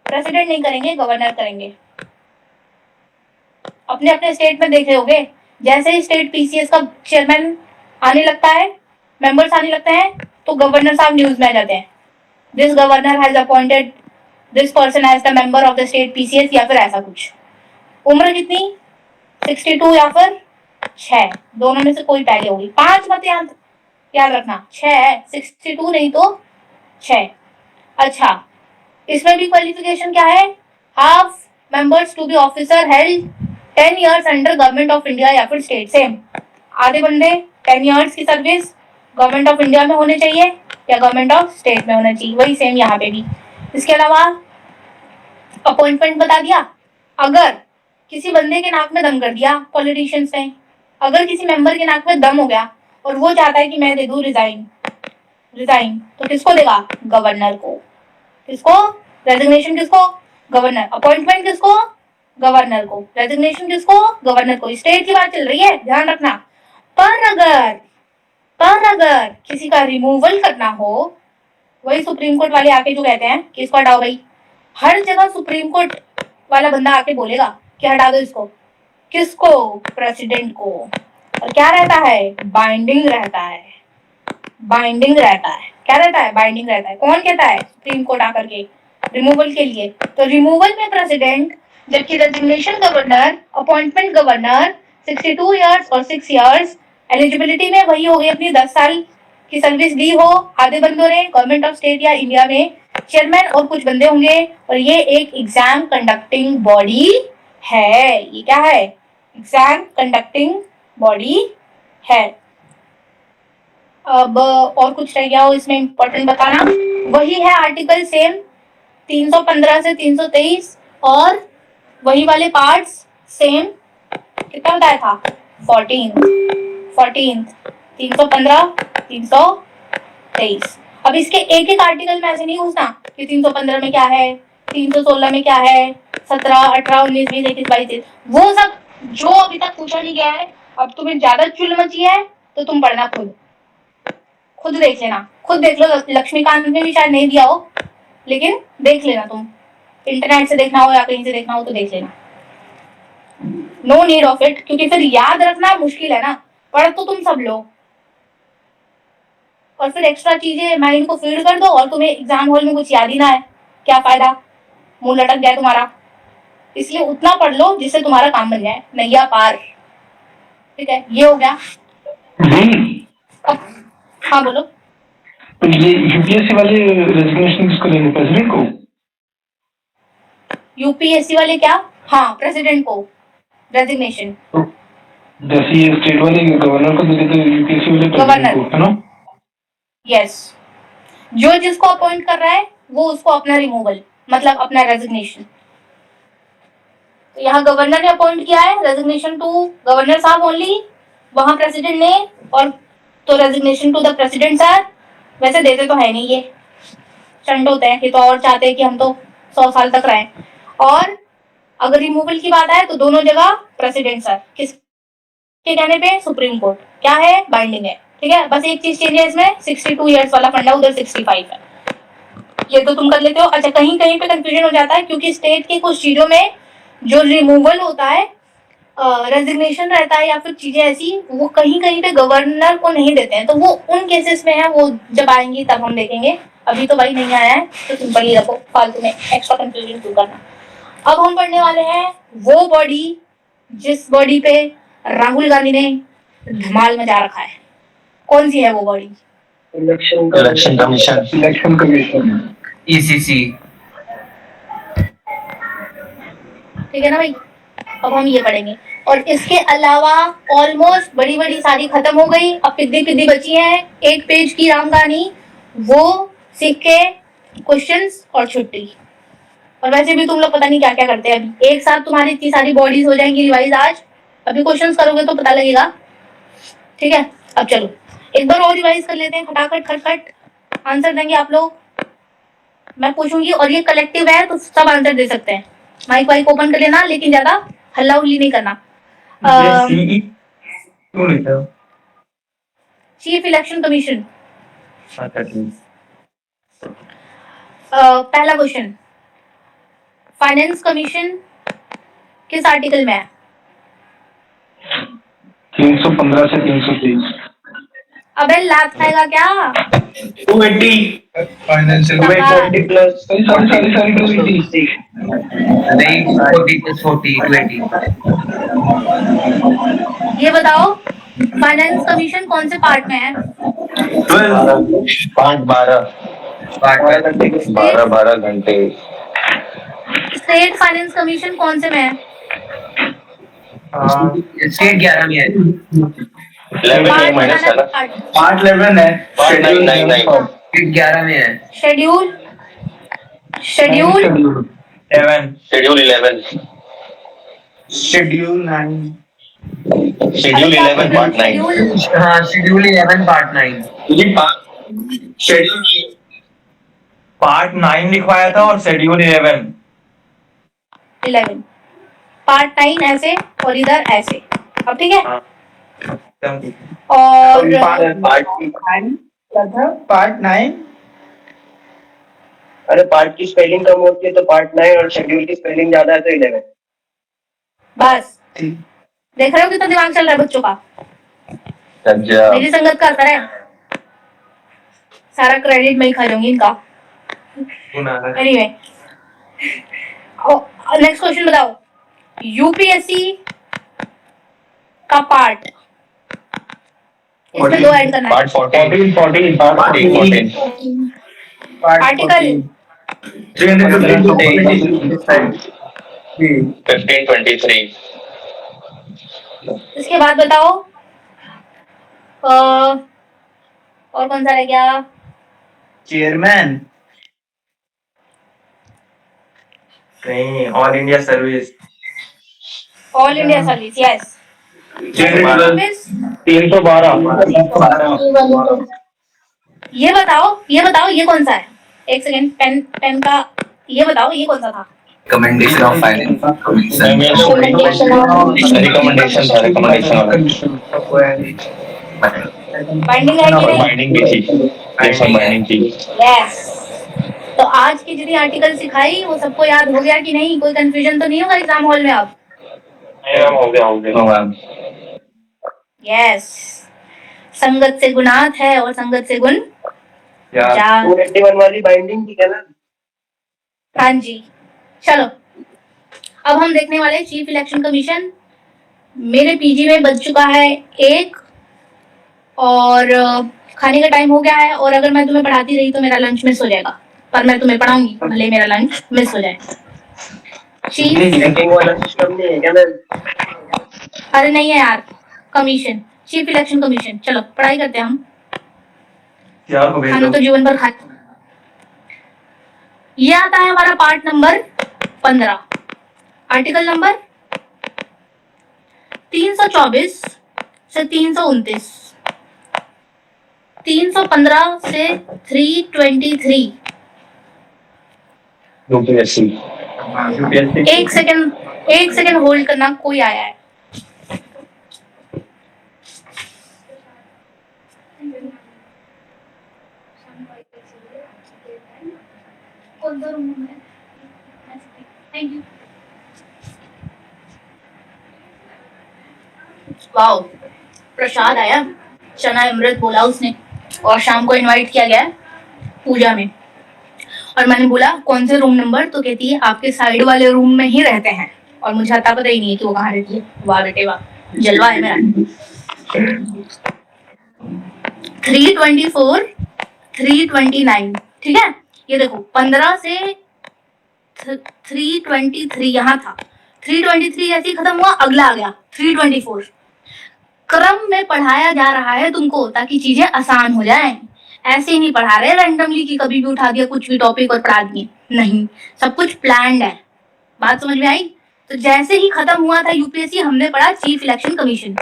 प्रेसिडेंट नहीं करेंगे, गवर्नर करेंगे। अपने अपने स्टेट में देख रहे होगे, जैसे ही स्टेट पीसीएस का चेयरमैन आने लगता है, मेंबर्स आने लगते हैं, तो गवर्नर साहब न्यूज में आ जाते हैं, this governor has appointed this person as the member of the state PCS, या फिर ऐसा कुछ। उम्र कितनी? 62 या फिर 6, दोनों में से कोई पहले होगी। 5 मत याद रखना, 6 है, 62 नहीं तो 6। अच्छा, इसमें भी क्वालिफिकेशन क्या है? Half members to be officer held 10 years under government of India या फिर स्टेट। सेम, आधे बंदे 10 इयर्स की सर्विस गवर्नमेंट ऑफ इंडिया में होने चाहिए या गवर्नमेंट ऑफ स्टेट में होना चाहिए, वही सेम यहाँ पे भी। इसके अलावा अपॉइंटमेंट बता दिया। अगर किसी बंदे के नाक में दम कर दिया पॉलिटिशियंस ने, अगर किसी मेंबर के नाक में दम हो गया और वो चाहता है कि मैं दे दूं रिजाइन, तो किसको देगा? गवर्नर को। किसको? रेजिग्नेशन किसको? गवर्नर। अपॉइंटमेंट किसको? गवर्नर को। रेजिग्नेशन किसको? गवर्नर को। स्टेट की बात चल रही है, ध्यान रखना। पर अगर किसी का रिमूवल करना हो, वही सुप्रीम कोर्ट वाले आके जो कहते हैं कि इसको हटाओ भाई, हर जगह सुप्रीम कोर्ट वाला बंदा आके बोलेगा कि हटा दो इसको। किसको? प्रेसिडेंट को। और क्या रहता है? बाइंडिंग रहता है। क्या रहता है? बाइंडिंग रहता है। कौन कहता है? सुप्रीम कोर्ट आकर के रिमूवल के लिए। तो रिमूवल में प्रेसिडेंट, जबकि resignation governor, appointment governor. 62 years और 6 इयर्स एलिजिबिलिटी में वही हो गई अपनी 10 साल की सर्विस दी हो आधे बंदों ने गवर्नमेंट ऑफ स्टेट या इंडिया में, चेयरमैन और कुछ बंदे होंगे। और ये एक एग्जाम कंडक्टिंग बॉडी है। ये क्या है? एग्जाम कंडक्टिंग बॉडी है। अब और कुछ रह गया हो इसमें इंपॉर्टेंट बताना, वही है आर्टिकल सेम 315 से 323 और वही वाले पार्ट्स सेम। कितना बताया था? 14 315 323। अब इसके एक एक आर्टिकल में ऐसे नहीं घुसना कि 315 में क्या है, 316 में क्या है, 17 18 19 20 21 22 वो सब जो अभी तक पूछा नहीं गया है। अब तुम्हें ज्यादा चुल मची है तो तुम पढ़ना खुद देख लेना, खुद देख लो। लक्ष्मीकांत ने भी शायद नहीं दिया हो, लेकिन देख लेना तुम, इंटरनेट से देखना हो या कहीं से देखना हो तो देख लेना। नो नीड ऑफ इट, क्योंकि फिर याद रखना मुश्किल है ना। पढ़ तो तुम सब लो और फिर एक्स्ट्रा चीजें माइंड को फीड कर दो और तुम्हें एग्जाम हॉल में कुछ याद ही ना है, क्या फायदा? मुंह लटक जाए तुम्हारा। इसलिए उतना पढ़ लो जिससे तुम्हारा काम बन जाए, नैया पार। ठीक है, ये हो गया। अब हाँ बोलो। तो ये यूपीएससी वाले रेजिग्नेशन किसको देंगे? प्रेसिडेंट को? यूपीएससी वाले क्या, हाँ प्रेसिडेंट को रेजिग्नेशन, जैसे ये स्टेट वाले गवर्नर को देते तो यूपीएससी वाले गवर्नर। president को, है ना? यस, जो जिसको अपॉइंट कर रहा है वो उसको अपना रिमूवल, मतलब अपना रेजिग्नेशन। तो यहाँ गवर्नर ने अपॉइंट किया है, रेजिग्नेशन टू गवर्नर साहब ओनली, वहां प्रेसिडेंट ने, और तो resignation to the president sir. वैसे देते तो है नहीं ये, चंड होते हैं ये तो, और चाहते हैं कि हम तो 100 साल तक रहें। और अगर रिमूवल की बात आए तो दोनों जगह प्रेसिडेंट सर, किसके कहने पे, सुप्रीम कोर्ट क्या है, बाइंडिंग है। ठीक है, बस एक चीज चेंज है इसमें, 62 इयर्स वाला फंडा उधर 65 है, ये तो तुम कर लेते हो। अच्छा, कहीं कहीं पे कंफ्यूजन हो जाता है क्योंकि स्टेट की कुछ चीजों में जो रिमूवल होता है, रेजिग्नेशन रहता है या फिर चीजें ऐसी, वो कहीं कहीं पे गवर्नर को नहीं देते हैं, तो वो उन केसेस में है, वो जब आएंगी तब हम देखेंगे। अभी तो भाई नहीं आया है तो सिंपल ही रखो, फालतू में एक्स्ट्रा कंफ्यूजन क्यों करना। अब हम पढ़ने वाले हैं वो बॉडी जिस बॉडी पे राहुल गांधी ने धमाल मचा रखा है। कौन सी है वो body? Election commission. Election commission. ECC. ठीक है ना भाई, अब हम ये पढ़ेंगे। और इसके अलावा ऑलमोस्ट बड़ी बड़ी सारी खत्म हो गई, अब पिद्दी पिद्दी बची है, एक पेज की राम कहानी, वो सिक्के, क्वेश्चंस और छुट्टी। और वैसे भी तुम लोग पता नहीं क्या क्या करते हैं, अभी एक साथ तुम्हारी इतनी सारी बॉडीज हो जाएंगी रिवाइज आज, अभी क्वेश्चंस करोगे तो पता लगेगा। ठीक है, अब चलो एक बार और रिवाइज कर लेते हैं, खटाखट खटखट आंसर देंगे आप लोग, मैं पूछूंगी और ये कलेक्टिव है तो सब आंसर दे सकते हैं। माइक वाइक ओपन कर लेना, लेकिन ज्यादा हल्ला उल्ली नहीं करना। चीफ इलेक्शन कमीशन, पहला क्वेश्चन, फाइनेंस कमीशन किस आर्टिकल में है? 315 से 323। अबे लात खाएगा क्या? 280 फाइनेंशियल शाबाश। Plus sorry 280। नहीं 40 280। ये बताओ फाइनेंस कमीशन कौन से पार्ट में है? 12 घंटे। स्टेट फाइनेंस कमीशन कौन से में है? स्टेट 11 में है। 11 माइनस है ना, पार्ट 11 है। पार्ट 9 स्टेट 11 में है। Schedule schedule 11 schedule 11 schedule 9 schedule 11 part 9। हाँ शेड्यूल 11 पार्ट 9। शेड्यूल पार्ट 9 लिखवाया था और शेड्यूल 11 पार्ट 9 ऐसे और इधर ऐसे, अब ठीक है। हाँ। और पार्ट 9 अरे पार्ट की स्पेलिंग कम होती है तो पार्ट 9 और शेड्यूल की स्पेलिंग ज्यादा है तो 11। बस देख रहे हो कितना दिमाग चल रहा है बच्चों का, अच्छा मेरी संगत का असर है, सारा क्रेडिट मैं ही खा लूंगी इनका। एनीवे, नेक्स्ट क्वेश्चन बताओ, यूपीएससी का पार्ट, इसमें 2 ऐड करना है। Part 14 article 1523। इसके बाद बताओ और कौन सा रह गया? चेयरमैन नहीं, all India service. All India service, yes. 312। ये बताओ ये कौन सा है? एक सेकेंड, पेन का ये बताओ ये कौन सा था? Recommendation of finance recommendation binding है कि नहीं? बाइंडिंग की थी, बाइंडिंग की। यस। तो आज की जितनी आर्टिकल सिखाई वो सबको याद हो गया कि नहीं? कोई कंफ्यूजन तो नहीं होगा एग्जाम हॉल में अब? हो गया। यस, संगत से गुणात है और संगत से गुण जात। 281 वाली बाइंडिंग की है ना? हाँ जी, चलो अब हम देखने वाले चीफ इलेक्शन कमीशन। मेरे पीजी में बज चुका है 1 और खाने का टाइम हो गया है, और अगर मैं तुम्हें पढ़ाती रही तो मेरा लंच मिस हो जाएगा, पर मैं तुम्हें पढ़ाऊंगी भले मेरा लंच मिस हो जाए। चीफ, चेकिंग वाला सिस्टम नहीं है क्या मैम? अरे नहीं है यार, कमीशन, चीफ इलेक्शन कमीशन। चलो पढ़ाई करते हैं हम, क्या हो गया खाना तो जीवन भर खाते। ये आता है हमारा पार्ट नंबर 15, आर्टिकल नंबर 324 से 329, 315 से 323। यूपीएससी। एक सेकंड होल्ड करना, कोई आया है। वाओ, प्रसाद आया, चना अमृत बोला उसने, और शाम को इनवाइट किया गया है पूजा में। और मैंने बोला कौन से रूम नंबर, तो कहती है आपके साइड वाले रूम में ही रहते हैं। और मुझे आता पता ही नहीं है कि वो कहाँ रहती है। वाह बेटे वाह, जलवा है मेरा। 324, 329, ठीक है। ये देखो 15 से 323 यहाँ था, 323 ऐसे ही खत्म हुआ, अगला आ गया 324। क्रम में पढ़ाया जा रहा है तुमको ताकि चीजें आसान हो जाएं। ऐसे ही नहीं पढ़ा रहे रैंडमली कि कभी भी उठा दिया कुछ भी टॉपिक और पढ़ा दिए, नहीं, सब कुछ प्लान्ड है। बात समझ में आई? तो जैसे ही खत्म हुआ था यूपीएससी, हमने पढ़ा चीफ इलेक्शन कमीशन।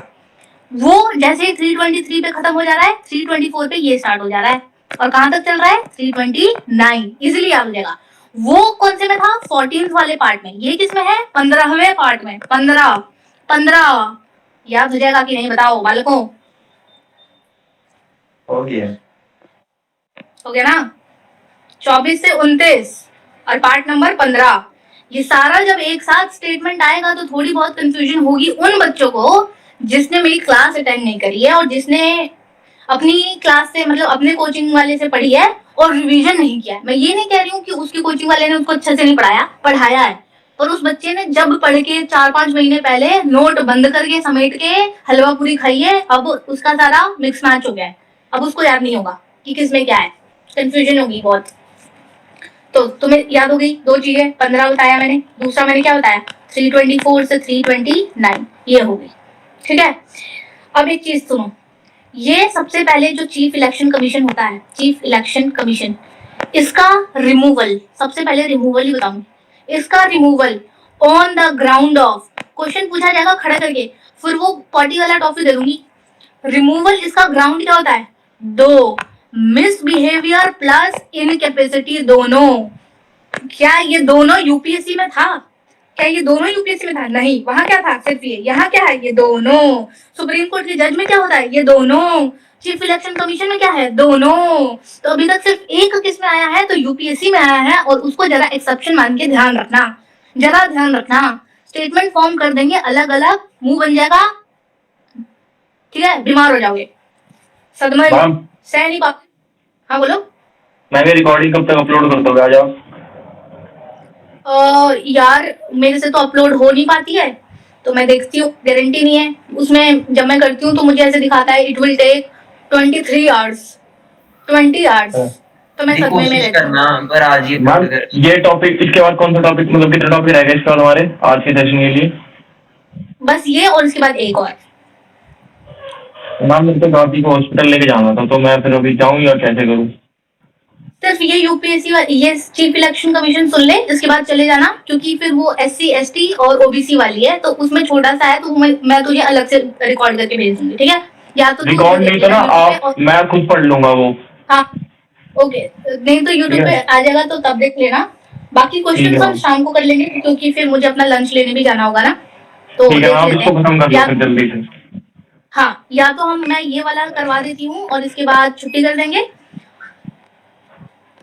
वो जैसे ही 323 पे खत्म हो जा रहा है, 324 पे ये स्टार्ट हो जा रहा है, और कहां तक चल रहा है? 329। इजिली याद हो जाएगा। वो कौन से में था? 14th वाले पार्ट में। ये किस में है? 15वें पार्ट में। 15 याद हो जाएगा कि नहीं बताओ बालकों? हो गया हो गया ना? 24 से 29 और पार्ट नंबर 15। ये सारा जब एक साथ स्टेटमेंट आएगा तो थोड़ी बहुत कंफ्यूजन होगी उन बच्चों को जिसने मेरी क्लास अटेंड नहीं करी है और जिसने अपनी क्लास से, मतलब अपने कोचिंग वाले से पढ़ी है और रिवीजन नहीं किया है। मैं ये नहीं कह रही हूँ कि उसकी कोचिंग वाले ने उसको अच्छे से नहीं पढ़ाया है, पर उस बच्चे ने जब पढ़ के 4-5 महीने पहले नोट बंद करके समेट के हलवा पूरी खाई है, अब उसका सारा मिक्स मैच हो गया है। अब उसको याद नहीं होगा कि किसमें क्या है, कंफ्यूजन होगी बहुत। तो तुम्हें याद हो गई दो चीजें, 15 बताया मैंने, दूसरा मैंने क्या बताया? 324 से 329, ये हो गई, ठीक है। अब एक चीज सुनो, ये सबसे पहले जो चीफ इलेक्शन कमीशन होता है, चीफ इलेक्शन कमीशन, इसका रिमूवल, सबसे पहले रिमूवल ही बताऊंगी। इसका removal on the ground of, question पूछा जाएगा खड़ा करके, फिर वो पॉटी वाला टॉपिक दे दूंगी। रिमूवल इसका ग्राउंड क्या होता है? दो, मिसबिहेवियर प्लस इनकैपेसिटी दोनों। क्या ये दोनों यूपीएससी में था? क्या ये दोनों यूपीएससी में था? नहीं, वहां क्या था? सिर्फ ये। यहाँ क्या है? ये दोनों। सुप्रीम कोर्ट के जज में क्या होता है? ये दोनों। चीफ इलेक्शन कमीशन में क्या है? दोनों। तो अभी तक सिर्फ एक किस में आया है? तो यूपीएससी में आया है, और उसको जरा एक्सेप्शन मान के ध्यान रखना, जरा ध्यान रखना। स्टेटमेंट फॉर्म कर देंगे अलग अलग, मुंह बन जाएगा, ठीक है, बीमार हो जाओगे, सदमा सह नहीं पाओगे। हाँ बोलो। मैं भी रिकॉर्डिंग कब तक अपलोड कर दोगे? आ जाओ। यार मेरे से तो अपलोड हो नहीं पाती है, तो मैं देखती हूँ, गारंटी नहीं है उसमें। जब मैं करती हूँ तो मुझे ऐसे दिखाता है it will take 23 hours, 20 hours. तो मैं सदमे में रहती हूँ। पर आज ये टॉपिक, इसके बाद कौन सा टॉपिक, मतलब कितने टॉपिक रहेगा इसके बाद हमारे आज के सेशन के लिए? बस ये, और इसके बाद एक और। मैम मेरे को गांधी को हॉस्पिटल लेके जाना था, तो मैं फिर अभी जाऊँ या कैसे करूँ? सिर्फ ये यूपीएससी वाली, ये चीफ इलेक्शन कमीशन सुन ले, इसके बाद चले जाना, क्योंकि फिर वो SC ST और OBC वाली है, तो उसमें छोटा सा है, तो मैं तुझे अलग से रिकॉर्ड करके भेज दूंगी, ठीक है? या तो रिकॉर्ड नहीं तो ना आप, मैं खुद पढ़ लूंगा वो। हाँ ओके, नहीं तो यूट्यूब पे आ जाएगा तो तब देख लेना। बाकी क्वेश्चन हम शाम को कर लेंगे, क्योंकि फिर मुझे अपना लंच लेने भी जाना होगा ना, तो ठीक है, आप इसको खत्म कर लो जल्दी से। हाँ, या तो मैं ये वाला करवा देती हूँ और इसके बाद छुट्टी कर देंगे,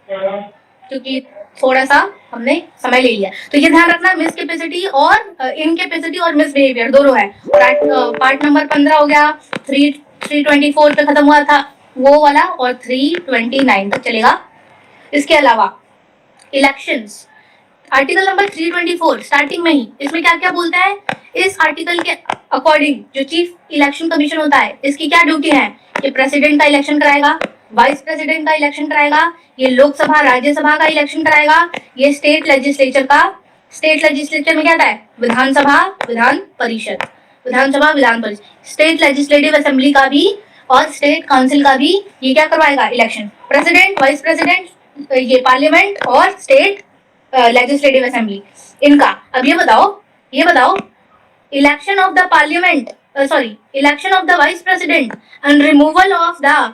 क्योंकि थोड़ा सा हमने समय ले लिया। तो ये ध्यान रखना, मिस कैपेसिटी और इनकैपेसिटी और मिस बिहेवियर दोनों है। और पार्ट नंबर 15 हो गया, 324 पे खत्म हुआ था वो वाला, और 329 तक चलेगा। इसके अलावा इलेक्शंस, आर्टिकल नंबर 324 स्टार्टिंग में ही, इसमें क्या क्या बोलता है? इस आर्टिकल के अकॉर्डिंग जो चीफ इलेक्शन कमीशन होता है, इसकी क्या ड्यूटी है? कि प्रेसिडेंट का इलेक्शन कराएगा, वाइस प्रेसिडेंट का इलेक्शन कराएगा, ये लोकसभा राज्यसभा का इलेक्शन कराएगा, ये स्टेट लेजिस्लेचर का स्टेट लेजिस्लेचर में क्या आता है? विधानसभा, विधान परिषद, विधानसभा, Vidhan Parishad. State legislative assembly का भी और स्टेट काउंसिल का भी ये क्या करवाएगा? इलेक्शन। प्रेसिडेंट, वाइस प्रेसिडेंट, ये पार्लियामेंट और स्टेट लेजिस्लेटिव असेंबली, इनका। अब ये बताओ election of the parliament, election of the vice president and removal of the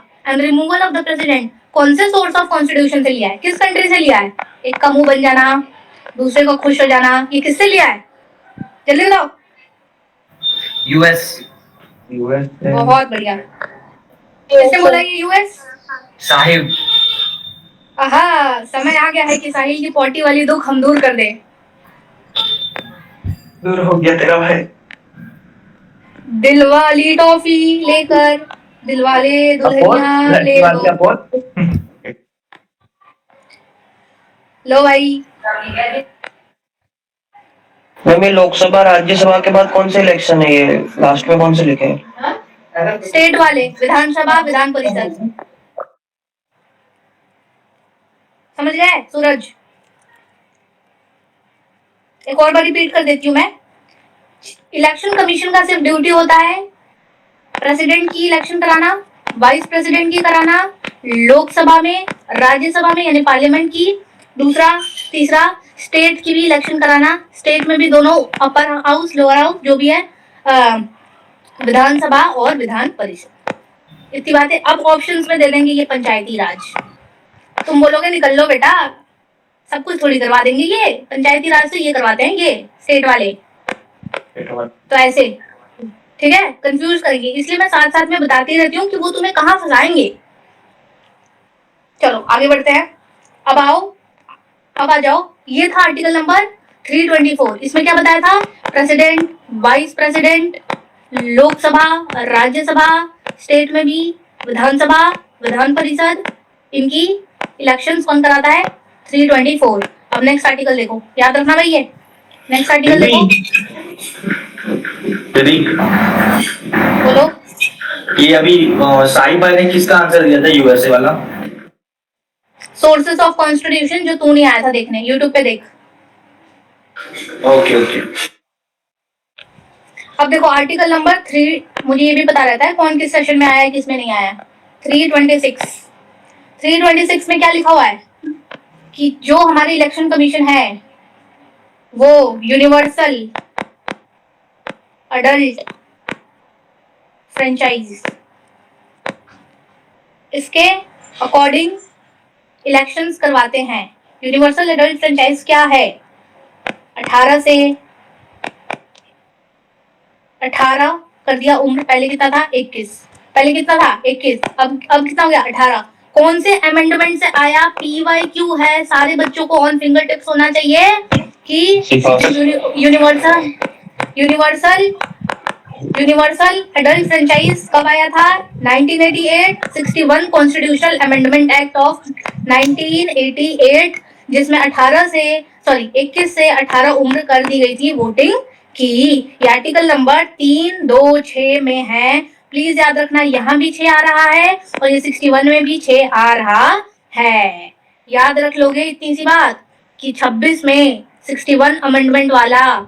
president कौन से सोर्स ऑफ कॉन्स्टिट्यूशन से लिया है? किस कंट्री से लिया है? एक का मुंह बन जाना, दूसरे को खुश हो जाना, ये किससे लिया है? जल्दी बताओ। यूएस। बहुत बढ़िया। किसने बोला ये यूएस? साहिब। आहा, समय आ गया है कि साहिल की पोटी वाली दुख हम दूर कर दे। दूर हो गया तेरा भाई। दिलवाली टॉफी लेकर दिलवाले दुल्हनिया ले लो। लो भाई। मैम ये लोकसभा राज्यसभा के बाद कौन से इलेक्शन है? ये लास्ट में कौन से लिखे हैं? स्टेट वाले, विधानसभा, विधान परिषद। समझ गए सूरज? एक और बार रिपीट कर देती हूँ मैं। इलेक्शन कमीशन का सिर्फ ड्यूटी होता है प्रेसिडेंट की इलेक्शन कराना, वाइस प्रेसिडेंट की कराना, लोकसभा में, राज्यसभा में यानी पार्लियामेंट की, दूसरा, तीसरा स्टेट की भी इलेक्शन कराना। स्टेट में भी दोनों, अपर हाउस, लोअर हाउस, जो भी है, विधानसभा और विधान परिषद। इतनी बातें अब ऑप्शंस में दे देंगे ये पंचायती राज। तुम बोलोगे निकल लो बेटा, सब कुछ थोड़ी करवा देंगे ये। पंचायती राज तो ये करवाते हैं ये स्टेट वाले, तो ऐसे ठीक है, कंफ्यूज करेंगे। इसलिए मैं साथ साथ में बताती रहती हूँ कि वो तुम्हें कहाँ फंसाएंगे। चलो आगे बढ़ते हैं। अब आ जाओ। ये था आर्टिकल नंबर 324। इसमें क्या बताया था? President, vice president, Lok Sabha, Rajya Sabha, state में भी विधानसभा, विधान परिषद, इनकी इलेक्शंस कौन कराता है? 324। अब नेक्स्ट आर्टिकल देखो, याद रखना भाई ये नेक्स्ट आर्टिकल देखो। बोलो। ये अभी साई भाई ने किसका आंसर दिया था? यूएसए वाला। सोर्सेस ऑफ कॉन्स्टिट्यूशन, जो तू नहीं आया था देखने, यूट्यूब पे देख। ओके। अब देखो आर्टिकल नंबर 3, मुझे ये भी पता रहता है कौन किस सेशन में आया है, किस में नहीं आया। 326 में क्या लिखा हुआ है कि जो हमारे इलेक्शन कमीशन है वो यूनिवर्सल अडल्ट फ्रेंचाइज, इसके अकॉर्डिंग इलेक्शंस करवाते हैं। यूनिवर्सल एडल्ट फ्रेंचाइज क्या है? 18 से 18 कर दिया उम्र। पहले कितना था? 21। अब कितना हो गया? 18। कौन से अमेंडमेंट से आया? PYQ है, सारे बच्चों को ऑन फिंगर टिप्स होना चाहिए कि यूनिवर्सल एडल्ट फ्रेंचाइज कब आया था? 1988, 61 कॉन्स्टिट्यूशनल अमेंडमेंट एक्ट ऑफ 1988, जिसमें 21 से 18 उम्र कर दी गई थी वोटिंग की। ये आर्टिकल नंबर 326 में है। प्लीज याद रखना, यहाँ भी 6 आ रहा है और ये 61 में भी 6 आ रहा है। याद रख लोगे इतनी सी बात कि 26 में 61 अमेंडमेंट वाला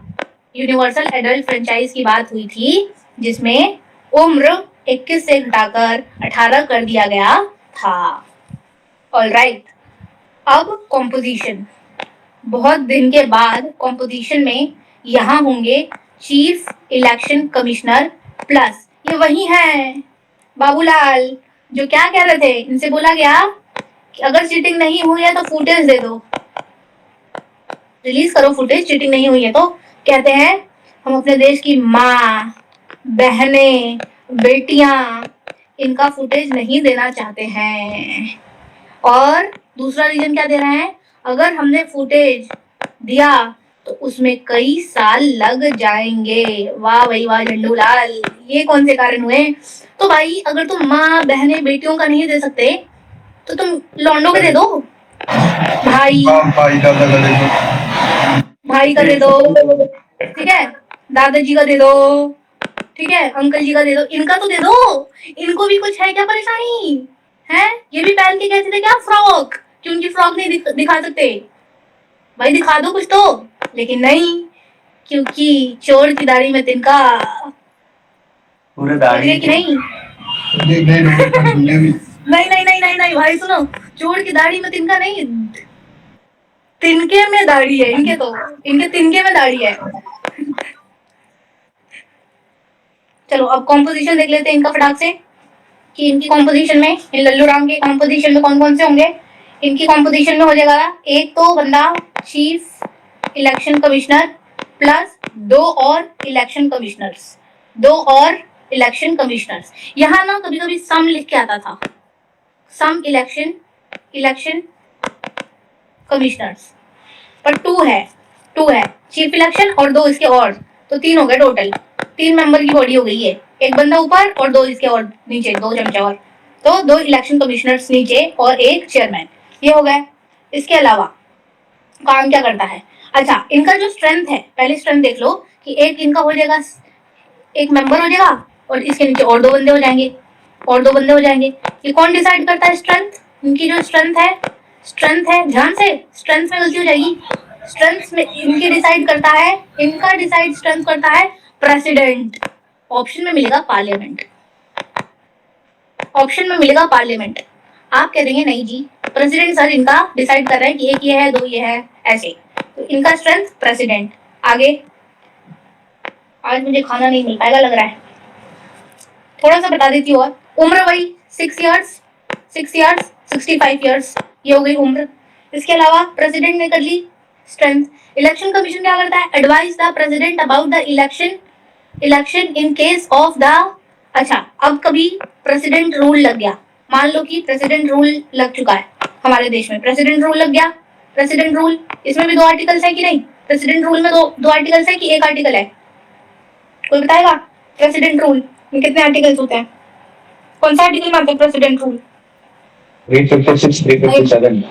यूनिवर्सल एडल्ट फ्रेंचाइज की बात हुई थी, जिसमें उम्र 21 से घटाकर 18 कर दिया गया था। ऑलराइट, अब कॉम्पोजिशन। बहुत दिन के बाद कॉम्पोजिशन में यहाँ होंगे चीफ इलेक्शन कमिश्नर प्लस, ये वही है बाबूलाल जो क्या कह रहे थे। इनसे बोला गया कि अगर चीटिंग नहीं हुई है तो फुटेज दे दो, रिलीज करो फुटेज। चीटिंग नहीं हुई है तो कहते हैं हम अपने देश की माँ, बहनें, बेटियां, इनका फुटेज नहीं देना चाहते हैं। और दूसरा रीजन क्या दे रहे हैं? अगर हमने फुटेज दिया तो उसमें कई साल लग जाएंगे। वाह भाई वाह झंडूलाल, ये कौन से कारण हुए? तो भाई अगर तुम माँ, बहनें, बेटियों का नहीं दे सकते तो तुम लौंडों के दे दो, भाई का दे दो, ठीक है, दादाजी का दे दो, ठीक है, अंकल जी का दे दो, इनका तो दे दो। इनको भी कुछ है क्या परेशानी है? ये भी पहन के कहते थे क्या फ्रॉक, कि उनकी फ्रॉक नहीं दिखा सकते? भाई दिखा दो कुछ तो। लेकिन नहीं, क्योंकि चोर की दाढ़ी में तिनका। पूरे समझ दाढ़ी गए कि नहीं? नहीं नहीं नहीं नहीं नहीं भाई सुनो, चोर की दाढ़ी में तिनका नहीं, तिनके में दाढ़ी है इनके, तो इनके तिनके में दाढ़ी है। चलो अब कॉम्पोजिशन देख लेते हैं इनका फटाक से, कि इनकी कॉम्पोजिशन में, इन लल्लू राम के कॉम्पोजिशन में कौन कौन से होंगे। इनकी कॉम्पोजिशन में हो जाएगा एक तो बंदा चीफ इलेक्शन कमिश्नर प्लस 2 और इलेक्शन कमिश्नर्स, 2 और इलेक्शन कमिश्नर्स। यहाँ ना कभी कभी सम लिख के आता था, सम इलेक्शन कमिश्नर्स, पर 2 है चीफ इलेक्शन और 2 इसके और, तो 3 हो गए टोटल, 3 मेंबर की बॉडी हो गई है, एक बंदा ऊपर और 2 इसके और नीचे, 2 चमचे और, तो 2 इलेक्शन कमिश्नर्स नीचे और एक चेयरमैन, ये हो गए। इसके अलावा काम क्या करता है, अच्छा इनका जो स्ट्रेंथ है, पहले स्ट्रेंथ देख लो कि एक इनका हो जाएगा, एक मेंबर हो जाएगा और इसके नीचे और 2 बंदे हो जाएंगे, और 2 बंदे हो जाएंगे। ये कौन डिसाइड करता है स्ट्रेंथ, इनकी जो स्ट्रेंथ है ध्यान से, स्ट्रेंथ में गलती हो जाएगी, स्ट्रेंथ में इनकी डिसाइड करता है, इनका डिसाइड स्ट्रेंथ करता है प्रेसिडेंट। ऑप्शन में मिलेगा पार्लियामेंट, ऑप्शन में मिलेगा पार्लियामेंट। आप कह देंगे नहीं जी, प्रेसिडेंट सर इनका डिसाइड कर रहे हैं कि एक ये है 2 ये है, ऐसे, तो इनका स्ट्रेंथ प्रेसिडेंट। आगे, आज मुझे खाना नहीं मिल पाएगा लग रहा है, थोड़ा सा बता देती हूँ। और उम्र वही 6 इयर्स 65 इयर्स, ये हो गई उम्र। इसके अलावा प्रेसिडेंट ने कर ली स्ट्रेंथ। इलेक्शन कमीशन क्या करता है, advise the president about the election in case of the, अच्छा अब कभी प्रेसिडेंट रूल लग गया, मान लो कि प्रेसिडेंट रूल लग चुका है हमारे देश में, प्रेसिडेंट रूल लग गया, प्रेसिडेंट रूल, इसमें भी 2 आर्टिकल्स है कि नहीं, प्रेसिडेंट रूल में 2 आर्टिकल्स है कि 1 आर्टिकल है, कोई बताएगा? प्रेसिडेंट रूल में कितने आर्टिकल्स होते हैं, कौन सा आर्टिकल मानते हैं प्रेसिडेंट रूल? 356 357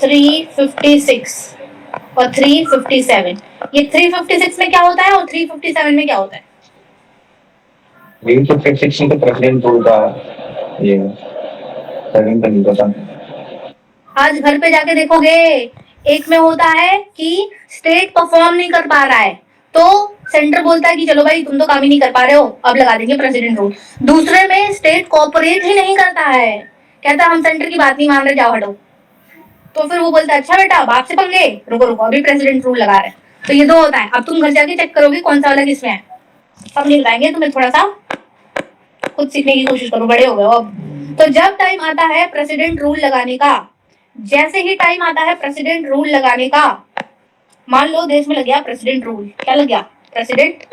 356 और 357, ये 356 में क्या होता है और 357 में क्या होता है? 356 में तो प्रेसिडेंट रूल का ये सेकंड नहीं पता। आज घर पे जाके देखोगे, एक में होता है कि स्टेट परफॉर्म नहीं कर पा रहा है तो सेंटर बोलता है कि चलो भाई तुम तो काम ही नहीं कर पा रहे हो, अब लगा देंगे प्रेसिडेंट रूल। दूसरे में स्टेट कोऑपरेट ही नहीं करता है, कहता हम सेंटर की बात नहीं मान रहे, जाओ हटो, तो फिर वो बोलता है अच्छा बेटा बाप से पंगे, रुको रुको अभी प्रेसिडेंट रूल लगा रहे हैं। तो ये 2 होता है। अब तुम घर जाके चेक करोगे कौन सा वाला किसमें है, अब नहीं बताएंगे तुम्हें, थोड़ा सा खुद सीखने की कोशिश करो, बड़े हो गए हो अब। तो जब टाइम आता है प्रेसिडेंट रूल लगाने का, जैसे ही टाइम आता है प्रेसिडेंट रूल लगाने का, मान लो देश में लग गया प्रेसिडेंट रूल, क्या लग गया प्रेसिडेंट,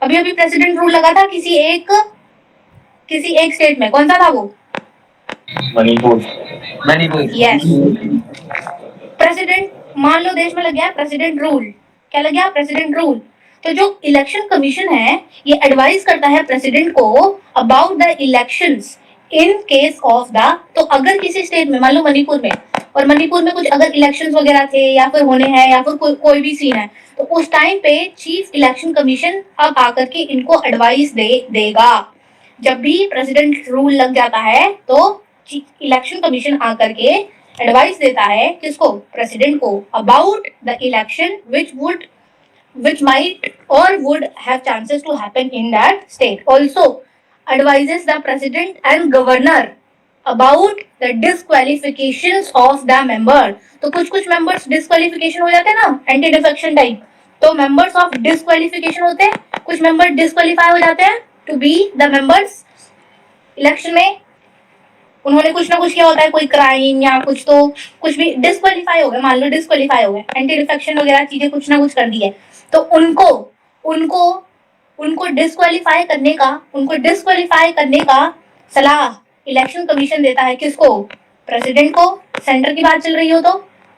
अभी प्रेसिडेंट रूल लगा था किसी एक स्टेट में, कौन सा था वो? मणिपुर। यस, प्रेसिडेंट, मान लो देश में लग गया प्रेसिडेंट रूल, क्या लग गया प्रेसिडेंट रूल। तो जो इलेक्शन कमीशन है ये एडवाइस करता है प्रेसिडेंट को about the elections in case of the, तो अगर किसी स्टेट में, मान लो मणिपुर में, और मणिपुर में कुछ अगर इलेक्शंस वगैरह थे या फिर होने हैं या फिर कोई भी सीन है, तो उस टाइम पे चीफ इलेक्शन कमीशन अब आकर के इनको एडवाइस देगा। जब भी प्रेसिडेंट रूल लग जाता है तो इलेक्शन कमीशन आकर के एडवाइस देता है किसको, प्रेसिडेंट को, about the election which might or would have chances to happen in that state. Also advises the president and governor about the disqualifications of the member. तो कुछ members disqualification हो जाते हैं ना, anti defection type, तो members of disqualification होते हैं, कुछ members disqualify हो जाते हैं to be the members election में, उन्होंने कुछ ना कुछ किया होता है, कोई क्राइम या कुछ, तो कुछ भी डिस्क्वालीफाई हो गए, मान लो डिस्क्वालीफाई हो गए, एंटी डिफेक्शन वगैरह चीजें कुछ ना कुछ कर दी है, तो उनको डिस्क्वालीफाई करने का सलाह इलेक्शन कमीशन देता है किसको, प्रेसिडेंट को, सेंटर की बात चल रही हो तो,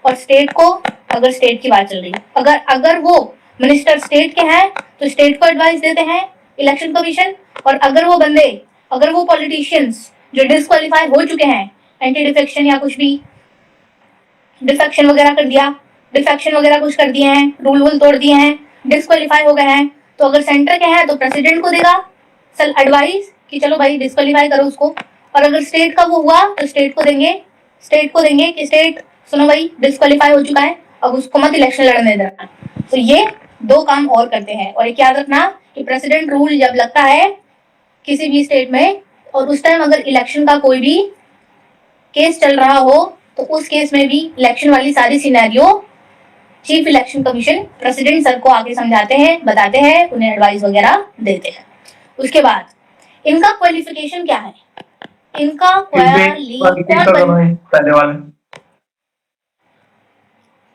और स्टेट को अगर स्टेट की बात चल रही है, अगर वो मिनिस्टर स्टेट के हैं तो स्टेट को एडवाइस देते हैं इलेक्शन कमीशन, और अगर वो पॉलिटिशियंस जो डिस्क्वालीफाई हो चुके हैं, एंटी डिफेक्शन या कुछ भी डिफेक्शन वगैरह कर दिया, डिफेक्शन वगैरह कुछ कर दिए हैं, रूल वूल तोड़ दिए हैं, डिस्क्वालीफाई हो गए हैं, तो अगर सेंटर के हैं तो प्रेसिडेंट को देगा एडवाइस कि चलो भाई डिस्क्वालीफाई करो उसको, और अगर स्टेट का वो हुआ तो स्टेट को देंगे स्टेट को देंगे कि स्टेट सुनो भाई डिस्क्वालीफाई हो चुका है, अब उसको मत इलेक्शन लड़ने देना। तो ये दो काम और करते हैं। और एक याद रखना कि प्रेसिडेंट रूल जब लगता है किसी भी स्टेट में और उस टाइम अगर इलेक्शन का कोई भी केस चल रहा हो तो उस केस में भी इलेक्शन वाली सारी scenario chief election commission president sir को आके समझाते हैं, बताते हैं, उन्हें एडवाइस वगैरह देते हैं। उसके बाद इनका क्वालिफिकेशन क्या है, इनका पहले वाले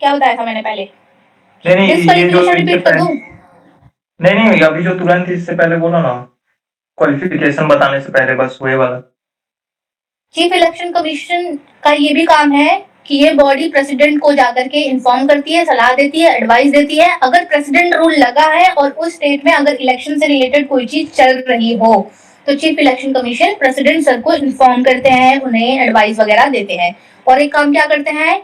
क्या बताया था मैंने पहले? नहीं ये जो रिपीट कर दूं? नहीं अभी जो तुरंत इससे पहले बोला ना, क्वालिफिकेशन बताने से पहले बस वही वाला। चीफ इलेक्शन कमीशन का ये भी काम है कि ये बॉडी प्रेसिडेंट को जाकर के इन्फॉर्म करती है, सलाह देती है, एडवाइस देती है। अगर प्रेसिडेंट रूल लगा है और उस स्टेट में अगर इलेक्शन से रिलेटेड कोई चीज चल रही हो तो chief election commission president sir को इन्फॉर्म करते हैं, उन्हें एडवाइस वगैरह देते हैं। और एक काम क्या करते हैं,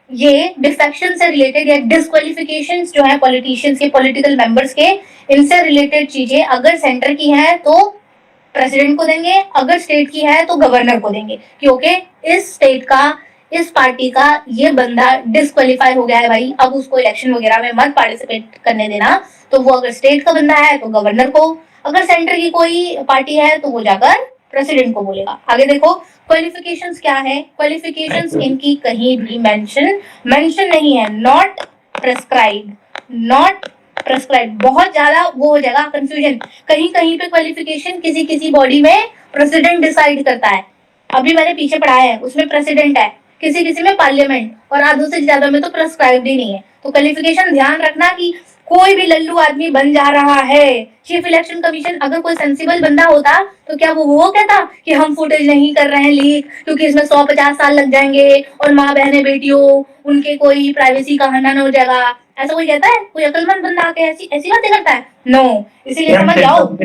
ये डिफेक्शन से रिलेटेड या डिस्क्वालिफिकेशन जो है पॉलिटिशियंस के, पॉलिटिकल मेंबर्स के, इनसे रिलेटेड चीजें अगर सेंटर की है तो प्रेसिडेंट को देंगे, अगर स्टेट की है तो गवर्नर को देंगे, क्योंकि इस स्टेट का, इस पार्टी का ये बंदा डिस्क्वालीफाई हो गया है भाई, अब उसको इलेक्शन वगैरह में मत पार्टिसिपेट करने देना। तो वो अगर स्टेट का बंदा है तो गवर्नर को, अगर सेंटर की कोई पार्टी है तो वो जाकर प्रेसिडेंट को बोलेगा। आगे देखो क्वालिफिकेशंस क्या है। क्वालिफिकेशंस इनकी कहीं भी मेंशन नहीं है, नॉट प्रेस्क्राइब। बहुत ज्यादा वो हो जाएगा कंफ्यूजन, कहीं कहीं पे क्वालिफिकेशन किसी बॉडी में प्रेसिडेंट डिसाइड करता है। अभी मैंने पीछे पढ़ाया है उसमें प्रेसिडेंट है, किसी में पार्लियामेंट, और आधों से ज्यादा में तो प्रेस्क्राइब्ड ही नहीं है। तो क्वालिफिकेशन ध्यान रखना कि कोई भी लल्लू आदमी बन जा रहा है। चीफ इलेक्शन कमीशन अगर कोई सेंसिबल बंदा होता तो क्या वो कहता कि हम फुटेज नहीं कर रहे हैं लीक क्योंकि इसमें 150 साल लग जाएंगे और माँ बहने बेटियों उनके कोई प्राइवेसी का हनन हो जाएगा? ऐसा कोई कहता है? कोई अक्लमंद बंदा आके ऐसी बातें करता है? नो। इसीलिए समझ जाओ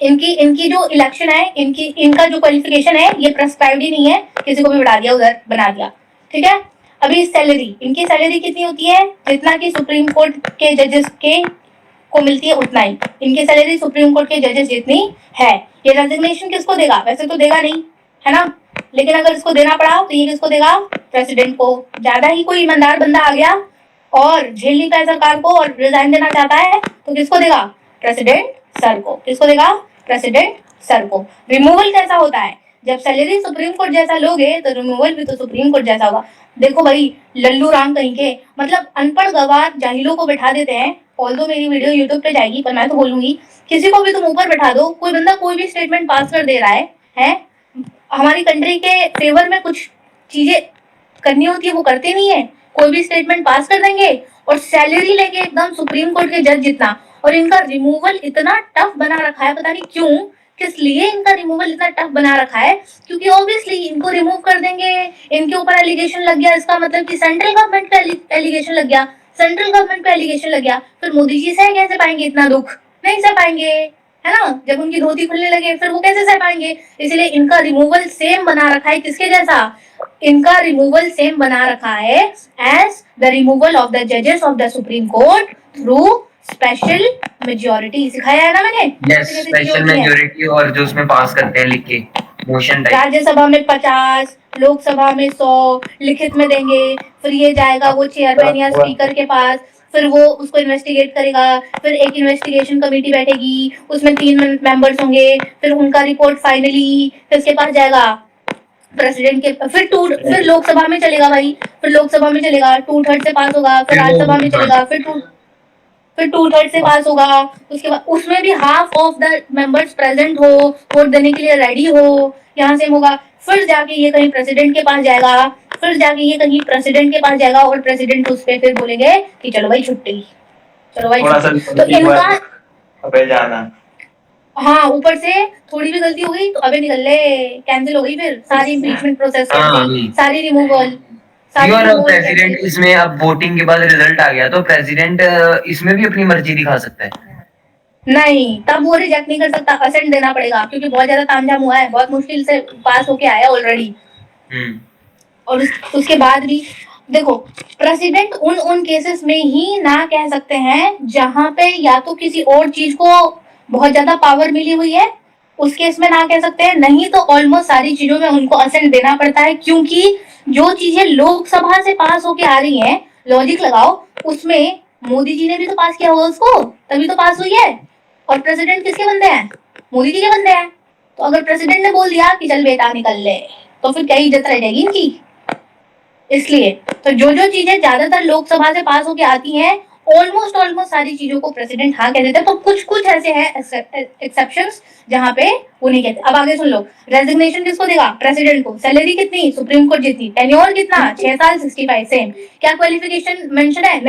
इनकी जो इलेक्शन है, इनका जो क्वालिफिकेशन है ये प्रेस्क्राइब्ड ही नहीं है, किसी को भी बढ़ा दिया उधर बना दिया। ठीक है। अभी सैलरी, इनकी सैलरी कितनी होती है? जितना कि सुप्रीम कोर्ट के जजेस को मिलती है उतना ही इनकी सैलरी सुप्रीम कोर्ट के जजेस जितनी है। ये रेजिग्नेशन किसको देगा? वैसे तो देगा नहीं, है ना, लेकिन अगर इसको देना पड़ा तो ये किसको देगा? प्रेसिडेंट को। ज्यादा ही कोई ईमानदार बंदा आ गया और झेल नहीं पाया सरकार को और रिजाइन देना चाहता है तो किसको देगा? प्रेसिडेंट सर को। किसको देगा? प्रेसिडेंट सर को। रिमूवल कैसा होता है? जब सैलरी सुप्रीम कोर्ट जैसा लोगे तो रिमूवल भी तो सुप्रीम कोर्ट जैसा होगा। देखो भाई लल्लू राम कहीं के, मतलब अनपढ़ गवार जाहिलों को बैठा देते हैं। ऑल्दो मेरी वीडियो यूट्यूब पे जाएगी पर मैं तो बोलूंगी किसी को भी तुम ऊपर बैठा दो, कोई बंदा कोई भी स्टेटमेंट पास कर दे रहा है हमारी कंट्री के फेवर में कुछ चीजें करनी होती है वो करते नहीं है, कोई भी स्टेटमेंट पास कर देंगे और सैलरी लेके एकदम सुप्रीम कोर्ट के जज जितना। और इनका रिमूवल इतना टफ बना रखा है, पता नहीं क्यों, किस लिए इनका रिमूवल इतना टफ बना रखा है, क्योंकि ऑब्वियसली इनको रिमूव कर देंगे, इनके ऊपर एलिगेशन लग गया, इसका मतलब कि सेंट्रल गवर्नमेंट पे एलिगेशन लग गया, सेंट्रल गवर्नमेंट पे एलिगेशन लग गया, फिर मोदी जी सह कैसे पाएंगे इतना दुख? नहीं सह पाएंगे, है ना। जब उनकी धोती खुलने लगे फिर वो कैसे सह पाएंगे? इसलिए इनका रिमूवल सेम बना रखा है, किसके जैसा? इनका रिमूवल सेम बना रखा है as the removal of the जजेस of the supreme court through special majority. सिखाया है ना मैंने? यस, स्पेशल मेजॉरिटी, और जो उसमें पास करते हैं लिख के मोशन टाइप। राज्यसभा में 50, लोकसभा में 100 लिखित में देंगे, फिर ये जाएगा वो चेयरमैन या स्पीकर के पास, फिर वो उसको इन्वेस्टिगेट करेगा, फिर एक इन्वेस्टिगेशन कमेटी बैठेगी, उसमें 3 मेंबर्स होंगे, फिर उनका रिपोर्ट फाइनली किसके पास जाएगा? प्रेसिडेंट के। फिर लोकसभा में चलेगा भाई, फिर लोकसभा में चलेगा 2/3 से पास होगा, फिर राज्यसभा में चलेगा, फिर 2/3 से पास होगा। उसके बाद उसमें भी half of the members present हो, वोट देने के लिए रेडी हो, यहाँ से होगा, फिर जाके ये कहीं प्रेसिडेंट के पास जाएगा, फिर जाके ये कहीं प्रेसिडेंट के पास जाएगा और प्रेसिडेंट उस पे फिर बोलेंगे कि चलो भाई छुट्टी, चलो भाई छुट्टी। तो इनका अबे जाना, हाँ, ऊपर से थोड़ी भी गलती हो गई तो अबे निकल ले, कैंसिल हो गई, फिर सारी इम्पीचमेंट प्रोसेस, सारी रिमूवल, प्रेसिडेंट इसमें अब वोटिंग के बाद रिजल्ट आ गया तो प्रेसिडेंट इसमें भी अपनी मर्जी दिखा सकता है? नहीं, तब वो रिजेक्ट नहीं कर सकता, असेंट देना पड़ेगा क्योंकि बहुत ज्यादा तामझाम हुआ है, बहुत मुश्किल से पास होके आया ऑलरेडी। और उसके बाद भी देखो प्रेसिडेंट उन केसेस में ही ना कह सकते हैं जहां पे या तो किसी और चीज को बहुत ज्यादा पावर मिली हुई है उस केस में ना कह सकते हैं, नहीं तो ऑलमोस्ट सारी चीजों में उनको असेंट देना पड़ता है, क्योंकि जो चीजें लोकसभा से पास होके आ रही हैं, लॉजिक लगाओ, उसमें मोदी जी ने भी तो पास किया होगा उसको, तभी तो पास हुई है। और प्रेसिडेंट किसके बंदे हैं? मोदी जी के बंदे हैं। तो अगर प्रेसिडेंट ने बोल दिया कि चल बेटा निकल ले, तो फिर क्या इज्जत रह जाएगी इनकी? इसलिए तो जो जो चीजें ज्यादातर लोकसभा से पास होके आती हैं, ऑलमोस्ट सारी चीजों को प्रेसिडेंट हाँ कह देते हैं। तो कुछ कुछ ऐसे हैं एक्सेप्शंस जहां पे वो नहीं कहते। अब आगे सुन लो, रेजिग्नेशन किसको देगा? प्रेसिडेंट को। सैलरी कितनी? सुप्रीम कोर्ट जितनी। टेन्योर कितना? 6 साल 65 सेम। क्या क्वालिफिकेशन मेंशन है?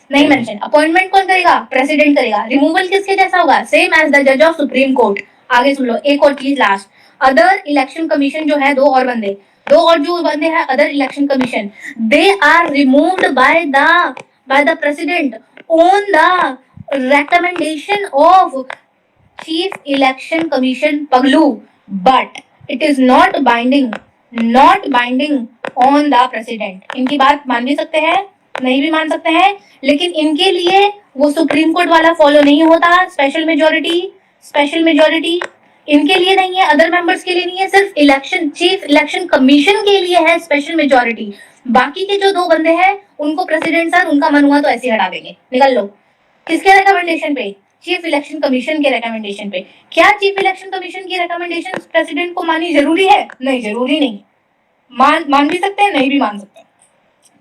नहीं मेंशन। अपॉइंटमेंट कौन करेगा? प्रेसिडेंट करेगा। रिमूवल किसके जैसा होगा? सेम एज द जज ऑफ सुप्रीम कोर्ट। आगे सुन लो, एक और चीज लास्ट, अदर इलेक्शन कमीशन जो है, दो और जो बंदे हैं other election commission, they are removed by the president on the recommendation of chief election commission पगलू, but it is not binding on the president। इनकी बात मान भी सकते हैं, नहीं भी मान सकते हैं, लेकिन इनके लिए वो सुप्रीम कोर्ट वाला फॉलो नहीं होता। स्पेशल मेजोरिटी इनके लिए नहीं है, अदर मेंबर्स के लिए नहीं है, सिर्फ चीफ इलेक्शन कमीशन के लिए है स्पेशल मेजोरिटी। बाकी के जो दो बंदे हैं उनको प्रेसिडेंट सर उनका मन हुआ तो ऐसे हटा देंगे, निकल लो। किसके रिकमेंडेशन पे? चीफ इलेक्शन कमीशन के रिकमेंडेशन पे। क्या चीफ इलेक्शन कमीशन की रिकमेंडेशन प्रेसिडेंट को मानी जरूरी है? नहीं, जरूरी नहीं। मान भी सकते हैं, नहीं भी मान सकते हैं।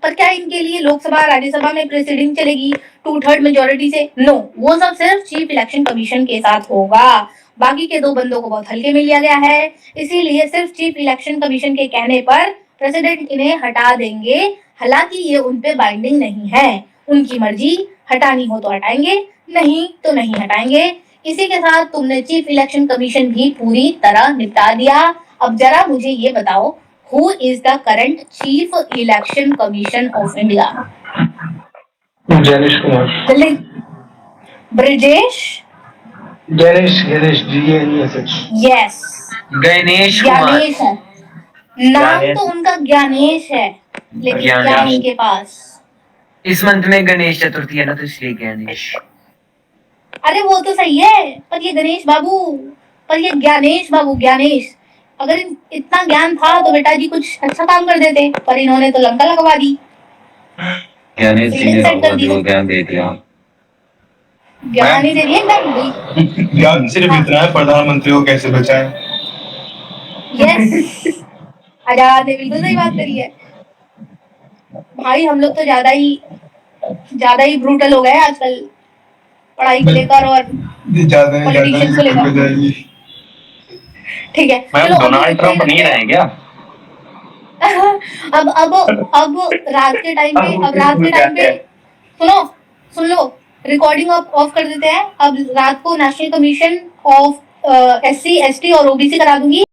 पर क्या इनके लिए लोकसभा राज्यसभा में प्रेसिडेंट चलेगी 2/3 मेजोरिटी से? नो, वो सब सिर्फ चीफ इलेक्शन कमीशन के साथ होगा। बाकी के दो बंदों को बहुत हल्के में लिया गया है, इसीलिए सिर्फ चीफ इलेक्शन कमीशन के कहने पर प्रेसिडेंट इन्हें हटा देंगे। हालांकि ये उनपे बाइंडिंग नहीं है, उनकी मर्जी, हटानी हो तो हटाएंगे, नहीं तो नहीं हटाएंगे। इसी के साथ तुमने चीफ इलेक्शन कमीशन भी पूरी तरह निपटा दिया। अब जरा मुझे ये बताओ, who is the current chief election commission of India? Ganesh Kumar. जल्दी। गणेश GNESH। यस, गणेश कुमार। गणेश है नाम, तो उनका ज्ञानेश है, लेकिन क्या उनके पास? इस मंथ में गणेश चतुर्थी है ना, तो इसलिए गणेश। अरे वो तो सही है, पर ये गणेश बाबू, ज्ञानेश। अगर इतना ज्ञान था तो बेटा जी कुछ अच्छा काम कर देते, पर इन्होंने तो लंका लगवा दी। ज्ञानेश जी ने जो ज्ञान दे दिया, ज्ञान ही दे दिया एकदम। ज्ञान सिर्फ इतना है, प्रधानमंत्री को कैसे बचाएं। यस, आजाद ने बिल्कुल सही बात करी है भाई। हम लोग तो ज्यादा ही ब्रूटल हो गए आजकल, पढ़ाई को लेकर और पॉलिटिशियंस को लेकर। ठीक है, चलो डोनाल्ड ट्रंप नहीं रहे क्या? अब रात के टाइम पे सुन लो, रिकॉर्डिंग ऑफ कर देते हैं। अब रात को national commission of SC ST और OBC करा दूंगी।